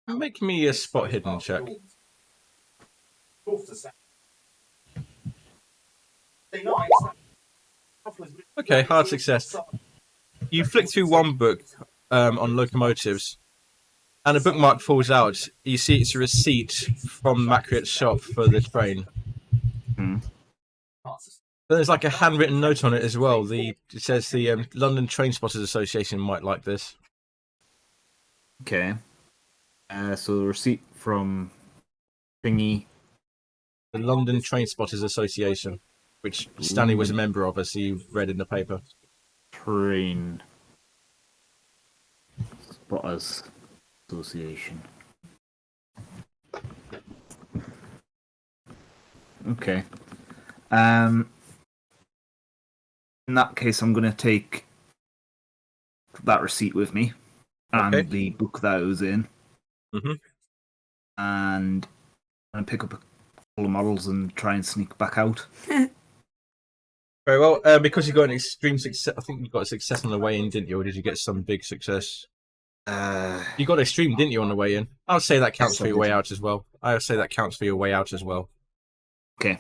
Make me a spot hidden check. Okay, hard success. You flick through one book on locomotives, and a bookmark falls out. You see it's a receipt from MacLeod's shop for the train. Hmm. Then there's like a handwritten note on it as well. It says the London Train Spotters Association might like this. Okay. So the receipt from thingy. The London Train Spotters Association, which Stanley was a member of, as you read in the paper. Train Spotters Association. Okay. In that case, I'm going to take that receipt with me and Okay. the book that it was in, Mhm. and I'm going to pick up a couple of models and try and sneak back out. Very well. Because you got an extreme success, I think you got a success on the way in, didn't you? Or did you get some big success? You got extreme, didn't you, on the way in? I'll say that counts for your way out as well. I'll say that counts for your way out as well. Okay.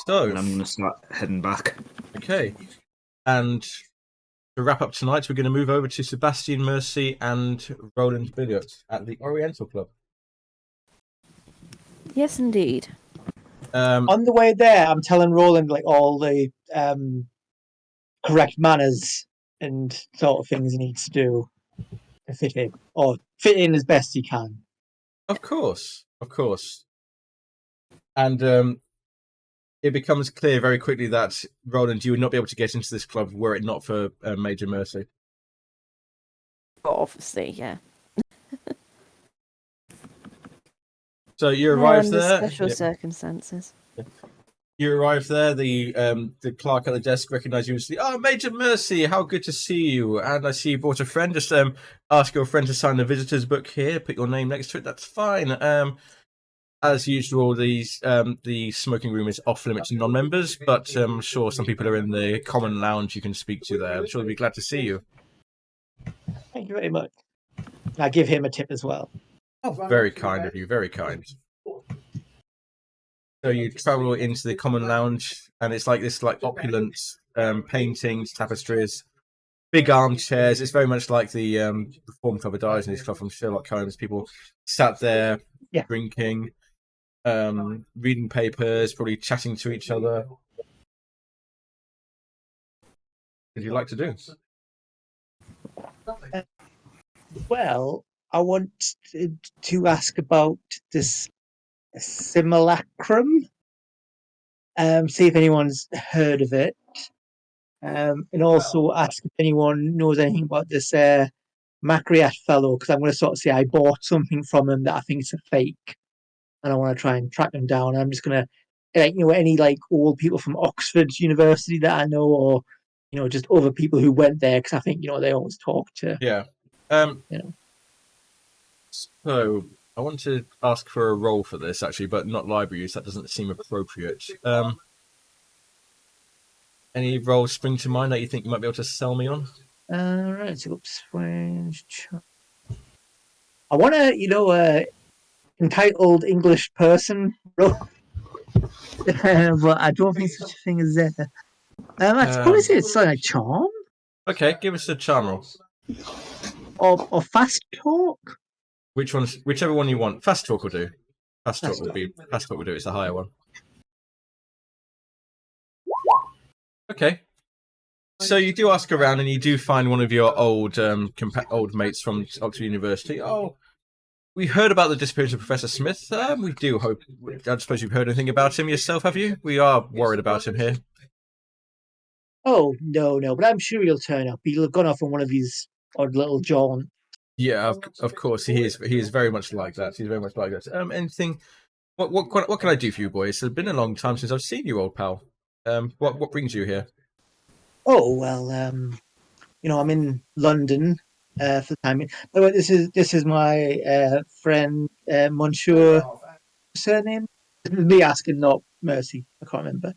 So, And I'm going to start heading back. okay. And to wrap up tonight, we're going to move over to Sebastian Mercy and Roland Billiot at the Oriental Club. Yes, indeed. On the way there, I'm telling Roland like all the correct manners and sort of things he needs to do to fit in, or fit in as best he can. Of course. And it becomes clear very quickly that, Roland, you would not be able to get into this club were it not for Major Mercy. Obviously, yeah. So you arrive Under there. special Yep. circumstances. You arrive there. The clerk at the desk recognised you and said, "Oh, Major Mercy, how good to see you! And I see you brought a friend. Just ask your friend to sign the visitors' book here. Put your name next to it. That's fine." As usual, the smoking room is off limits to non-members, but I'm sure some people are in the common lounge you can speak to there. I'm sure they'll be glad to see you. Thank you very much. I give him a tip as well. Oh, very kind of you, very kind. So you travel into the common lounge, and it's like this opulent paintings, tapestries, big armchairs. It's very much like the Reform Club of Diogenes Club from Sherlock Holmes. People sat there drinking, reading papers, probably chatting to each other. What would you like to do? Well, I want to ask about this simulacrum. See if anyone's heard of it. And also ask if anyone knows anything about this MacLeod fellow, because I'm going to sort of say I bought something from him that I think is a fake, and I want to try and track him down. I'm just going to, any old people from Oxford University that I know, or just other people who went there, because I think they always talk to. Yeah. So I want to ask for a roll for this actually, but not library use. That doesn't seem appropriate. Any roles spring to mind that you think you might be able to sell me on? Right. So oops. I want a entitled English person role, but I don't think such a thing is there. I'd probably say it's like charm. Okay, give us a charm roll. Or fast talk. Whichever one you want. Fast talk will do. Fast talk will do. It's the higher one. Okay. So you do ask around, and you do find one of your old old mates from Oxford University. Oh, we heard about the disappearance of Professor Smith. We do hope. I suppose you've heard anything about him yourself, have you? We are worried about him here. Oh, no, but I'm sure he'll turn up. He'll have gone off on one of his odd little jaunts. Yeah, of course he is. He is very much like that. He's very much like that. Anything? What can I do for you, boys? It's been a long time since I've seen you, old pal. What brings you here? Oh, well, I'm in London for the time being. By the way, this is my friend, Monsieur. Surname? This is me asking, not Mercy. I can't remember.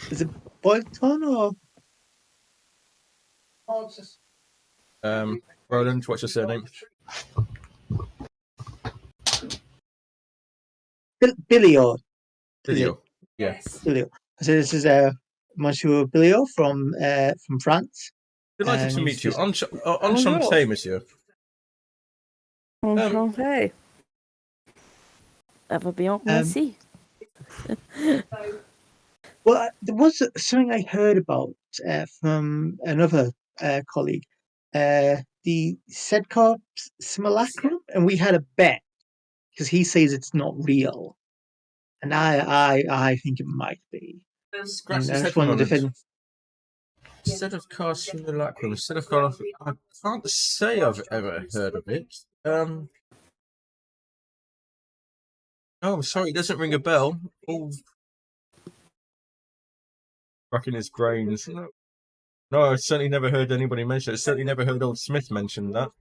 Is it Boyton or? Roland, what's your surname? Billiot. Billiot. Yeah. Billiot. So this is Monsieur Billiot from France. Delighted to And meet you. he's Enchanté, monsieur. Enchanté. Ça va bien, merci. Well, there was something I heard about from another colleague, the Sedcar simulacrum, and we had a bet because he says it's not real, and I think it might be. Scratch And his I head just for a wondered if moment. Instead of Car Simulacrum, instead of Car, I can't say I've ever heard of it. Oh, I'm sorry, it doesn't ring a bell. Oh, racking his brains. No, I've certainly never heard anybody mention it. I've certainly never heard old Smith mention that.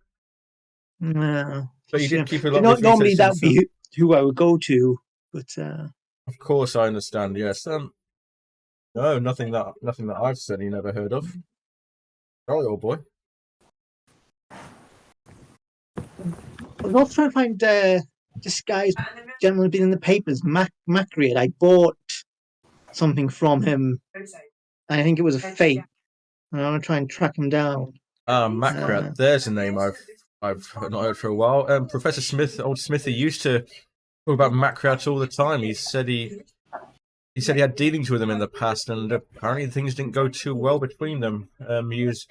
No, But you did keep a lot of normally that research would be who I would go to, but Of course, I understand. Yes. No, nothing that I've certainly never heard of. Sorry, old boy. I was also trying to find this guy's generally been in the papers. MacLeod. I bought something from him. I think it was a fake. And I want to try and track him down. MacLeod. There's a name I've not heard for a while. Professor Smith, old Smithy, used to talk about MacLeod all the time. He said he had dealings with him in the past, and apparently things didn't go too well between them. He was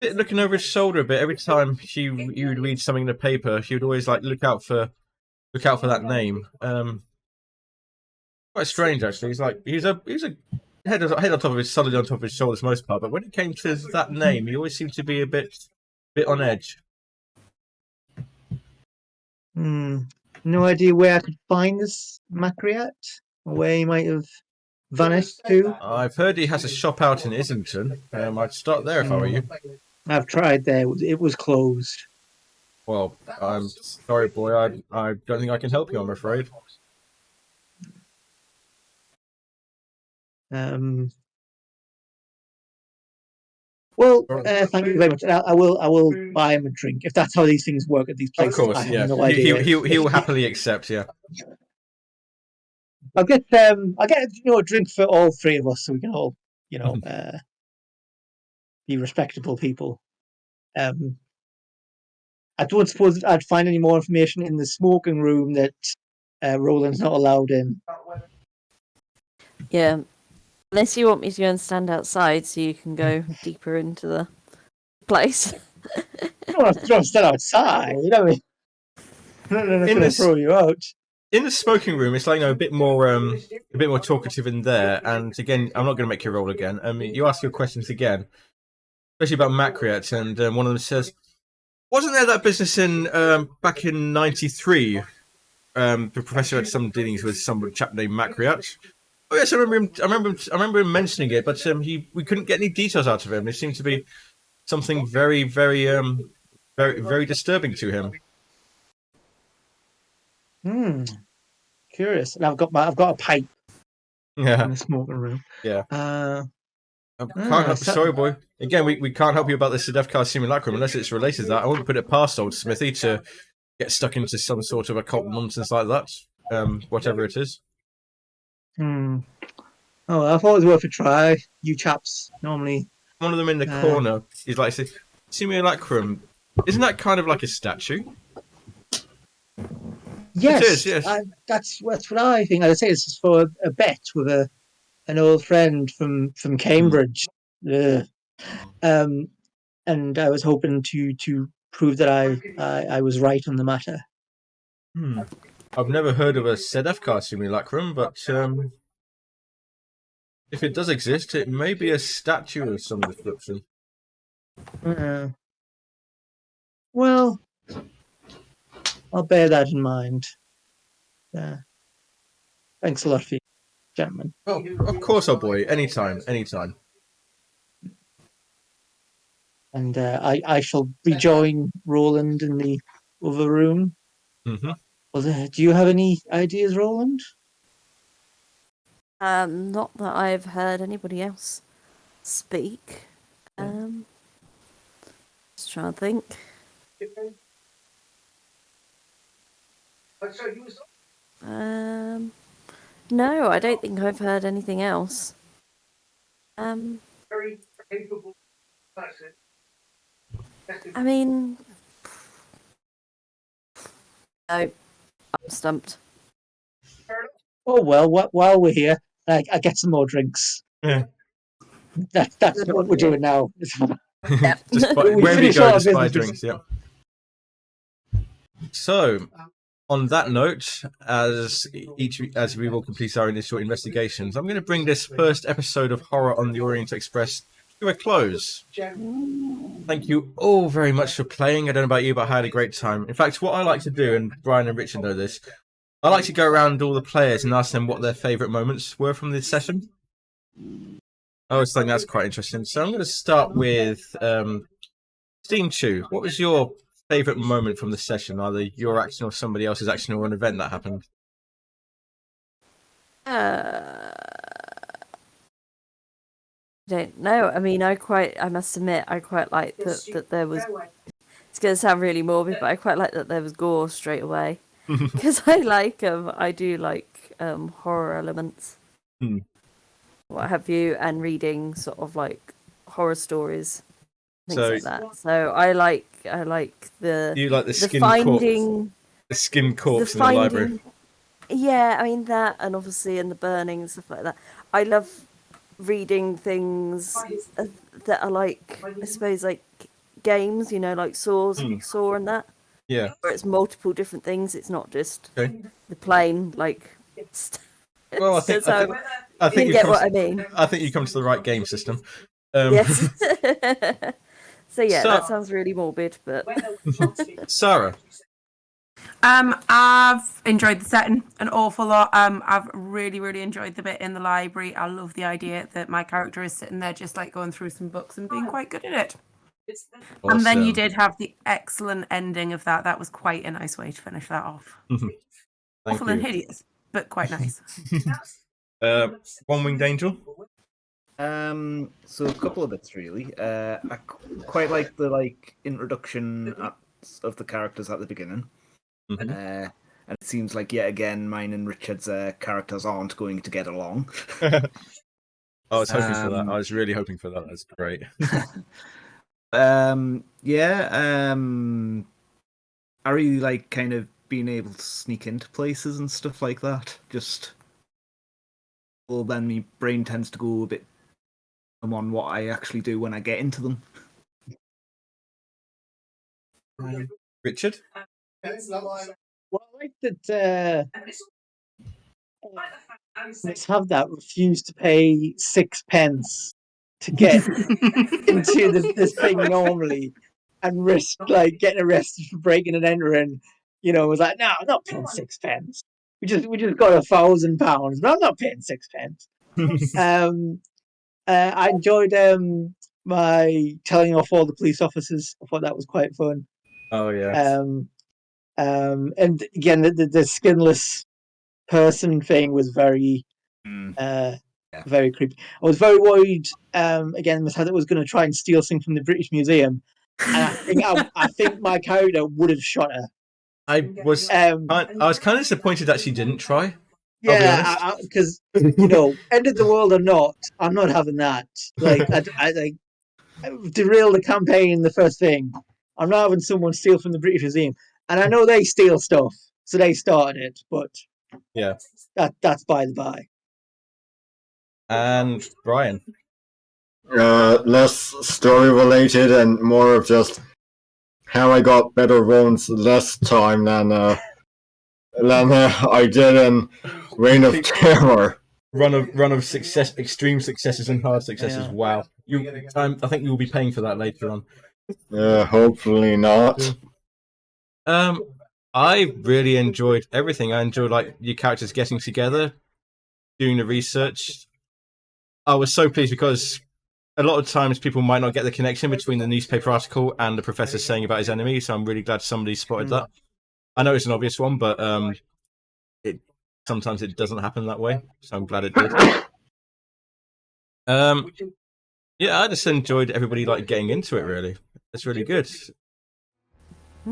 looking over his shoulder a bit every time he would read something in the paper. He would always look out for that name. Quite strange, actually. He's a head on top of his solid on top of his shoulders most part, but when it came to that name, he always seemed to be a bit on edge. No idea where I could find this MacLeod, or where he might have vanished to. I've heard he has a shop out in Islington. I'd start there if I were you. I've tried there. It was closed. Well, I'm sorry, boy. I don't think I can help you, I'm afraid. Well, thank you very much. I will buy him a drink if that's how these things work at these places. Of course, I have yeah. no idea. He will happily accept, yeah. I'll get a drink for all three of us, so we can all be respectable people. I don't suppose I'd find any more information in the smoking room that Roland's not allowed in. Yeah. Unless you want me to go and stand outside so you can go deeper into the place. You don't have to stand outside, you know what I mean? I'm not going to throw you out. In the smoking room, it's a bit more talkative in there. And again, I'm not going to make you roll again. You ask your questions again, especially about MacLeod, and one of them says, "Wasn't there that business in back in '93? The professor had some dealings with some chap named MacLeod." Oh yes, I remember him mentioning it, but we couldn't get any details out of him. It seemed to be something very, very, very, very disturbing to him. Curious. And I've got a pipe. Yeah. In the smoking room. Yeah. Sorry, boy. Again, we can't help you about the Sedefkar simulacrum unless it's related to that. I wouldn't put it past old Smithy to get stuck into some sort of occult nonsense like that. Whatever it is. Oh, I thought it was worth a try. You chaps normally. One of them in the corner is like, simulacrum. Isn't that kind of like a statue? Yes, it is. Yes, that's what I think. I'd say it's for a bet with a an old friend from Cambridge. Ugh. And I was hoping to prove that I was right on the matter. I've never heard of a Sedefkar simulacrum, but if it does exist, it may be a statue of some description. Well, I'll bear that in mind. Thanks a lot for you, gentlemen. Oh, of course, old boy. Anytime, anytime. And I shall rejoin Roland in the other room. Mm-hmm. Well, do you have any ideas, Roland? Not that I've heard anybody else speak. Just trying to think. No, I don't think I've heard anything else. I mean, no, I'm stumped. Oh well, while we're here, I get some more drinks. Yeah. That's what we're doing now. Yep. Just We wherever you finish go, our just buy business. drinks. Yeah. So, on that note, as we will complete our initial investigations, I'm going to bring this first episode of Horror on the Orient Express to a close. Thank you all very much for playing. I don't know about you, but I had a great time. In fact, what I like to do, and Brian and Richard know this, I like to go around all the players and ask them what their favourite moments were from this session. I always think that's quite interesting. So I'm going to start with Steam Chew. What was your favourite moment from the session? Either your action or somebody else's action or an event that happened? Don't know. I mean, I must admit, I quite like that there was. It's going to sound really morbid, but I quite like that there was gore straight away because I do like horror elements, what have you, and reading sort of like horror stories, things like that. So I like the You like the skin finding corpse, the skin corpse in the library. Yeah, I mean that, and obviously in the burning and stuff like that. I love reading things that are like, I suppose, like games, you know, like Saw and that. Yeah. Where it's multiple different things. It's not just Okay. the plain like. Well, I think you get what I mean. I think you come to the right game system. Yes. So yeah, that sounds really morbid, but. Sarah. I've enjoyed the setting an awful lot. I've really, really enjoyed the bit in the library. I love the idea that my character is sitting there just like going through some books and being quite good at it. Awesome. And then you did have the excellent ending of that. That was quite a nice way to finish that off. Awful and hideous, but quite nice. One-Winged Angel? So a couple of bits really. I quite like the introduction of the characters at the beginning. And it seems like yet again mine and Richard's characters aren't going to get along. I was hoping for that. I was really hoping for that. That's great. I really like kind of being able to sneak into places and stuff like that. Well, then my brain tends to go a bit on what I actually do when I get into them. Richard? Well, I like that let's have that refuse to pay 6 pence to get into this thing normally and risk getting arrested for breaking and entering. You know, was like, no, I'm not paying 6 pence. We just got £1,000, but I'm not paying 6 pence. I enjoyed my telling off all the police officers. I thought that was quite fun. Oh yeah. And again, the skinless person thing was very, very creepy. I was very worried. Again, Miss Heather was going to try and steal something from the British Museum, and I think my character would have shot her. I was kind of disappointed that she didn't try. Yeah, because you know, end of the world or not, I'm not having that. I derail the campaign. The first thing, I'm not having someone steal from the British Museum, and I know they steal stuff, so they started it. But yeah, that's by the by. And Brian. Less story related and more of just how I got better runs less time than I did in Reign of Terror. Run of success, extreme successes and hard successes. Yeah. Wow. I think you will be paying for that later on. Hopefully not. I really enjoyed everything. I enjoyed like your characters getting together, doing the research. I was so pleased because a lot of times people might not get the connection between the newspaper article and the professor saying about his enemy. So I'm really glad somebody spotted that. I know it's an obvious one, but sometimes it doesn't happen that way. So I'm glad it did. Yeah, I just enjoyed everybody like getting into it. Really, it's really good.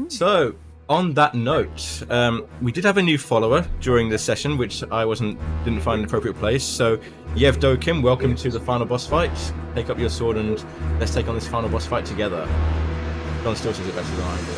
So, on that note, we did have a new follower during this session, which I didn't find an appropriate place. So, Yev Dokim, welcome to the final boss fight. Take up your sword and let's take on this final boss fight together. John still says it better than I do.